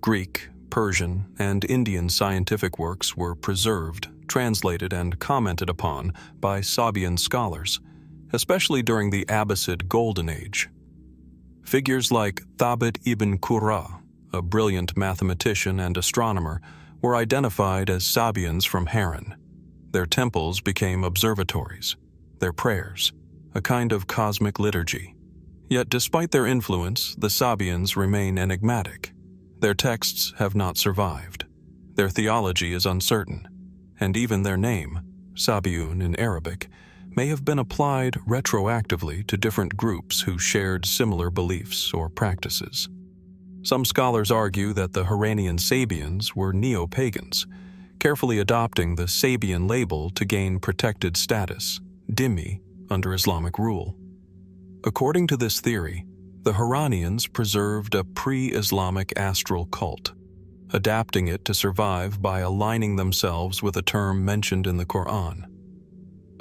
Greek, Persian, and Indian scientific works were preserved, translated, and commented upon by Sabian scholars, especially during the Abbasid Golden Age. Figures like Thabit ibn Qurra, a brilliant mathematician and astronomer, were identified as Sabians from Harran. Their temples became observatories, their prayers, a kind of cosmic liturgy. Yet despite their influence, the Sabians remain enigmatic. Their texts have not survived. Their theology is uncertain, and even their name, Sabiun in Arabic, may have been applied retroactively to different groups who shared similar beliefs or practices. Some scholars argue that the Harranian Sabians were neo-pagans, carefully adopting the Sabian label to gain protected status, dhimmi, under Islamic rule. According to this theory, the Harranians preserved a pre-Islamic astral cult, adapting it to survive by aligning themselves with a term mentioned in the Quran.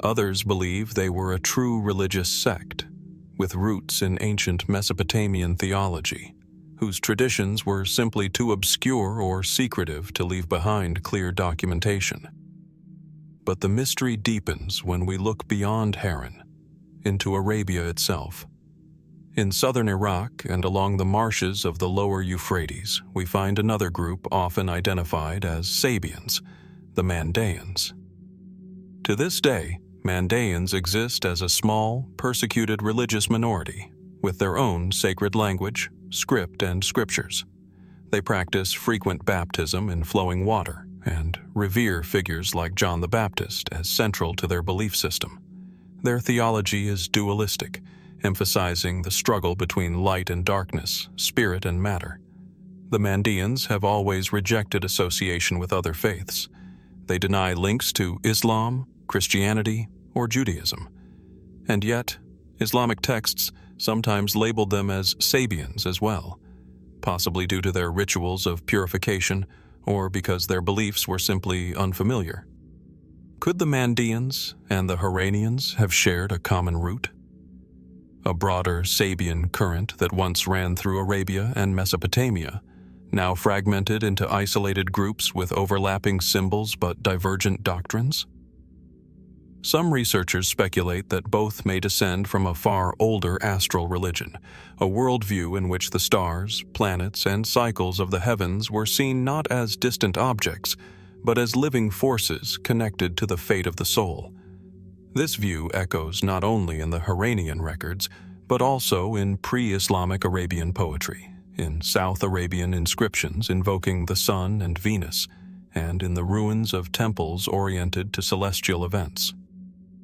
Others believe they were a true religious sect, with roots in ancient Mesopotamian theology, whose traditions were simply too obscure or secretive to leave behind clear documentation. But the mystery deepens when we look beyond Harran, into Arabia itself. In southern Iraq and along the marshes of the lower Euphrates, we find another group often identified as Sabians, the Mada'ins. To this day, Mada'ins exist as a small, persecuted religious minority, with their own sacred language, script, and scriptures. They practice frequent baptism in flowing water and revere figures like John the Baptist as central to their belief system. Their theology is dualistic, emphasizing the struggle between light and darkness, spirit and matter. The Mada'ins have always rejected association with other faiths. They deny links to Islam, Christianity, or Judaism. And yet, Islamic texts sometimes labeled them as Sabians as well, possibly due to their rituals of purification or because their beliefs were simply unfamiliar. Could the Mada'ins and the Harranians have shared a common root? A broader Sabian current that once ran through Arabia and Mesopotamia, now fragmented into isolated groups with overlapping symbols but divergent doctrines? Some researchers speculate that both may descend from a far older astral religion, a worldview in which the stars, planets, and cycles of the heavens were seen not as distant objects, but as living forces connected to the fate of the soul. This view echoes not only in the Harranian records, but also in pre-Islamic Arabian poetry, in South Arabian inscriptions invoking the sun and Venus, and in the ruins of temples oriented to celestial events.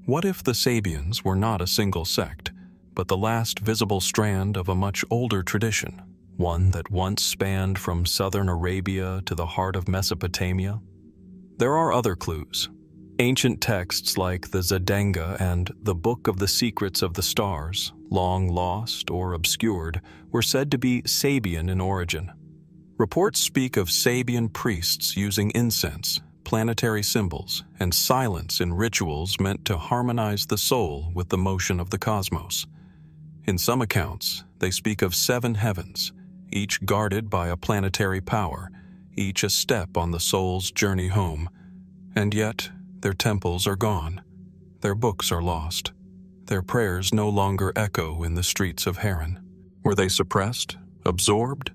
What if the Sabians were not a single sect, but the last visible strand of a much older tradition, one that once spanned from southern Arabia to the heart of Mesopotamia? There are other clues. Ancient texts like the Zedanga and the Book of the Secrets of the Stars, long lost or obscured, were said to be Sabian in origin. Reports speak of Sabian priests using incense, planetary symbols, and silence in rituals meant to harmonize the soul with the motion of the cosmos. In some accounts, they speak of 7 heavens, each guarded by a planetary power, each a step on the soul's journey home. And yet, their temples are gone, their books are lost, their prayers no longer echo in the streets of Harran. Were they suppressed, absorbed,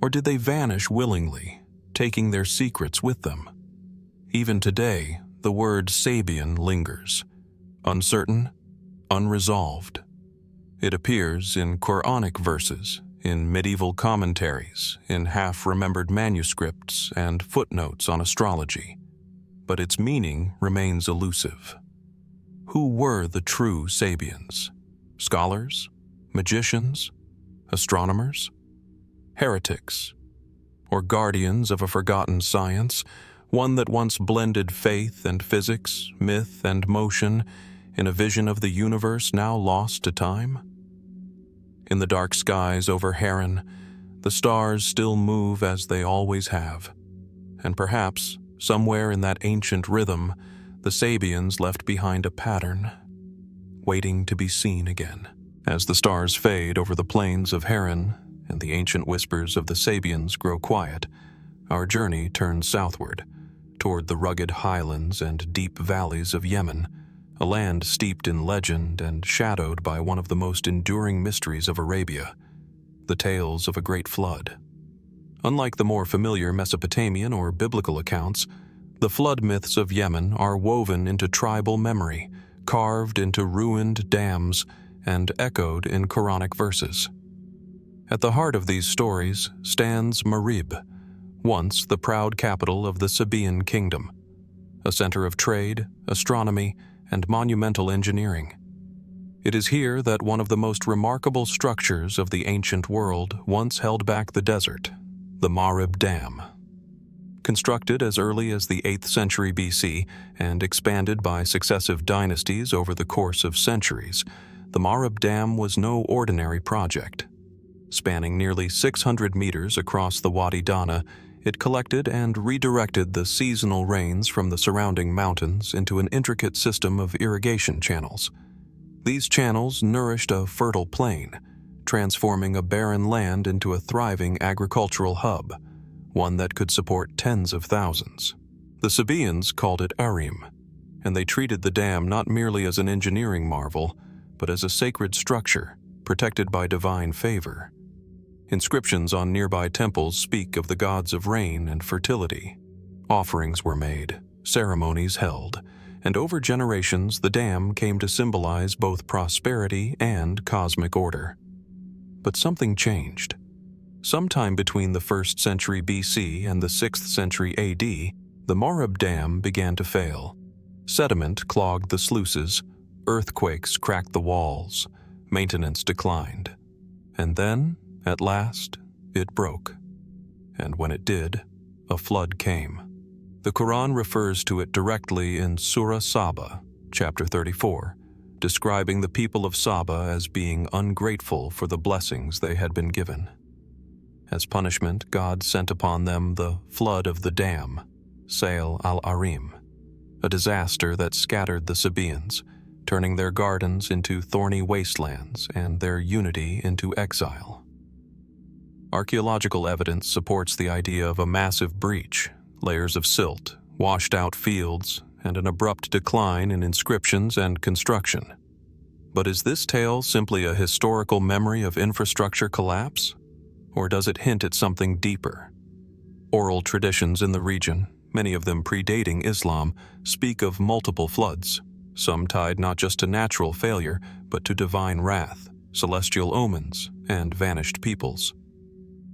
or did they vanish willingly, taking their secrets with them? Even today, the word Sabian lingers, uncertain, unresolved. It appears in Quranic verses, in medieval commentaries, in half-remembered manuscripts, and footnotes on astrology. But its meaning remains elusive. Who were the true Sabians? Scholars? Magicians? Astronomers? Heretics? Or guardians of a forgotten science, one that once blended faith and physics, myth and motion, in a vision of the universe now lost to time? In the dark skies over Harran, the stars still move as they always have, and perhaps, somewhere in that ancient rhythm, the Sabians left behind a pattern, waiting to be seen again. As the stars fade over the plains of Harran and the ancient whispers of the Sabians grow quiet, our journey turns southward, toward the rugged highlands and deep valleys of Yemen, a land steeped in legend and shadowed by one of the most enduring mysteries of Arabia, the tales of a great flood. Unlike the more familiar Mesopotamian or biblical accounts, the flood myths of Yemen are woven into tribal memory, carved into ruined dams, and echoed in Quranic verses. At the heart of these stories stands Marib, once the proud capital of the Sabaean kingdom, a center of trade, astronomy, and monumental engineering. It is here that one of the most remarkable structures of the ancient world once held back the desert, the Marib Dam. Constructed as early as the 8th century BC and expanded by successive dynasties over the course of centuries, the Marib Dam was no ordinary project. Spanning nearly 600 meters across the Wadi Dana, It collected and redirected the seasonal rains from the surrounding mountains into an intricate system of irrigation channels. These channels nourished a fertile plain, transforming a barren land into a thriving agricultural hub, one that could support tens of thousands. The Sabaeans called it Iram, and they treated the dam not merely as an engineering marvel, but as a sacred structure protected by divine favor. Inscriptions on nearby temples speak of the gods of rain and fertility. Offerings were made, ceremonies held, and over generations the dam came to symbolize both prosperity and cosmic order. But something changed. Sometime between the 1st century BC and the 6th century AD, the Marib Dam began to fail. Sediment clogged the sluices, earthquakes cracked the walls, maintenance declined. And then, at last, it broke. And when it did, a flood came. The Quran refers to it directly in Surah Saba, chapter 34, describing the people of Saba as being ungrateful for the blessings they had been given. As punishment, God sent upon them the flood of the dam, Sail al-Arim, a disaster that scattered the Sabaeans, turning their gardens into thorny wastelands and their unity into exile. Archaeological evidence supports the idea of a massive breach, layers of silt, washed-out fields, and an abrupt decline in inscriptions and construction. But is this tale simply a historical memory of infrastructure collapse? Or does it hint at something deeper? Oral traditions in the region, many of them predating Islam, speak of multiple floods, some tied not just to natural failure, but to divine wrath, celestial omens, and vanished peoples.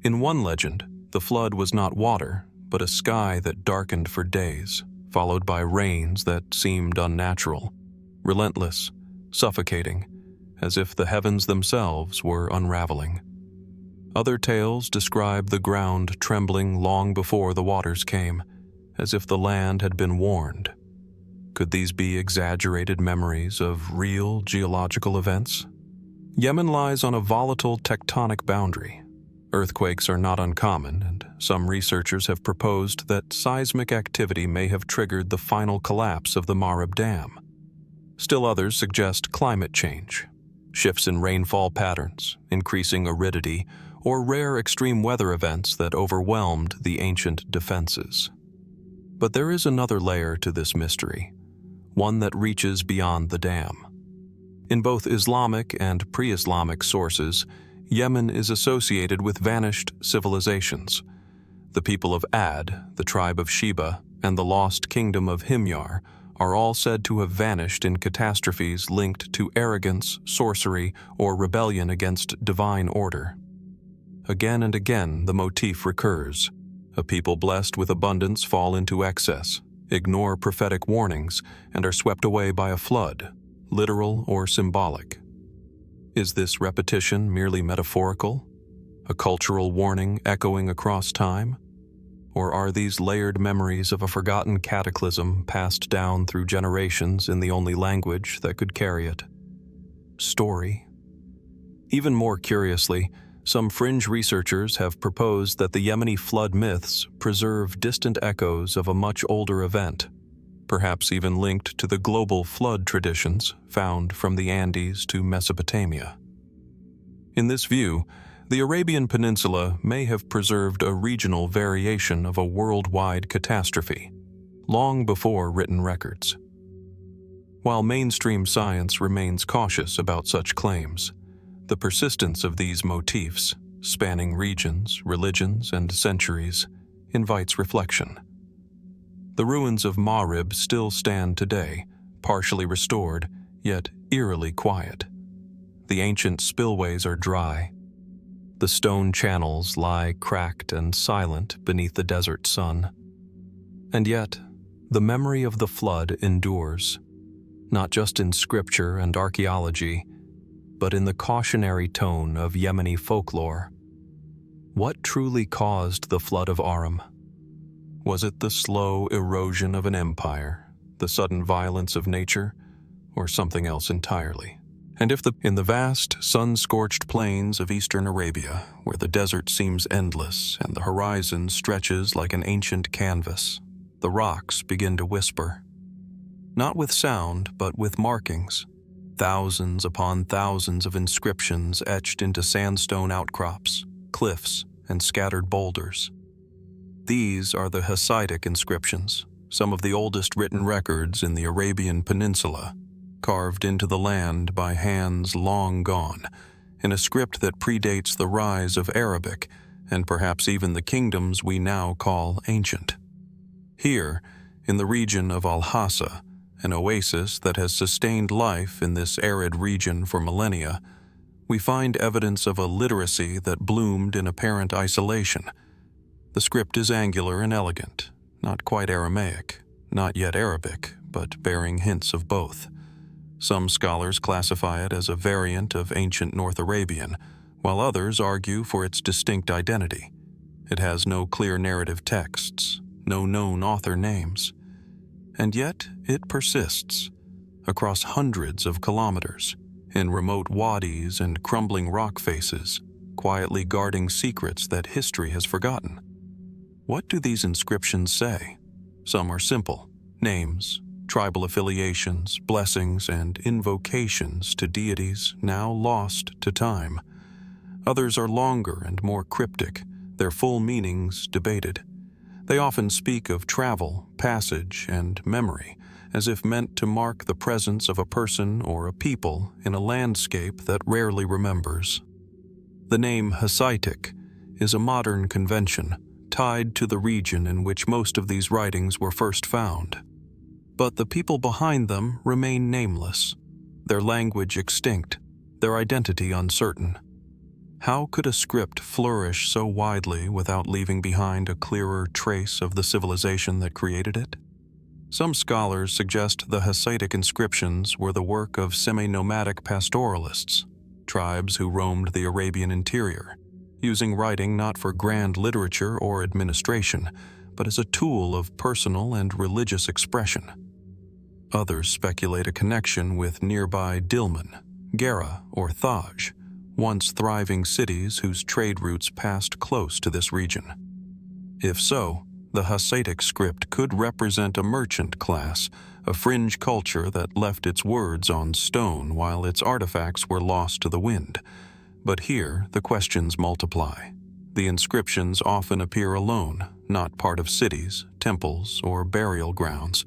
In one legend, the flood was not water, but a sky that darkened for days, followed by rains that seemed unnatural, relentless, suffocating, as if the heavens themselves were unraveling. Other tales describe the ground trembling long before the waters came, as if the land had been warned. Could these be exaggerated memories of real geological events? Yemen lies on a volatile tectonic boundary. Earthquakes are not uncommon, and some researchers have proposed that seismic activity may have triggered the final collapse of the Marib Dam. Still others suggest climate change, shifts in rainfall patterns, increasing aridity, or rare extreme weather events that overwhelmed the ancient defenses. But there is another layer to this mystery, one that reaches beyond the dam. In both Islamic and pre-Islamic sources, Yemen is associated with vanished civilizations. The people of Ad, the tribe of Sheba, and the lost kingdom of Himyar are all said to have vanished in catastrophes linked to arrogance, sorcery, or rebellion against divine order. Again and again, the motif recurs. A people blessed with abundance fall into excess, ignore prophetic warnings, and are swept away by a flood, literal or symbolic. Is this repetition merely metaphorical? A cultural warning echoing across time? Or are these layered memories of a forgotten cataclysm passed down through generations in the only language that could carry it? Story. Even more curiously, some fringe researchers have proposed that the Yemeni flood myths preserve distant echoes of a much older event, perhaps even linked to the global flood traditions found from the Andes to Mesopotamia. In this view, the Arabian Peninsula may have preserved a regional variation of a worldwide catastrophe, long before written records. While mainstream science remains cautious about such claims, the persistence of these motifs, spanning regions, religions, and centuries, invites reflection. The ruins of Marib still stand today, partially restored, yet eerily quiet. The ancient spillways are dry. The stone channels lie cracked and silent beneath the desert sun. And yet, the memory of the flood endures, not just in scripture and archaeology, but in the cautionary tone of Yemeni folklore. What truly caused the flood of Aram? Was it the slow erosion of an empire, the sudden violence of nature, or something else entirely? And if in the vast, sun-scorched plains of eastern Arabia, where the desert seems endless and the horizon stretches like an ancient canvas, the rocks begin to whisper. Not with sound, but with markings. Thousands upon thousands of inscriptions etched into sandstone outcrops, cliffs, and scattered boulders. These are the Hasaitic inscriptions, some of the oldest written records in the Arabian Peninsula, carved into the land by hands long gone, in a script that predates the rise of Arabic and perhaps even the kingdoms we now call ancient. Here, in the region of Al-Hassa, an oasis that has sustained life in this arid region for millennia, we find evidence of a literacy that bloomed in apparent isolation. The script is angular and elegant, not quite Aramaic, not yet Arabic, but bearing hints of both. Some scholars classify it as a variant of ancient North Arabian, while others argue for its distinct identity. It has no clear narrative texts, no known author names. And yet it persists, across hundreds of kilometers, in remote wadis and crumbling rock faces, quietly guarding secrets that history has forgotten. What do these inscriptions say? Some are simple, names, tribal affiliations, blessings, and invocations to deities now lost to time. Others are longer and more cryptic, their full meanings debated. They often speak of travel, passage, and memory, as if meant to mark the presence of a person or a people in a landscape that rarely remembers. The name Hasaitic is a modern convention tied to the region in which most of these writings were first found. But the people behind them remain nameless, their language extinct, their identity uncertain. How could a script flourish so widely without leaving behind a clearer trace of the civilization that created it? Some scholars suggest the Hasaitic inscriptions were the work of semi-nomadic pastoralists, tribes who roamed the Arabian interior, using writing not for grand literature or administration, but as a tool of personal and religious expression. Others speculate a connection with nearby Dilmun, Gerrha, or Thaj, once thriving cities whose trade routes passed close to this region. If so, the Hasaitic script could represent a merchant class, a fringe culture that left its words on stone while its artifacts were lost to the wind. But here, the questions multiply. The inscriptions often appear alone, not part of cities, temples, or burial grounds.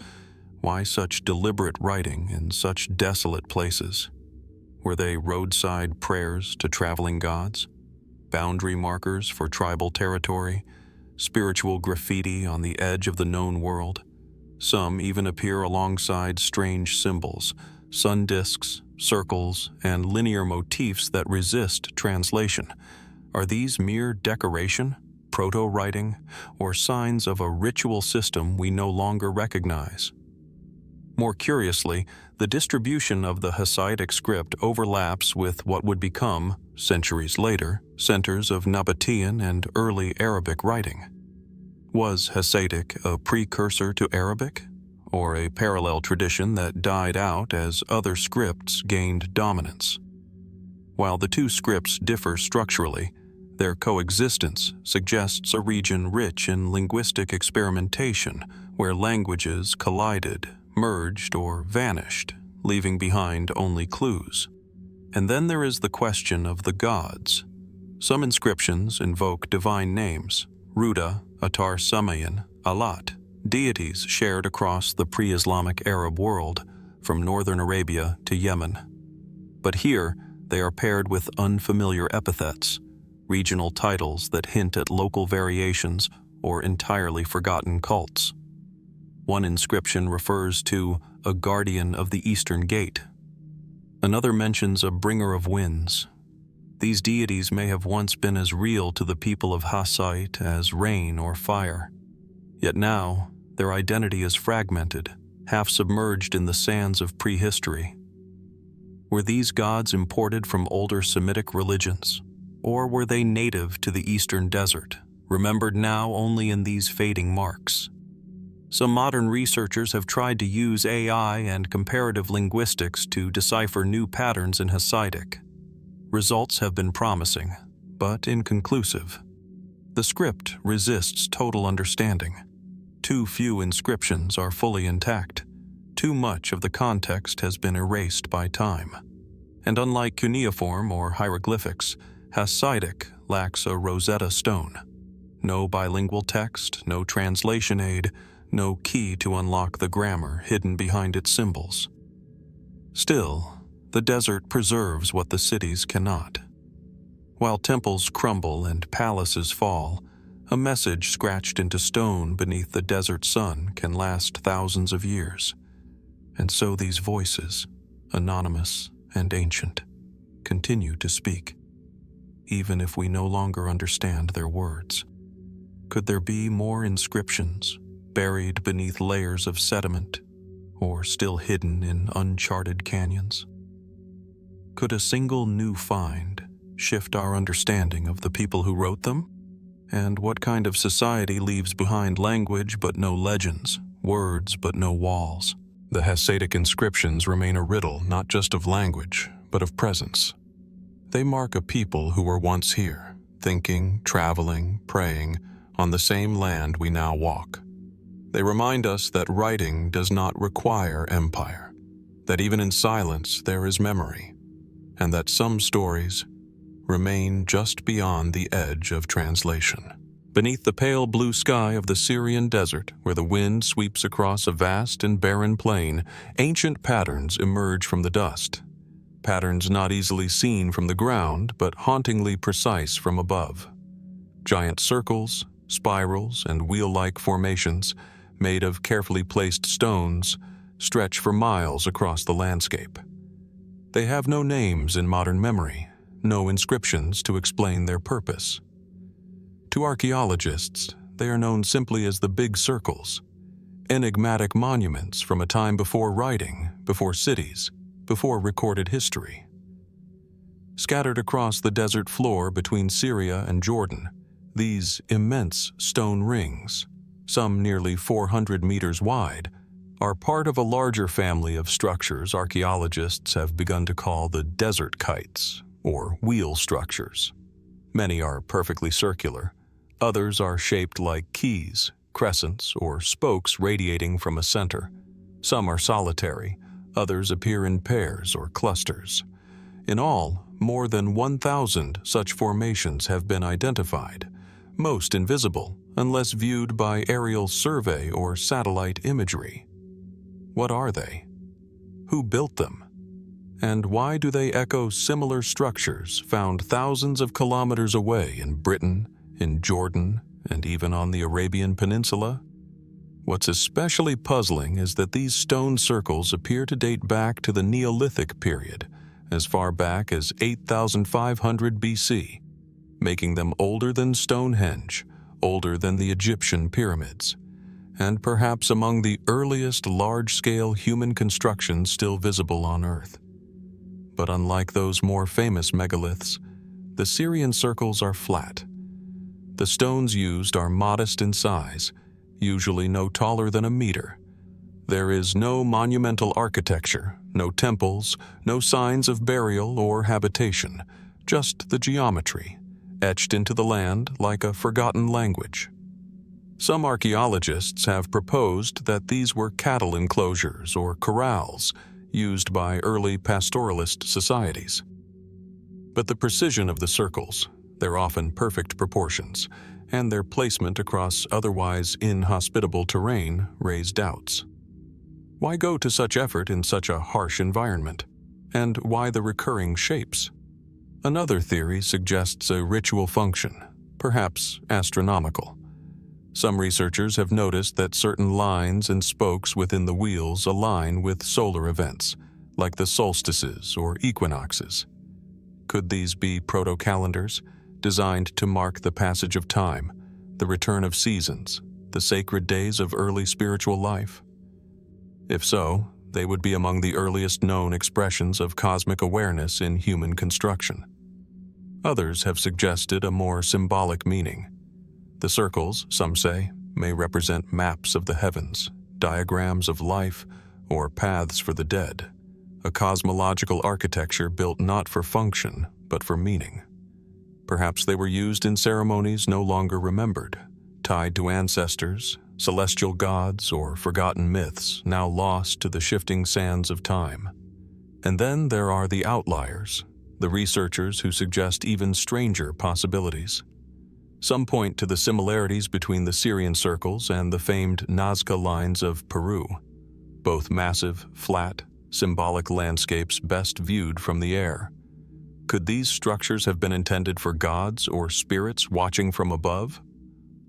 Why such deliberate writing in such desolate places? Were they roadside prayers to traveling gods? Boundary markers for tribal territory? Spiritual graffiti on the edge of the known world? Some even appear alongside strange symbols, sun disks, circles, and linear motifs that resist translation. Are these mere decoration, proto-writing, or signs of a ritual system we no longer recognize? More curiously, the distribution of the Hasaitic script overlaps with what would become, centuries later, centers of Nabataean and early Arabic writing. Was Hasaitic a precursor to Arabic, or a parallel tradition that died out as other scripts gained dominance? While the two scripts differ structurally, their coexistence suggests a region rich in linguistic experimentation where languages collided, merged, or vanished, leaving behind only clues. And then there is the question of the gods. Some inscriptions invoke divine names, Ruda, Atar Samayan, Alat, deities shared across the pre-Islamic Arab world, from northern Arabia to Yemen. But here, they are paired with unfamiliar epithets, regional titles that hint at local variations or entirely forgotten cults. One inscription refers to a guardian of the Eastern Gate. Another mentions a bringer of winds. These deities may have once been as real to the people of Hassait as rain or fire. Yet now, their identity is fragmented, half submerged in the sands of prehistory. Were these gods imported from older Semitic religions, or were they native to the eastern desert, remembered now only in these fading marks? Some modern researchers have tried to use AI and comparative linguistics to decipher new patterns in Hasaitic. Results have been promising, but inconclusive. The script resists total understanding. Too few inscriptions are fully intact. Too much of the context has been erased by time. And unlike cuneiform or hieroglyphics, Hasaitic lacks a Rosetta Stone. No bilingual text, no translation aid, no key to unlock the grammar hidden behind its symbols. Still, the desert preserves what the cities cannot. While temples crumble and palaces fall, a message scratched into stone beneath the desert sun can last thousands of years. And so these voices, anonymous and ancient, continue to speak, even if we no longer understand their words. Could there be more inscriptions, buried beneath layers of sediment, or still hidden in uncharted canyons? Could a single new find shift our understanding of the people who wrote them? And what kind of society leaves behind language but no legends, words but no walls? The Hasaitic inscriptions remain a riddle not just of language, but of presence. They mark a people who were once here, thinking, traveling, praying, on the same land we now walk. They remind us that writing does not require empire, that even in silence there is memory, and that some stories remain just beyond the edge of translation. Beneath the pale blue sky of the Syrian desert, where the wind sweeps across a vast and barren plain, ancient patterns emerge from the dust. Patterns not easily seen from the ground, but hauntingly precise from above. Giant circles, spirals, and wheel-like formations, made of carefully placed stones, stretch for miles across the landscape. They have no names in modern memory, no inscriptions to explain their purpose. To archaeologists, they are known simply as the Big Circles, enigmatic monuments from a time before writing, before cities, before recorded history. Scattered across the desert floor between Syria and Jordan, these immense stone rings, some nearly 400 meters wide, are part of a larger family of structures archaeologists have begun to call the desert kites, or wheel structures. Many are perfectly circular. Others are shaped like keys, crescents, or spokes radiating from a center. Some are solitary. Others appear in pairs or clusters. In all, more than 1,000 such formations have been identified, most invisible unless viewed by aerial survey or satellite imagery. What are they? Who built them? And why do they echo similar structures found thousands of kilometers away in Britain, in Jordan, and even on the Arabian Peninsula? What's especially puzzling is that these stone circles appear to date back to the Neolithic period, as far back as 8,500 BC, making them older than Stonehenge, older than the Egyptian pyramids, and perhaps among the earliest large-scale human constructions still visible on Earth. But unlike those more famous megaliths, the Syrian circles are flat. The stones used are modest in size, usually no taller than a meter. There is no monumental architecture, no temples, no signs of burial or habitation, just the geometry, etched into the land like a forgotten language. Some archaeologists have proposed that these were cattle enclosures or corrals used by early pastoralist societies. But the precision of the circles, their often perfect proportions, and their placement across otherwise inhospitable terrain raise doubts. Why go to such effort in such a harsh environment? And why the recurring shapes? Another theory suggests a ritual function, perhaps astronomical. Some researchers have noticed that certain lines and spokes within the wheels align with solar events, like the solstices or equinoxes. Could these be proto-calendars, designed to mark the passage of time, the return of seasons, the sacred days of early spiritual life? If so, they would be among the earliest known expressions of cosmic awareness in human construction. Others have suggested a more symbolic meaning. The circles, some say, may represent maps of the heavens, diagrams of life, or paths for the dead, a cosmological architecture built not for function, but for meaning. Perhaps they were used in ceremonies no longer remembered, tied to ancestors, celestial gods, or forgotten myths now lost to the shifting sands of time. And then there are the outliers, the researchers who suggest even stranger possibilities. Some point to the similarities between the Syrian circles and the famed Nazca lines of Peru, both massive, flat, symbolic landscapes best viewed from the air. Could these structures have been intended for gods or spirits watching from above?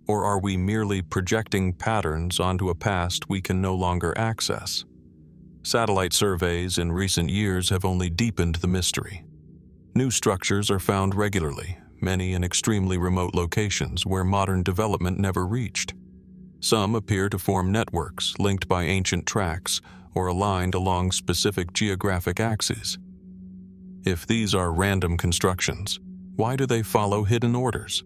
Or are we merely projecting patterns onto a past we can no longer access? Satellite surveys in recent years have only deepened the mystery. New structures are found regularly, many in extremely remote locations where modern development never reached. Some appear to form networks linked by ancient tracks or aligned along specific geographic axes. If these are random constructions, why do they follow hidden orders?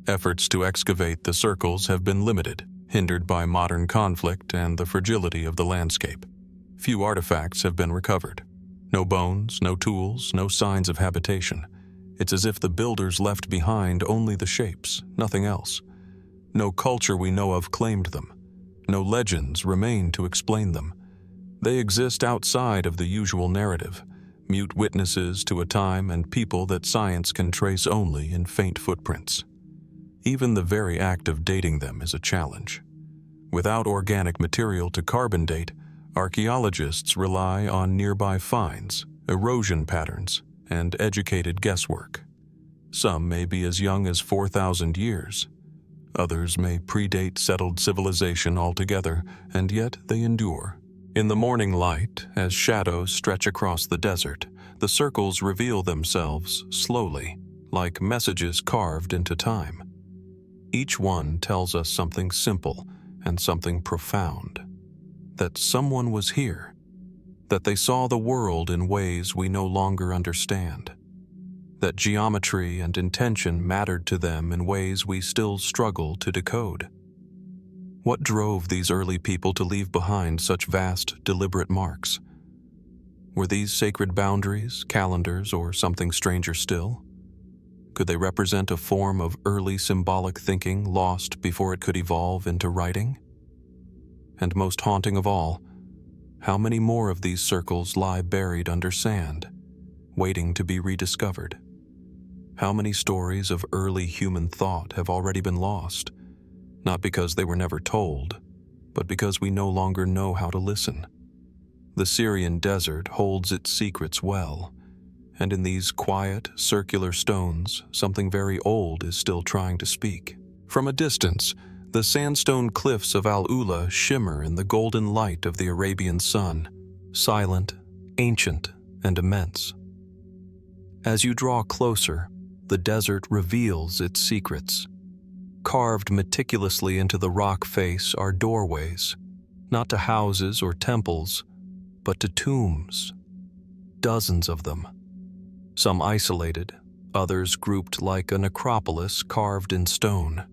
Efforts to excavate the circles have been limited, hindered by modern conflict and the fragility of the landscape. Few artifacts have been recovered. No bones, no tools, no signs of habitation. It's as if the builders left behind only the shapes, nothing else. No culture we know of claimed them. No legends remain to explain them. They exist outside of the usual narrative, mute witnesses to a time and people that science can trace only in faint footprints. Even the very act of dating them is a challenge. Without organic material to carbon date, archaeologists rely on nearby finds, erosion patterns, and educated guesswork. Some may be as young as 4,000 years. Others may predate settled civilization altogether, and yet they endure. In the morning light, as shadows stretch across the desert, the circles reveal themselves slowly, like messages carved into time. Each one tells us something simple and something profound. That someone was here. That they saw the world in ways we no longer understand. That geometry and intention mattered to them in ways we still struggle to decode. What drove these early people to leave behind such vast, deliberate marks? Were these sacred boundaries, calendars, or something stranger still? Could they represent a form of early symbolic thinking lost before it could evolve into writing? And most haunting of all, how many more of these circles lie buried under sand, waiting to be rediscovered? How many stories of early human thought have already been lost? Not because they were never told, but because we no longer know how to listen. The Syrian desert holds its secrets well, and in these quiet, circular stones, something very old is still trying to speak. From a distance, the sandstone cliffs of Al-Ula shimmer in the golden light of the Arabian sun, silent, ancient, and immense. As you draw closer, the desert reveals its secrets. Carved meticulously into the rock face are doorways, not to houses or temples, but to tombs. Dozens of them. Some isolated, others grouped like a necropolis carved in stone.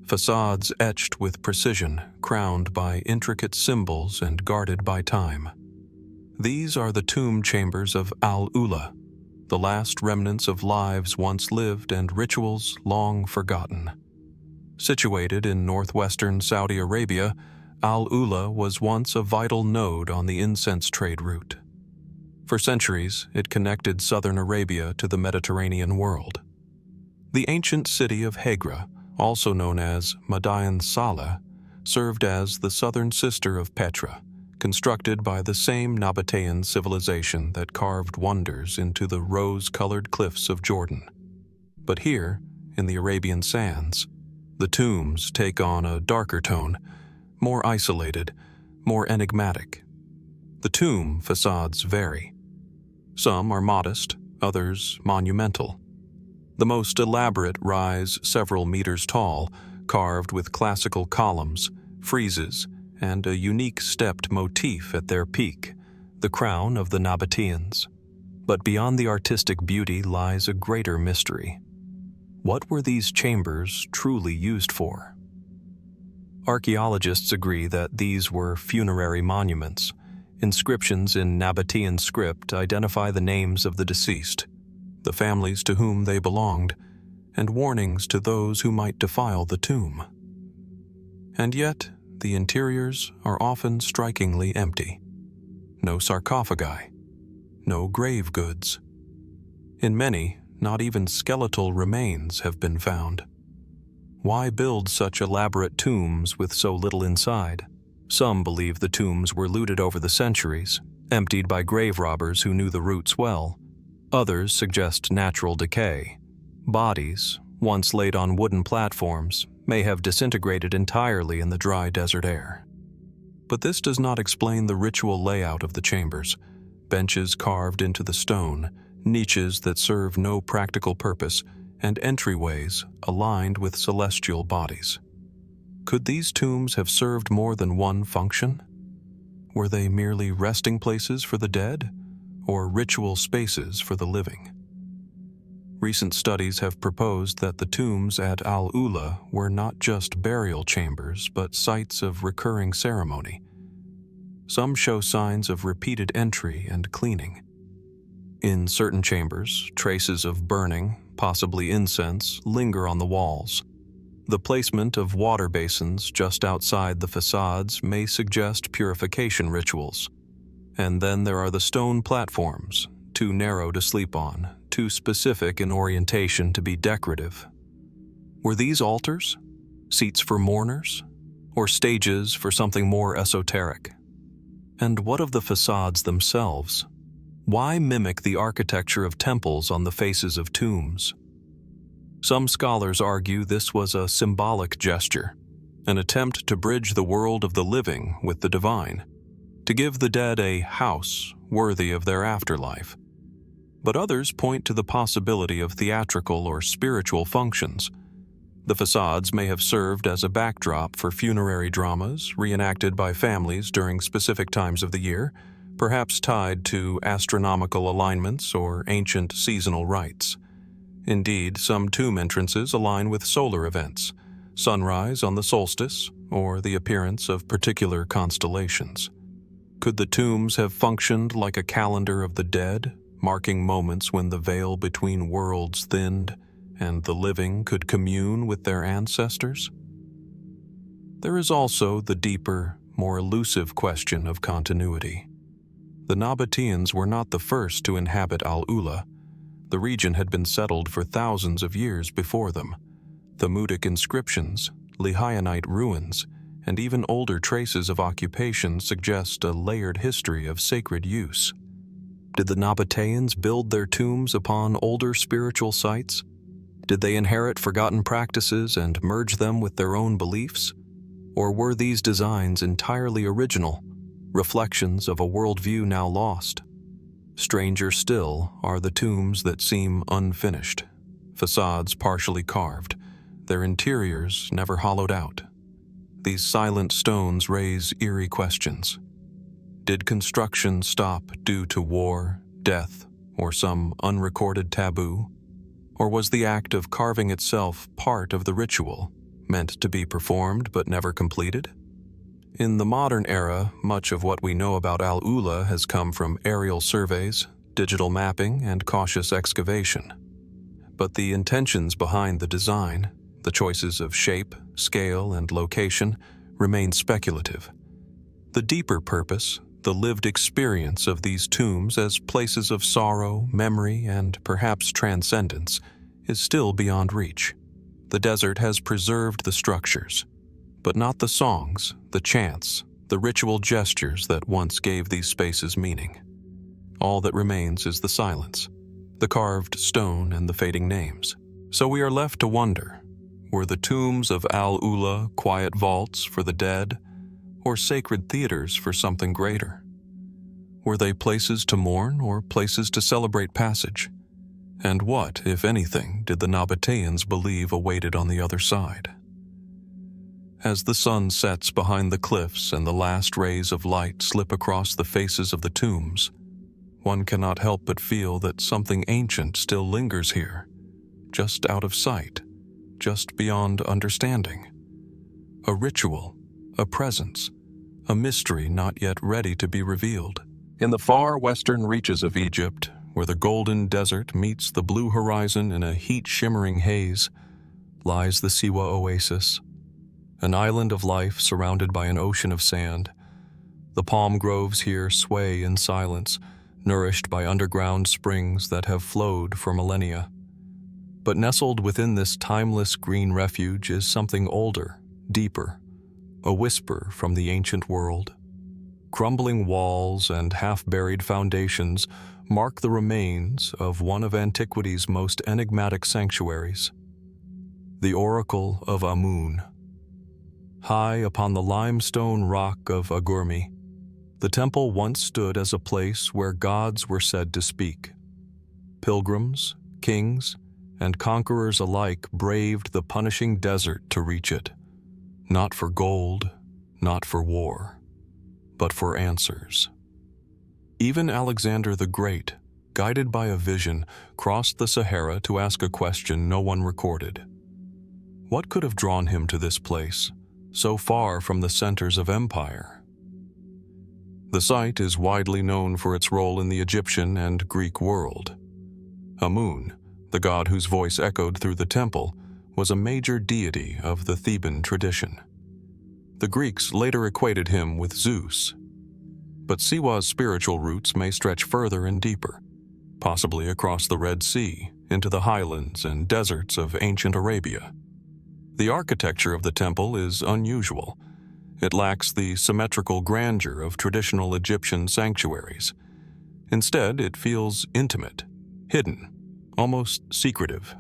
Facades etched with precision, crowned by intricate symbols and guarded by time. These are the tomb chambers of Al-Ula, the last remnants of lives once lived and rituals long forgotten. Situated in northwestern Saudi Arabia, Al-Ula was once a vital node on the incense trade route. For centuries, it connected southern Arabia to the Mediterranean world. The ancient city of Gerrha, also known as Mada'in Saleh, served as the southern sister of Petra, constructed by the same Nabataean civilization that carved wonders into the rose-colored cliffs of Jordan. But here, in the Arabian sands, the tombs take on a darker tone, more isolated, more enigmatic. The tomb facades vary. Some are modest, others monumental. The most elaborate rise several meters tall, carved with classical columns, friezes, and a unique stepped motif at their peak, the crown of the Nabataeans. But beyond the artistic beauty lies a greater mystery. What were these chambers truly used for? Archaeologists agree that these were funerary monuments. Inscriptions in Nabataean script identify the names of the deceased, the families to whom they belonged, and warnings to those who might defile the tomb. And yet, the interiors are often strikingly empty. No sarcophagi, no grave goods. In many, not even skeletal remains have been found. Why build such elaborate tombs with so little inside? Some believe the tombs were looted over the centuries, emptied by grave robbers who knew the routes well. Others suggest natural decay. Bodies, once laid on wooden platforms, may have disintegrated entirely in the dry desert air. But this does not explain the ritual layout of the chambers: benches carved into the stone, niches that serve no practical purpose, and entryways aligned with celestial bodies. Could these tombs have served more than one function? Were they merely resting places for the dead, or ritual spaces for the living? Recent studies have proposed that the tombs at Al-Ula were not just burial chambers, but sites of recurring ceremony. Some show signs of repeated entry and cleaning. In certain chambers, traces of burning, possibly incense, linger on the walls. The placement of water basins just outside the facades may suggest purification rituals. And then there are the stone platforms, too narrow to sleep on, too specific in orientation to be decorative. Were these altars, seats for mourners, or stages for something more esoteric? And what of the facades themselves? Why mimic the architecture of temples on the faces of tombs? Some scholars argue this was a symbolic gesture, an attempt to bridge the world of the living with the divine, to give the dead a house worthy of their afterlife. But others point to the possibility of theatrical or spiritual functions. The facades may have served as a backdrop for funerary dramas reenacted by families during specific times of the year, perhaps tied to astronomical alignments or ancient seasonal rites. Indeed, some tomb entrances align with solar events, sunrise on the solstice, or the appearance of particular constellations. Could the tombs have functioned like a calendar of the dead, marking moments when the veil between worlds thinned and the living could commune with their ancestors? There is also the deeper, more elusive question of continuity. The Nabataeans were not the first to inhabit Al-Ula. The region had been settled for thousands of years before them. Thamudic inscriptions, Lihyanite ruins, and even older traces of occupation suggest a layered history of sacred use. Did the Nabataeans build their tombs upon older spiritual sites? Did they inherit forgotten practices and merge them with their own beliefs? Or were these designs entirely original, reflections of a worldview now lost? Stranger still are the tombs that seem unfinished, facades partially carved, their interiors never hollowed out. These silent stones raise eerie questions. Did construction stop due to war, death, or some unrecorded taboo? Or was the act of carving itself part of the ritual, meant to be performed but never completed? In the modern era, much of what we know about Al-Ula has come from aerial surveys, digital mapping, and cautious excavation. But the intentions behind the design, the choices of shape, scale, and location, remain speculative. The deeper purpose, the lived experience of these tombs as places of sorrow, memory, and perhaps transcendence, is still beyond reach. The desert has preserved the structures, but not the songs, the chants, the ritual gestures that once gave these spaces meaning. All that remains is the silence, the carved stone and the fading names. So we are left to wonder, were the tombs of Al-Ula quiet vaults for the dead, or sacred theaters for something greater? Were they places to mourn or places to celebrate passage? And what, if anything, did the Nabataeans believe awaited on the other side? As the sun sets behind the cliffs and the last rays of light slip across the faces of the tombs, one cannot help but feel that something ancient still lingers here, just out of sight, just beyond understanding. A ritual a presence, a mystery not yet ready to be revealed. In the far western reaches of Egypt, where the golden desert meets the blue horizon in a heat-shimmering haze, lies the Siwa Oasis, an island of life surrounded by an ocean of sand. The palm groves here sway in silence, nourished by underground springs that have flowed for millennia. But nestled within this timeless green refuge is something older, deeper, a whisper from the ancient world. Crumbling walls and half-buried foundations mark the remains of one of antiquity's most enigmatic sanctuaries, the Oracle of Amun. High upon the limestone rock of Agurmi, the temple once stood as a place where gods were said to speak. Pilgrims, kings, and conquerors alike braved the punishing desert to reach it, not for gold, not for war, but for answers. Even Alexander the Great, guided by a vision, crossed the Sahara to ask a question no one recorded. What could have drawn him to this place, so far from the centers of empire? The site is widely known for its role in the Egyptian and Greek world. Amun, the god whose voice echoed through the temple, was a major deity of the Theban tradition. The Greeks later equated him with Zeus. But Siwa's spiritual roots may stretch further and deeper, possibly across the Red Sea, into the highlands and deserts of ancient Arabia. The architecture of the temple is unusual. It lacks the symmetrical grandeur of traditional Egyptian sanctuaries. Instead, it feels intimate, hidden, almost secretive.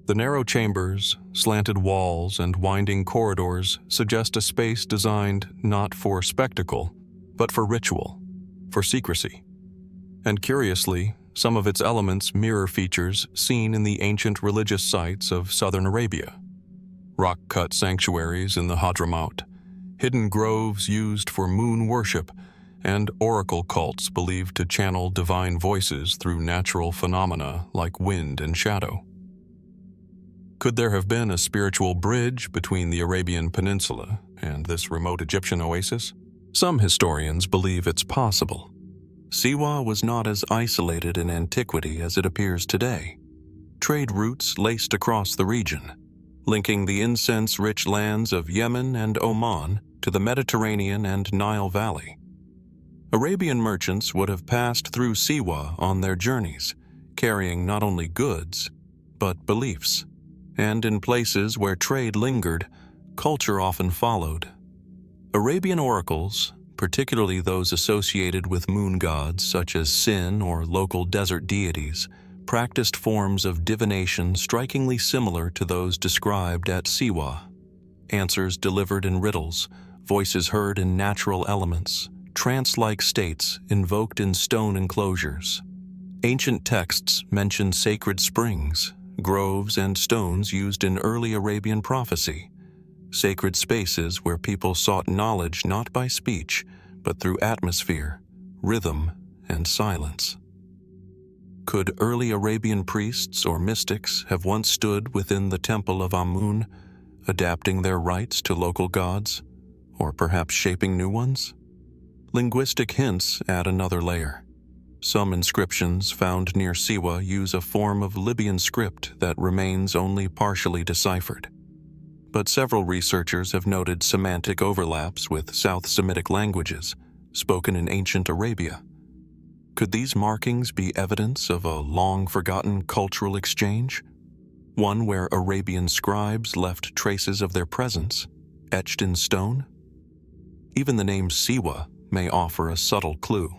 The narrow chambers, slanted walls, and winding corridors suggest a space designed not for spectacle, but for ritual, for secrecy. And curiously, some of its elements mirror features seen in the ancient religious sites of southern Arabia. Rock-cut sanctuaries in the Hadramaut, hidden groves used for moon worship, and oracle cults believed to channel divine voices through natural phenomena like wind and shadow. Could there have been a spiritual bridge between the Arabian Peninsula and this remote Egyptian oasis? Some historians believe it's possible. Siwa was not as isolated in antiquity as it appears today. Trade routes laced across the region, linking the incense-rich lands of Yemen and Oman to the Mediterranean and Nile Valley. Arabian merchants would have passed through Siwa on their journeys, carrying not only goods, but beliefs. And in places where trade lingered, culture often followed. Arabian oracles, particularly those associated with moon gods such as Sin or local desert deities, practiced forms of divination strikingly similar to those described at Siwa. Answers delivered in riddles, voices heard in natural elements, trance-like states invoked in stone enclosures. Ancient texts mention sacred springs, groves, and stones used in early Arabian prophecy, sacred spaces where people sought knowledge not by speech, but through atmosphere, rhythm, and silence. Could early Arabian priests or mystics have once stood within the temple of Amun, adapting their rites to local gods, or perhaps shaping new ones? Linguistic hints add another layer. Some inscriptions found near Siwa use a form of Libyan script that remains only partially deciphered. But several researchers have noted semantic overlaps with South Semitic languages, spoken in ancient Arabia. Could these markings be evidence of a long-forgotten cultural exchange? One where Arabian scribes left traces of their presence, etched in stone? Even the name Siwa may offer a subtle clue.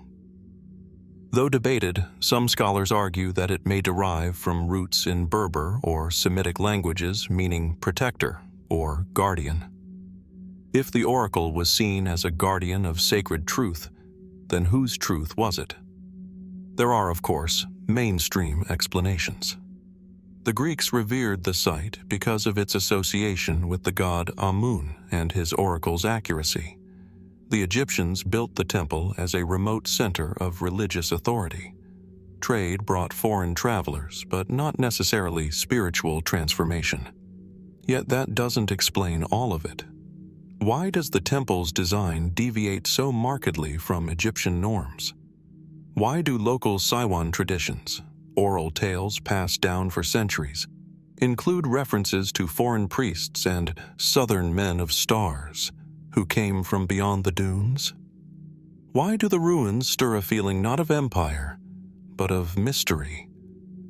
Though debated, some scholars argue that it may derive from roots in Berber or Semitic languages meaning protector or guardian. If the oracle was seen as a guardian of sacred truth, then whose truth was it? There are, of course, mainstream explanations. The Greeks revered the site because of its association with the god Amun and his oracle's accuracy. The Egyptians built the temple as a remote center of religious authority. Trade brought foreign travelers, but not necessarily spiritual transformation. Yet that doesn't explain all of it. Why does the temple's design deviate so markedly from Egyptian norms? Why do local Siwan traditions, oral tales passed down for centuries, include references to foreign priests and southern men of stars who came from beyond the dunes? Why do the ruins stir a feeling not of empire, but of mystery,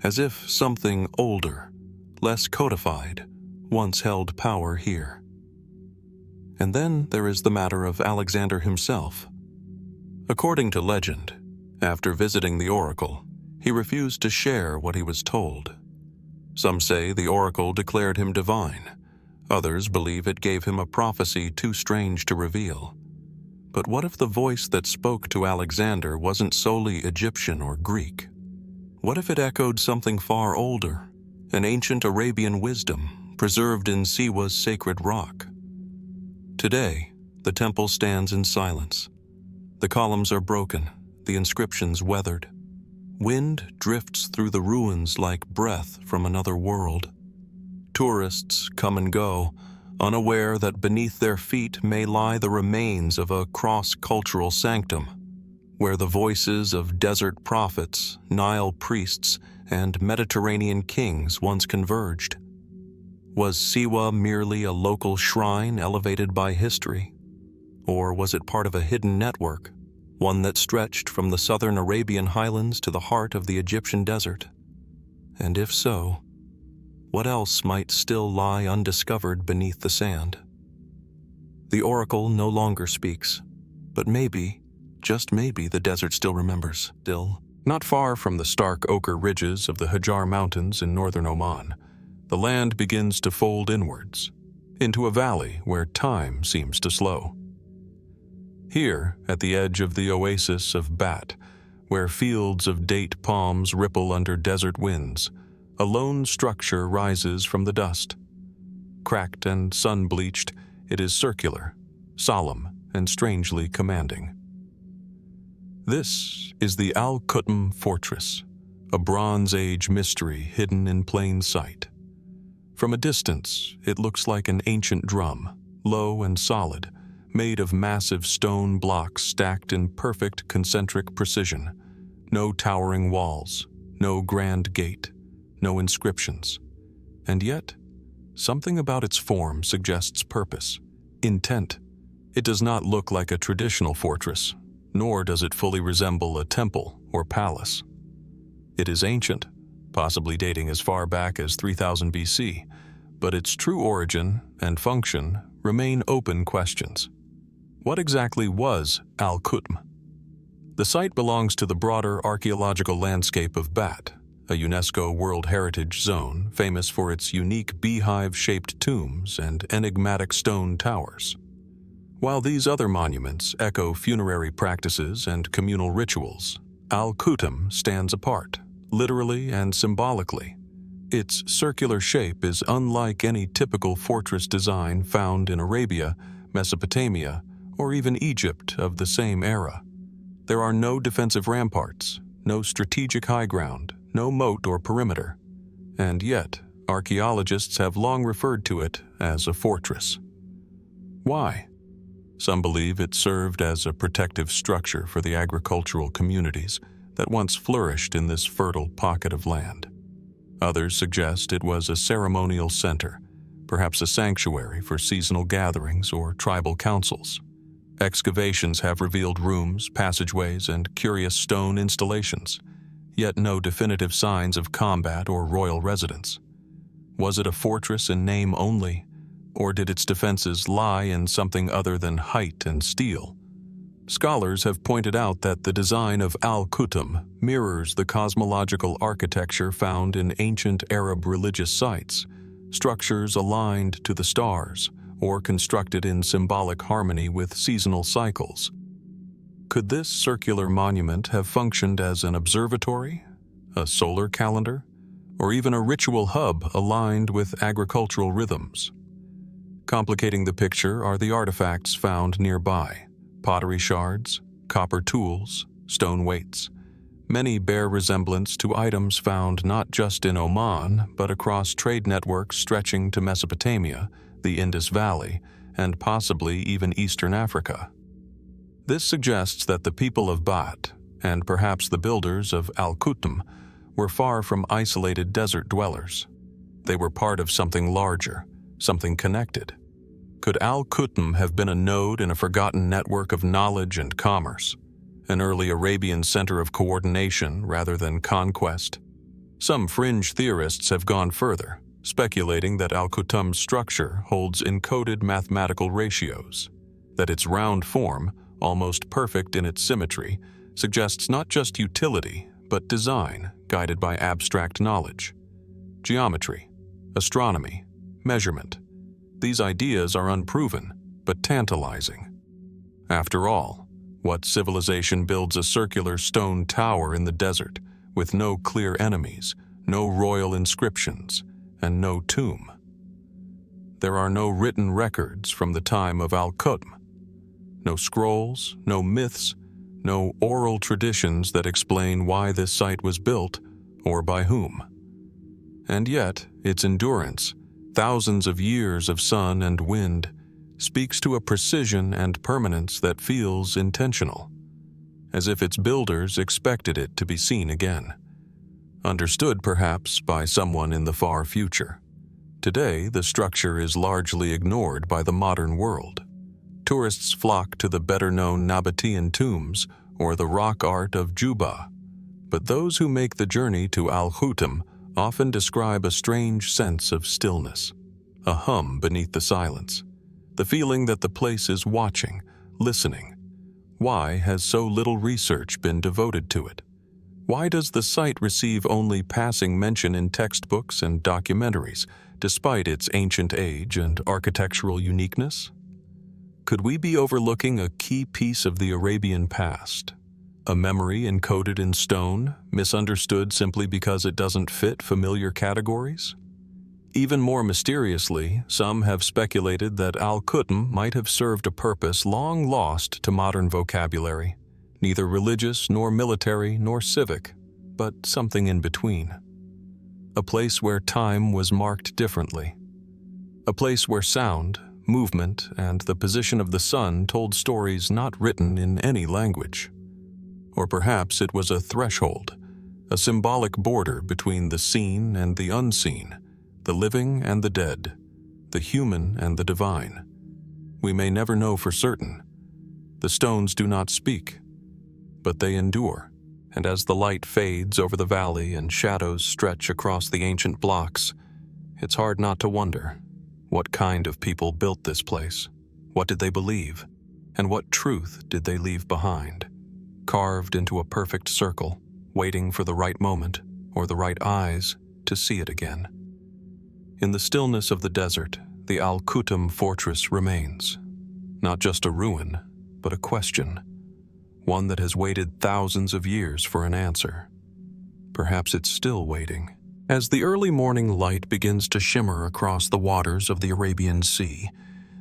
as if something older, less codified, once held power here? And then there is the matter of Alexander himself. According to legend, after visiting the oracle, he refused to share what he was told. Some say the oracle declared him divine. Others believe it gave him a prophecy too strange to reveal. But what if the voice that spoke to Alexander wasn't solely Egyptian or Greek? What if it echoed something far older, an ancient Arabian wisdom preserved in Siwa's sacred rock? Today, the temple stands in silence. The columns are broken, the inscriptions weathered. Wind drifts through the ruins like breath from another world. Tourists come and go, unaware that beneath their feet may lie the remains of a cross-cultural sanctum, where the voices of desert prophets, Nile priests, and Mediterranean kings once converged. Was Siwa merely a local shrine elevated by history? Or was it part of a hidden network, one that stretched from the southern Arabian highlands to the heart of the Egyptian desert? And if so, what else might still lie undiscovered beneath the sand? The oracle no longer speaks, but maybe, just maybe, the desert still remembers. Still, not far from the stark ochre ridges of the Hajar Mountains in northern Oman, the land begins to fold inwards, into a valley where time seems to slow. Here, at the edge of the oasis of Bat, where fields of date palms ripple under desert winds, a lone structure rises from the dust. Cracked and sun-bleached, it is circular, solemn, and strangely commanding. This is the Al-Khutm Fortress, a Bronze Age mystery hidden in plain sight. From a distance, it looks like an ancient drum, low and solid, made of massive stone blocks stacked in perfect concentric precision. No towering walls, no grand gate, no inscriptions. And yet, something about its form suggests purpose, intent. It does not look like a traditional fortress, nor does it fully resemble a temple or palace. It is ancient, possibly dating as far back as 3000 BC, but its true origin and function remain open questions. What exactly was Al-Khutm? The site belongs to the broader archaeological landscape of Bat, a UNESCO World Heritage Zone famous for its unique beehive-shaped tombs and enigmatic stone towers. While these other monuments echo funerary practices and communal rituals, Al-Khutm stands apart, literally and symbolically. Its circular shape is unlike any typical fortress design found in Arabia, Mesopotamia, or even Egypt of the same era. There are no defensive ramparts, no strategic high ground, no moat or perimeter. And yet, archaeologists have long referred to it as a fortress. Why? Some believe it served as a protective structure for the agricultural communities that once flourished in this fertile pocket of land. Others suggest it was a ceremonial center, perhaps a sanctuary for seasonal gatherings or tribal councils. Excavations have revealed rooms, passageways, and curious stone installations, yet no definitive signs of combat or royal residence. Was it a fortress in name only, or did its defenses lie in something other than height and steel? Scholars have pointed out that the design of Al-Khutm mirrors the cosmological architecture found in ancient Arab religious sites, structures aligned to the stars or constructed in symbolic harmony with seasonal cycles. Could this circular monument have functioned as an observatory, a solar calendar, or even a ritual hub aligned with agricultural rhythms? Complicating the picture are the artifacts found nearby: pottery shards, copper tools, stone weights. Many bear resemblance to items found not just in Oman, but across trade networks stretching to Mesopotamia, the Indus Valley, and possibly even Eastern Africa. This suggests that the people of Bat, and perhaps the builders of Al-Khutm, were far from isolated desert dwellers. They were part of something larger, something connected. Could Al-Khutm have been a node in a forgotten network of knowledge and commerce, an early Arabian center of coordination rather than conquest? Some fringe theorists have gone further, speculating that Al-Khutm's structure holds encoded mathematical ratios, that its round form, almost perfect in its symmetry, suggests not just utility, but design guided by abstract knowledge. Geometry, astronomy, measurement. These ideas are unproven, but tantalizing. After all, what civilization builds a circular stone tower in the desert with no clear enemies, no royal inscriptions, and no tomb? There are no written records from the time of Al-Khutm. No scrolls, no myths, no oral traditions that explain why this site was built or by whom. And yet, its endurance, thousands of years of sun and wind, speaks to a precision and permanence that feels intentional, as if its builders expected it to be seen again. Understood perhaps by someone in the far future. Today, the structure is largely ignored by the modern world. Tourists flock to the better-known Nabataean tombs or the rock art of Jubbah, but those who make the journey to Al-Khutm often describe a strange sense of stillness, a hum beneath the silence, the feeling that the place is watching, listening. Why has so little research been devoted to it? Why does the site receive only passing mention in textbooks and documentaries, despite its ancient age and architectural uniqueness? Could we be overlooking a key piece of the Arabian past? A memory encoded in stone, misunderstood simply because it doesn't fit familiar categories? Even more mysteriously, some have speculated that Al-Khutm might have served a purpose long lost to modern vocabulary, neither religious nor military nor civic, but something in between. A place where time was marked differently. A place where sound, movement, and the position of the sun told stories not written in any language. Or perhaps it was a threshold, a symbolic border between the seen and the unseen, the living and the dead, the human and the divine. We may never know for certain. The stones do not speak, but they endure, and as the light fades over the valley and shadows stretch across the ancient blocks, it's hard not to wonder, what kind of people built this place? What did they believe? And what truth did they leave behind? Carved into a perfect circle, waiting for the right moment or the right eyes to see it again. In the stillness of the desert, the Al-Khutm Fortress remains. Not just a ruin, but a question. One that has waited thousands of years for an answer. Perhaps it's still waiting. As the early morning light begins to shimmer across the waters of the Arabian Sea,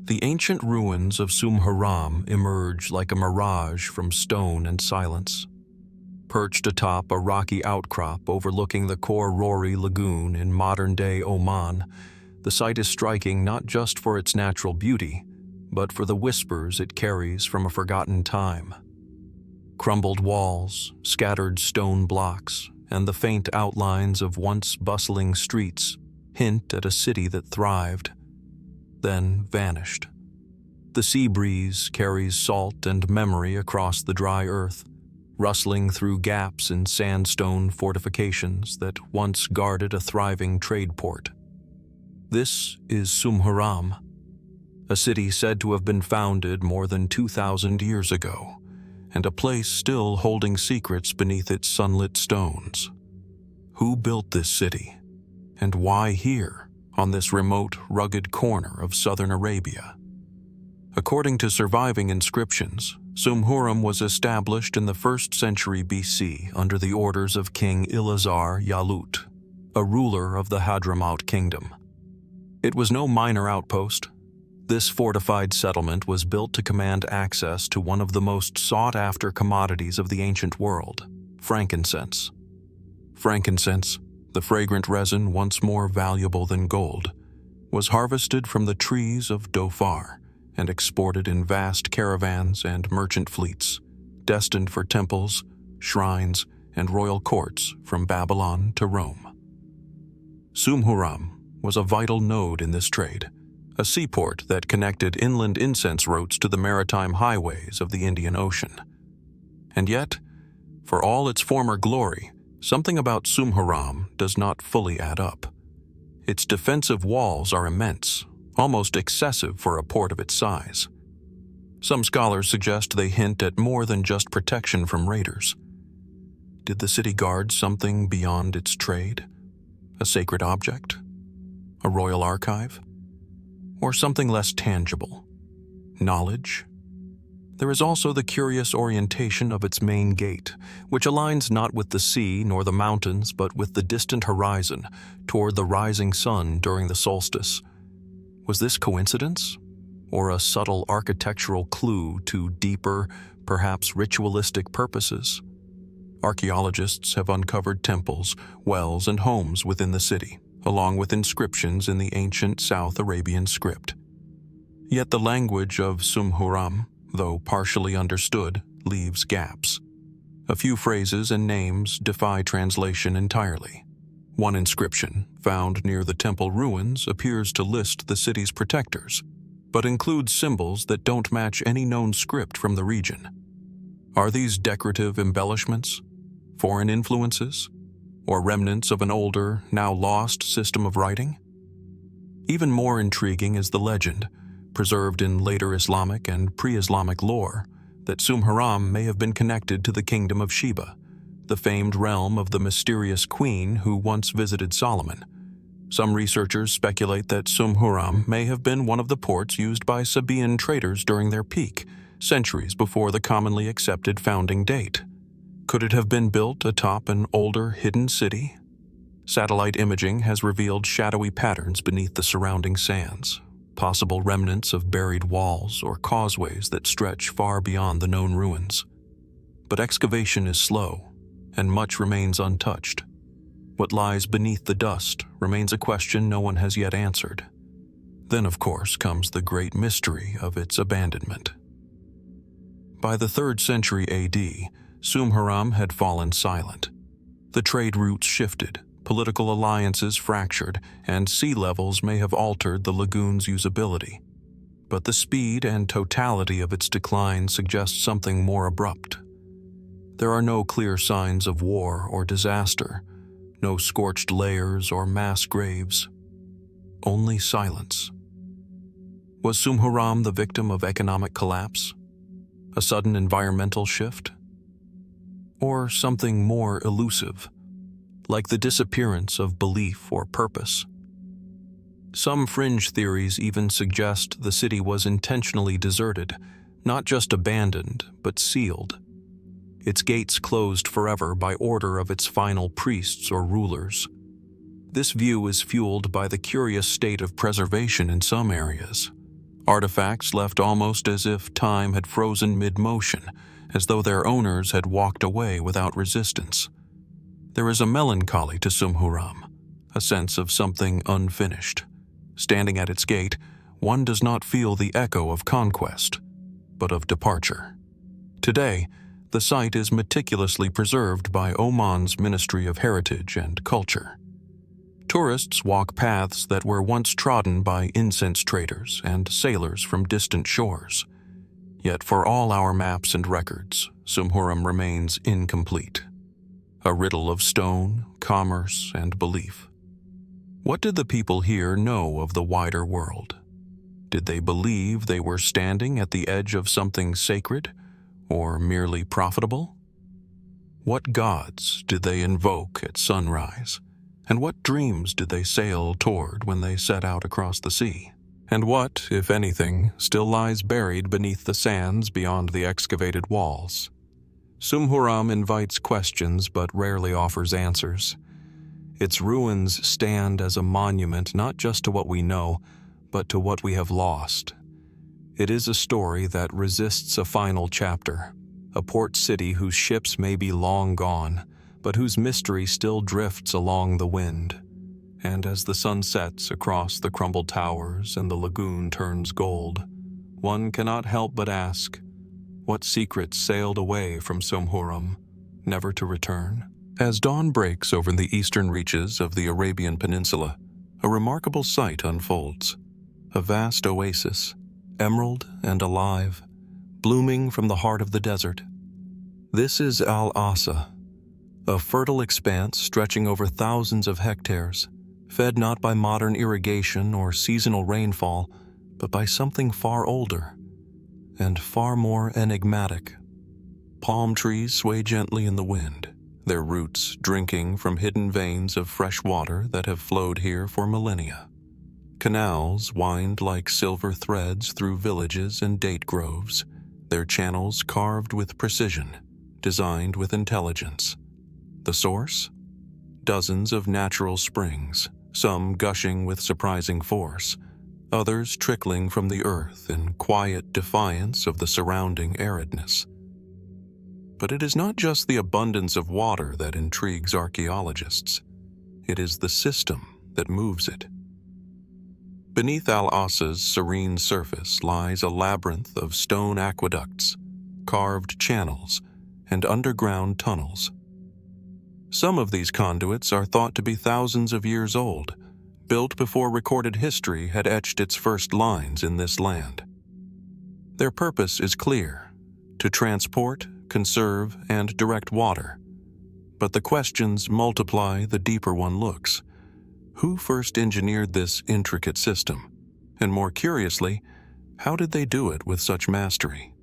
the ancient ruins of Sumhuram emerge like a mirage from stone and silence. Perched atop a rocky outcrop overlooking the Khor Rori Lagoon in modern-day Oman, the site is striking not just for its natural beauty, but for the whispers it carries from a forgotten time. Crumbled walls, scattered stone blocks, and the faint outlines of once bustling streets hint at a city that thrived, then vanished. The sea breeze carries salt and memory across the dry earth, rustling through gaps in sandstone fortifications that once guarded a thriving trade port. This is Sumhuram, a city said to have been founded more than 2,000 years ago, and a place still holding secrets beneath its sunlit stones. Who built this city? And why here, on this remote, rugged corner of southern Arabia? According to surviving inscriptions, Sumhuram was established in the 1st century BC under the orders of King Ilazar Yalut, a ruler of the Hadramaut kingdom. It was no minor outpost. This fortified settlement was built to command access to one of the most sought-after commodities of the ancient world, frankincense. Frankincense, the fragrant resin once more valuable than gold, was harvested from the trees of Dhofar and exported in vast caravans and merchant fleets, destined for temples, shrines, and royal courts from Babylon to Rome. Sumhuram was a vital node in this trade, a seaport that connected inland incense routes to the maritime highways of the Indian Ocean. And yet, for all its former glory, something about Sumhuram does not fully add up. Its defensive walls are immense, almost excessive for a port of its size. Some scholars suggest they hint at more than just protection from raiders. Did the city guard something beyond its trade? A sacred object? A royal archive? Or something less tangible? Knowledge? There is also the curious orientation of its main gate, which aligns not with the sea nor the mountains, but with the distant horizon, toward the rising sun during the solstice. Was this coincidence? Or a subtle architectural clue to deeper, perhaps ritualistic purposes? Archaeologists have uncovered temples, wells, and homes within the city, along with inscriptions in the ancient South Arabian script. Yet the language of Sumhuram, though partially understood, leaves gaps. A few phrases and names defy translation entirely. One inscription, found near the temple ruins, appears to list the city's protectors, but includes symbols that don't match any known script from the region. Are these decorative embellishments, foreign influences, or remnants of an older, now lost system of writing? Even more intriguing is the legend, preserved in later Islamic and pre-Islamic lore, that Sumhuram may have been connected to the kingdom of Sheba, the famed realm of the mysterious queen who once visited Solomon. Some researchers speculate that Sumhuram may have been one of the ports used by Sabaean traders during their peak, centuries before the commonly accepted founding date. Could it have been built atop an older hidden city? Satellite imaging has revealed shadowy patterns beneath the surrounding sands, possible remnants of buried walls or causeways that stretch far beyond the known ruins. But excavation is slow, and much remains untouched. What lies beneath the dust remains a question no one has yet answered. Then, of course, comes the great mystery of its abandonment. By the 3rd century AD, Sumhuram had fallen silent. The trade routes shifted, political alliances fractured, and sea levels may have altered the lagoon's usability. But the speed and totality of its decline suggest something more abrupt. There are no clear signs of war or disaster, no scorched layers or mass graves. Only silence. Was Sumhuram the victim of economic collapse? A sudden environmental shift? Or something more elusive, like the disappearance of belief or purpose? Some fringe theories even suggest the city was intentionally deserted, not just abandoned, but sealed. Its gates closed forever by order of its final priests or rulers. This view is fueled by the curious state of preservation in some areas. Artifacts left almost as if time had frozen mid-motion, as though their owners had walked away without resistance. There is a melancholy to Sumhuram, a sense of something unfinished. Standing at its gate, one does not feel the echo of conquest, but of departure. Today, the site is meticulously preserved by Oman's Ministry of Heritage and Culture. Tourists walk paths that were once trodden by incense traders and sailors from distant shores. Yet for all our maps and records, Sumhuram remains incomplete. A riddle of stone, commerce, and belief. What did the people here know of the wider world? Did they believe they were standing at the edge of something sacred, or merely profitable? What gods did they invoke at sunrise, and what dreams did they sail toward when they set out across the sea? And what, if anything, still lies buried beneath the sands beyond the excavated walls? Sumhuram invites questions but rarely offers answers. Its ruins stand as a monument not just to what we know, but to what we have lost. It is a story that resists a final chapter, a port city whose ships may be long gone, but whose mystery still drifts along the wind. And as the sun sets across the crumbled towers and the lagoon turns gold, one cannot help but ask, what secrets sailed away from Somhuram, never to return? As dawn breaks over the eastern reaches of the Arabian Peninsula, a remarkable sight unfolds. A vast oasis, emerald and alive, blooming from the heart of the desert. This is Al-Asa, a fertile expanse stretching over thousands of hectares, fed not by modern irrigation or seasonal rainfall, but by something far older and far more enigmatic. Palm trees sway gently in the wind, their roots drinking from hidden veins of fresh water that have flowed here for millennia. Canals wind like silver threads through villages and date groves, their channels carved with precision, designed with intelligence. The source? Dozens of natural springs, some gushing with surprising force, others trickling from the earth in quiet defiance of the surrounding aridness. But it is not just the abundance of water that intrigues archaeologists. It is the system that moves it. Beneath Al-Asa's serene surface lies a labyrinth of stone aqueducts, carved channels, and underground tunnels. Some of these conduits are thought to be thousands of years old, built before recorded history had etched its first lines in this land. Their purpose is clear: to transport, conserve, and direct water. But the questions multiply the deeper one looks. Who first engineered this intricate system? And more curiously, how did they do it with such mastery?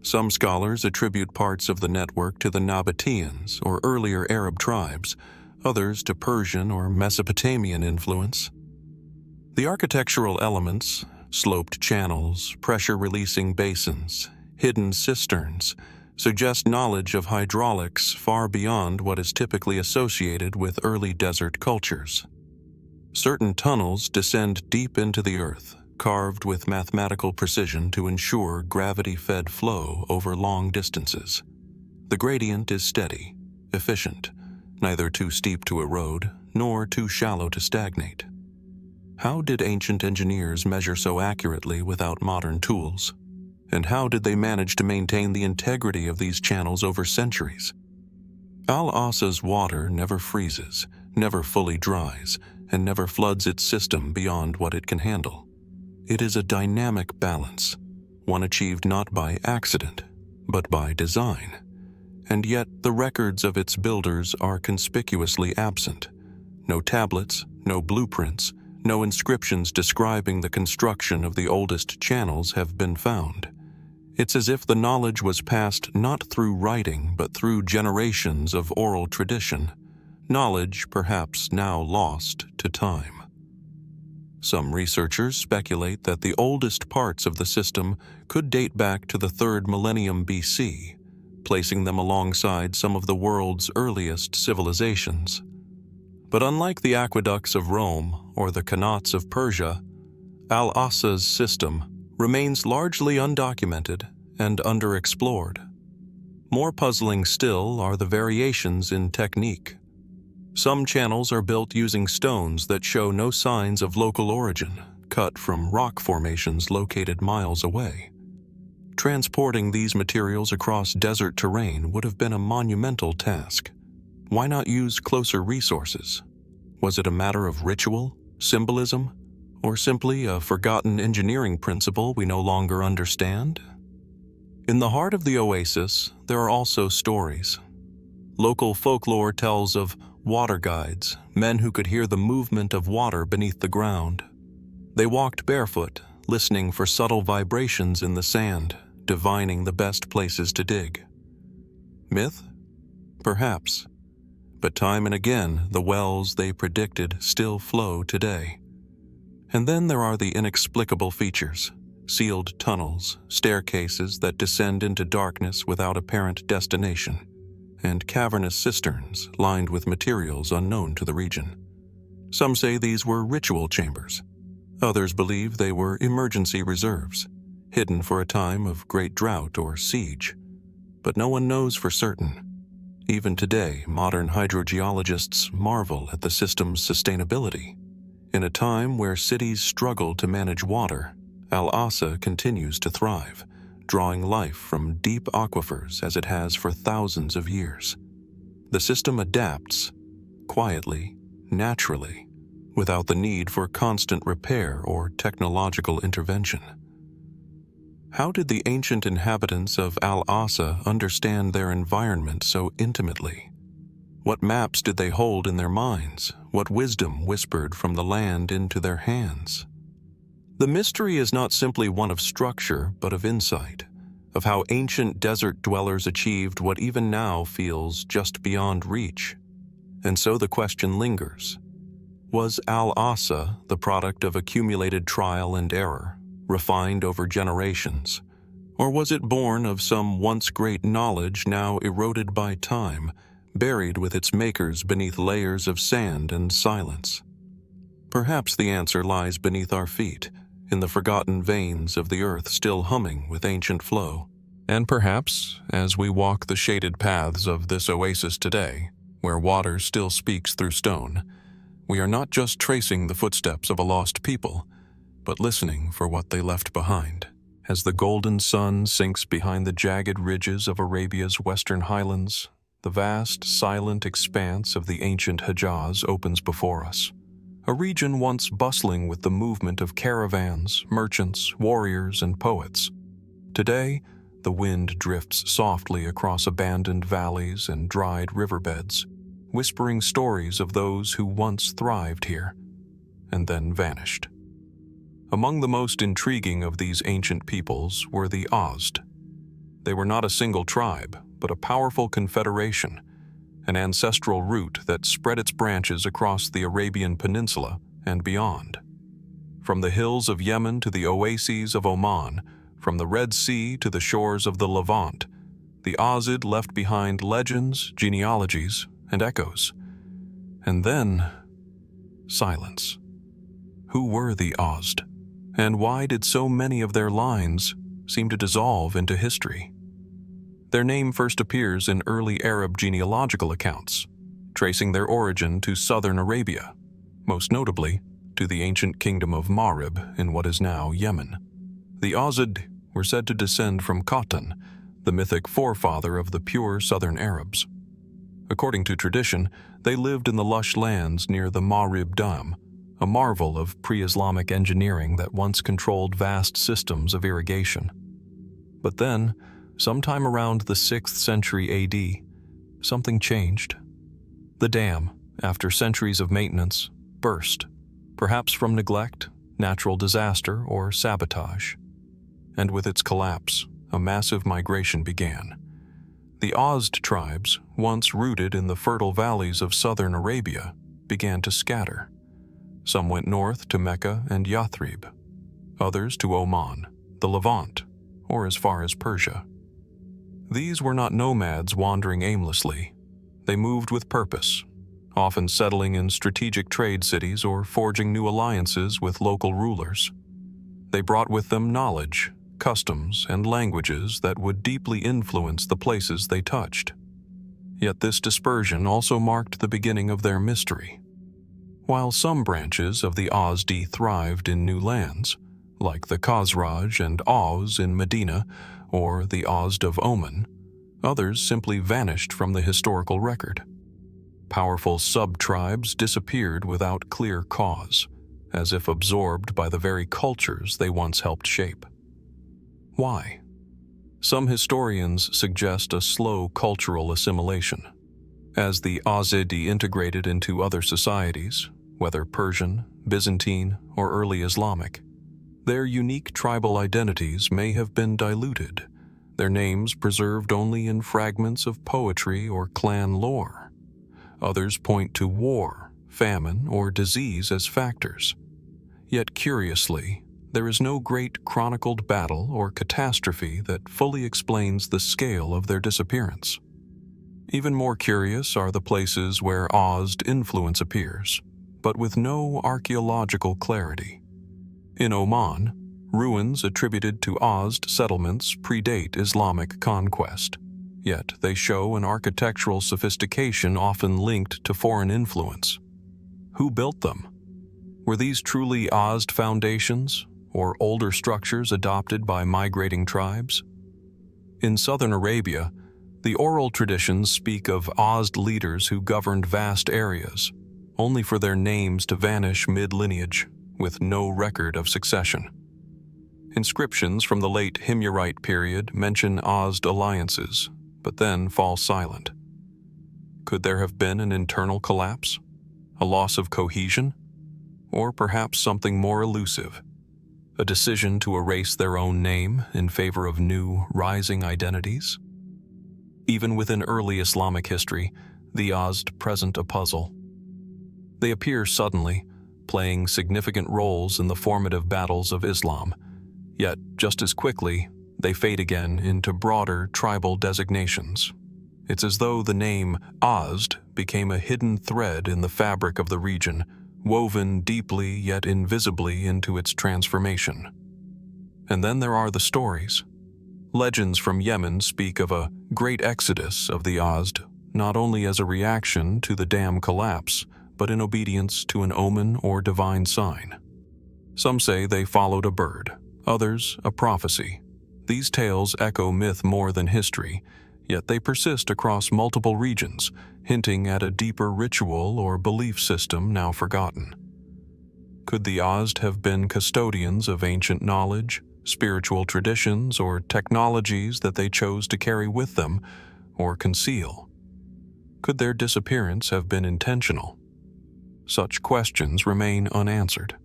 Some scholars attribute parts of the network to the Nabataeans or earlier Arab tribes, others to Persian or Mesopotamian influence. The architectural elements, sloped channels, pressure-releasing basins, hidden cisterns, suggest knowledge of hydraulics far beyond what is typically associated with early desert cultures. Certain tunnels descend deep into the earth, carved with mathematical precision to ensure gravity-fed flow over long distances. The gradient is steady, efficient, neither too steep to erode, nor too shallow to stagnate. How did ancient engineers measure so accurately without modern tools? And how did they manage to maintain the integrity of these channels over centuries? Al-Asa's water never freezes, never fully dries, and never floods its system beyond what it can handle. It is a dynamic balance, one achieved not by accident, but by design. And yet the records of its builders are conspicuously absent. No tablets, no blueprints, no inscriptions describing the construction of the oldest channels have been found. It's as if the knowledge was passed not through writing, but through generations of oral tradition, knowledge perhaps now lost to time. Some researchers speculate that the oldest parts of the system could date back to the 3rd millennium BC, placing them alongside some of the world's earliest civilizations. But unlike the aqueducts of Rome or the qanats of Persia, Al-Asa's system remains largely undocumented and underexplored. More puzzling still are the variations in technique. Some channels are built using stones that show no signs of local origin, cut from rock formations located miles away. Transporting these materials across desert terrain would have been a monumental task. Why not use closer resources? Was it a matter of ritual, symbolism, or simply a forgotten engineering principle we no longer understand? In the heart of the oasis, there are also stories. Local folklore tells of water guides, men who could hear the movement of water beneath the ground. They walked barefoot, listening for subtle vibrations in the sand, divining the best places to dig. Myth? Perhaps. But time and again, the wells they predicted still flow today. And then there are the inexplicable features: sealed tunnels, staircases that descend into darkness without apparent destination, and cavernous cisterns lined with materials unknown to the region. Some say these were ritual chambers. Others believe they were emergency reserves, hidden for a time of great drought or siege. But no one knows for certain. Even today, modern hydrogeologists marvel at the system's sustainability. In a time where cities struggle to manage water, Al-Asa continues to thrive, drawing life from deep aquifers as it has for thousands of years. The system adapts, quietly, naturally, without the need for constant repair or technological intervention. How did the ancient inhabitants of Al-Asa understand their environment so intimately? What maps did they hold in their minds? What wisdom whispered from the land into their hands? The mystery is not simply one of structure, but of insight, of how ancient desert dwellers achieved what even now feels just beyond reach. And so the question lingers. Was Al-Asa the product of accumulated trial and error, refined over generations? Or was it born of some once great knowledge now eroded by time, buried with its makers beneath layers of sand and silence? Perhaps the answer lies beneath our feet, in the forgotten veins of the earth still humming with ancient flow. And perhaps, as we walk the shaded paths of this oasis today, where water still speaks through stone, we are not just tracing the footsteps of a lost people, but listening for what they left behind. As the golden sun sinks behind the jagged ridges of Arabia's western highlands, the vast, silent expanse of the ancient Hejaz opens before us. A region once bustling with the movement of caravans, merchants, warriors, and poets. Today, the wind drifts softly across abandoned valleys and dried riverbeds, whispering stories of those who once thrived here, and then vanished. Among the most intriguing of these ancient peoples were the Azd. They were not a single tribe, but a powerful confederation, an ancestral root that spread its branches across the Arabian Peninsula and beyond. From the hills of Yemen to the oases of Oman, from the Red Sea to the shores of the Levant, the Azd left behind legends, genealogies, and echoes. And then, silence. Who were the Azd? And why did so many of their lines seem to dissolve into history? Their name first appears in early Arab genealogical accounts, tracing their origin to southern Arabia, most notably to the ancient kingdom of Marib in what is now Yemen. The Azd were said to descend from Qahtan, the mythic forefather of the pure southern Arabs. According to tradition, they lived in the lush lands near the Marib Dam, a marvel of pre-Islamic engineering that once controlled vast systems of irrigation. But then, sometime around the 6th century AD, something changed. The dam, after centuries of maintenance, burst, perhaps from neglect, natural disaster, or sabotage. And with its collapse, a massive migration began. The Azd tribes, once rooted in the fertile valleys of southern Arabia, began to scatter. Some went north to Mecca and Yathrib, others to Oman, the Levant, or as far as Persia. These were not nomads wandering aimlessly. They moved with purpose, often settling in strategic trade cities or forging new alliances with local rulers. They brought with them knowledge, customs, and languages that would deeply influence the places they touched. Yet this dispersion also marked the beginning of their mystery. While some branches of the Azdi thrived in new lands, like the Khazraj and Aus in Medina or the Azd of Oman, others simply vanished from the historical record. Powerful sub-tribes disappeared without clear cause, as if absorbed by the very cultures they once helped shape. Why? Some historians suggest a slow cultural assimilation. As the Azdi integrated into other societies, whether Persian, Byzantine, or early Islamic, their unique tribal identities may have been diluted, their names preserved only in fragments of poetry or clan lore. Others point to war, famine, or disease as factors. Yet curiously, there is no great chronicled battle or catastrophe that fully explains the scale of their disappearance. Even more curious are the places where Azd influence appears, but with no archaeological clarity. In Oman, ruins attributed to Azd settlements predate Islamic conquest, yet they show an architectural sophistication often linked to foreign influence. Who built them? Were these truly Azd foundations, or older structures adopted by migrating tribes? In southern Arabia, the oral traditions speak of Azd leaders who governed vast areas, only for their names to vanish mid-lineage, with no record of succession. Inscriptions from the late Himyarite period mention Azd alliances, but then fall silent. Could there have been an internal collapse? A loss of cohesion? Or perhaps something more elusive? A decision to erase their own name in favor of new, rising identities? Even within early Islamic history, the Azd present a puzzle. They appear suddenly, playing significant roles in the formative battles of Islam, yet just as quickly, they fade again into broader tribal designations. It's as though the name Azd became a hidden thread in the fabric of the region, woven deeply yet invisibly into its transformation. And then there are the stories. Legends from Yemen speak of a great exodus of the Azd, not only as a reaction to the dam collapse, but in obedience to an omen or divine sign. Some say they followed a bird, others a prophecy. These tales echo myth more than history, yet they persist across multiple regions, hinting at a deeper ritual or belief system now forgotten. Could the Azd have been custodians of ancient knowledge, spiritual traditions, or technologies that they chose to carry with them or conceal? Could their disappearance have been intentional? Such questions remain unanswered.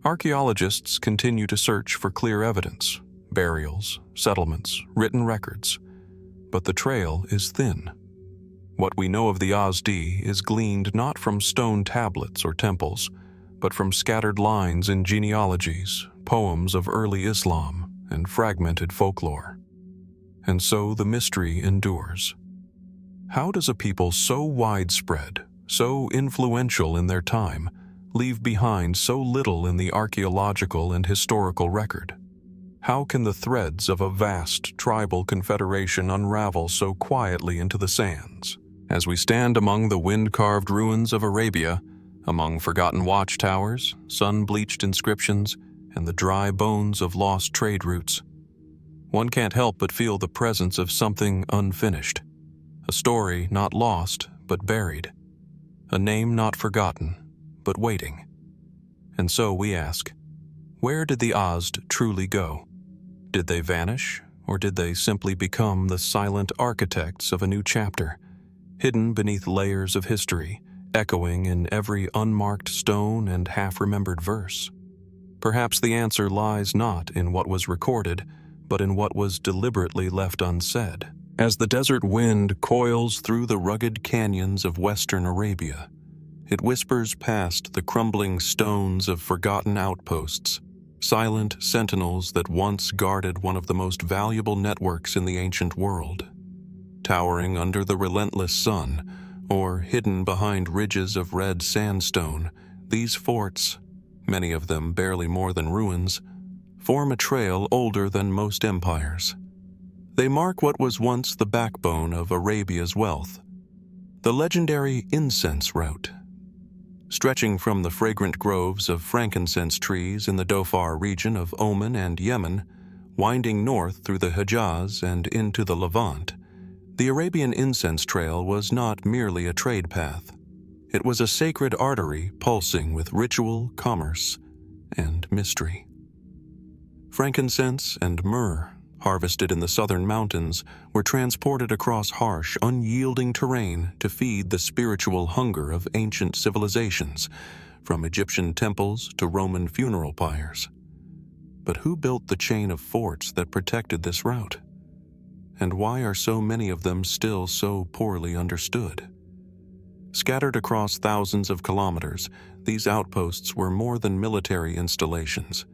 Archaeologists continue to search for clear evidence, burials, settlements, written records, but the trail is thin. What we know of the Azdi is gleaned not from stone tablets or temples, but from scattered lines in genealogies, poems of early Islam, and fragmented folklore. And so the mystery endures. How does a people so widespread, so influential in their time, leave behind so little in the archaeological and historical record? How can the threads of a vast tribal confederation unravel so quietly into the sands? As we stand among the wind-carved ruins of Arabia, among forgotten watchtowers, sun-bleached inscriptions, and the dry bones of lost trade routes, one can't help but feel the presence of something unfinished, a story not lost but buried, a name not forgotten but waiting. And so we ask, where did the Azd truly go? Did they vanish, or did they simply become the silent architects of a new chapter, hidden beneath layers of history, echoing in every unmarked stone and half-remembered verse? Perhaps the answer lies not in what was recorded, but in what was deliberately left unsaid. As the desert wind coils through the rugged canyons of western Arabia, it whispers past the crumbling stones of forgotten outposts, silent sentinels that once guarded one of the most valuable networks in the ancient world. Towering under the relentless sun, or hidden behind ridges of red sandstone, these forts, many of them barely more than ruins, form a trail older than most empires. They mark what was once the backbone of Arabia's wealth, the legendary incense route. Stretching from the fragrant groves of frankincense trees in the Dhofar region of Oman and Yemen, winding north through the Hejaz and into the Levant, the Arabian incense trail was not merely a trade path. It was a sacred artery pulsing with ritual, commerce, and mystery. Frankincense and myrrh, harvested in the southern mountains, were transported across harsh, unyielding terrain to feed the spiritual hunger of ancient civilizations, from Egyptian temples to Roman funeral pyres. But who built the chain of forts that protected this route? And why are so many of them still so poorly understood? Scattered across thousands of kilometers, these outposts were more than military installations.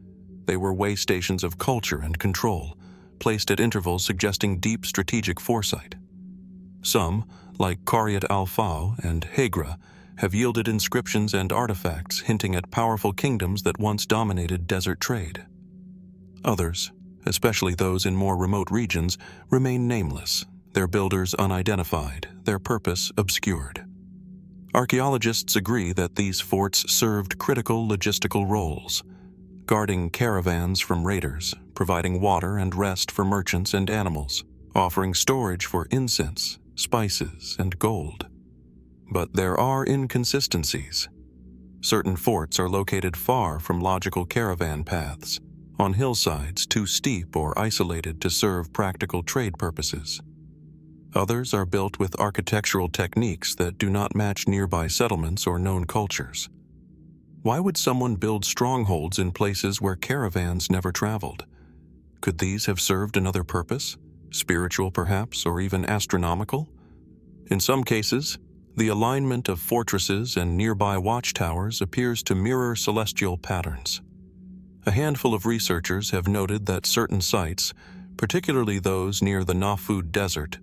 They were way stations of culture and control, placed at intervals suggesting deep strategic foresight. Some, like Qaryat Al-Faw and Gerrha, have yielded inscriptions and artifacts hinting at powerful kingdoms that once dominated desert trade. Others, especially those in more remote regions, remain nameless, their builders unidentified, their purpose obscured. Archaeologists agree that these forts served critical logistical roles, guarding caravans from raiders, providing water and rest for merchants and animals, offering storage for incense, spices, and gold. But there are inconsistencies. Certain forts are located far from logical caravan paths, on hillsides too steep or isolated to serve practical trade purposes. Others are built with architectural techniques that do not match nearby settlements or known cultures. Why would someone build strongholds in places where caravans never traveled? Could these have served another purpose, spiritual perhaps, or even astronomical? In some cases, the alignment of fortresses and nearby watchtowers appears to mirror celestial patterns. A handful of researchers have noted that certain sites, particularly those near the Nafud Desert,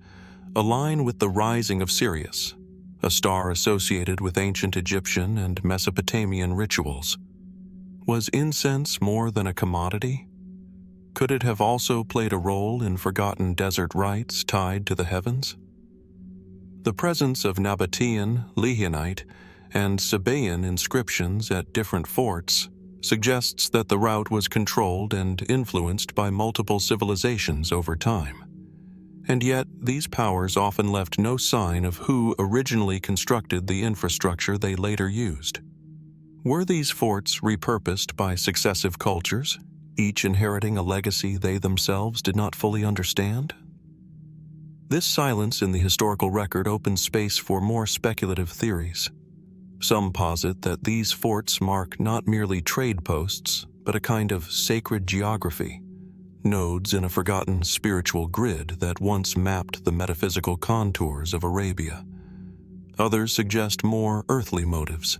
align with the rising of Sirius, a star associated with ancient Egyptian and Mesopotamian rituals. Was incense more than a commodity? Could it have also played a role in forgotten desert rites tied to the heavens? The presence of Nabataean, Lihyanite, and Sabaean inscriptions at different forts suggests that the route was controlled and influenced by multiple civilizations over time. And yet, these powers often left no sign of who originally constructed the infrastructure they later used. Were these forts repurposed by successive cultures, each inheriting a legacy they themselves did not fully understand? This silence in the historical record opens space for more speculative theories. Some posit that these forts mark not merely trade posts, but a kind of sacred geography, nodes in a forgotten spiritual grid that once mapped the metaphysical contours of Arabia. Others suggest more earthly motives,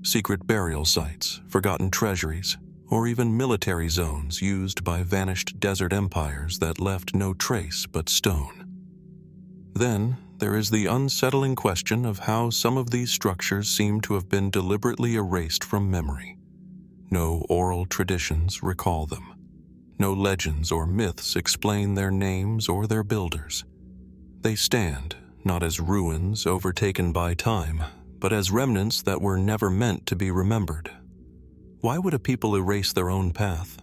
secret burial sites, forgotten treasuries, or even military zones used by vanished desert empires that left no trace but stone. Then, there is the unsettling question of how some of these structures seem to have been deliberately erased from memory. No oral traditions recall them. No legends or myths explain their names or their builders. They stand, not as ruins overtaken by time, but as remnants that were never meant to be remembered. Why would a people erase their own path?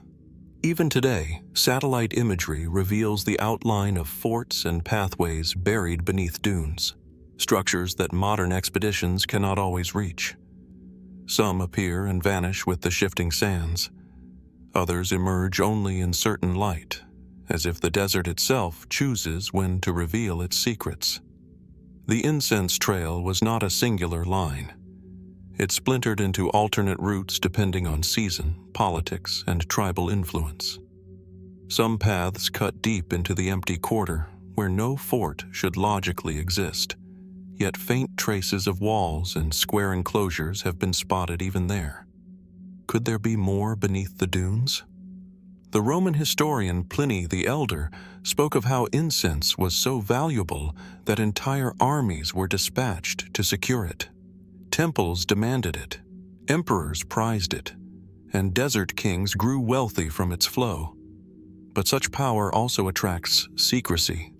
Even today, satellite imagery reveals the outline of forts and pathways buried beneath dunes, structures that modern expeditions cannot always reach. Some appear and vanish with the shifting sands. Others emerge only in certain light, as if the desert itself chooses when to reveal its secrets. The incense trail was not a singular line. It splintered into alternate routes depending on season, politics, and tribal influence. Some paths cut deep into the empty quarter, where no fort should logically exist, yet faint traces of walls and square enclosures have been spotted even there. Could there be more beneath the dunes? The Roman historian Pliny the Elder spoke of how incense was so valuable that entire armies were dispatched to secure it. Temples demanded it, emperors prized it, and desert kings grew wealthy from its flow. But such power also attracts secrecy.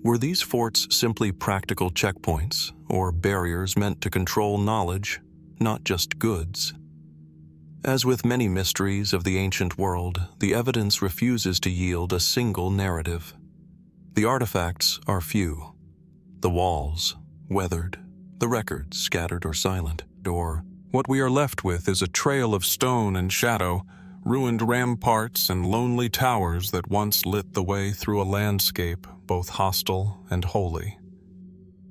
Were these forts simply practical checkpoints, or barriers meant to control knowledge, not just goods? As with many mysteries of the ancient world, the evidence refuses to yield a single narrative. The artifacts are few. The walls, weathered, the records scattered or silent, or what we are left with is a trail of stone and shadow, ruined ramparts and lonely towers that once lit the way through a landscape both hostile and holy.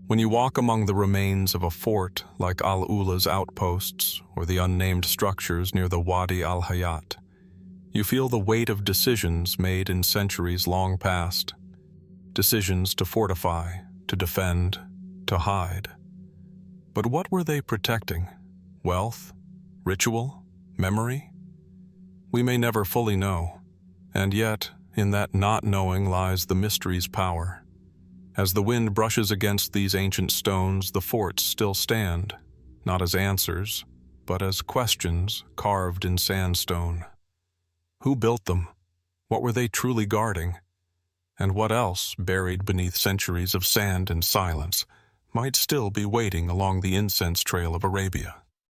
When you walk among the remains of a fort like Al-Ula's outposts or the unnamed structures near the Wadi al-Hayat, you feel the weight of decisions made in centuries long past. Decisions to fortify, to defend, to hide. But what were they protecting? Wealth? Ritual? Memory? We may never fully know, and yet, in that not knowing lies the mystery's power. As the wind brushes against these ancient stones, the forts still stand, not as answers, but as questions carved in sandstone. Who built them? What were they truly guarding? And what else, buried beneath centuries of sand and silence, might still be waiting along the incense trail of Arabia?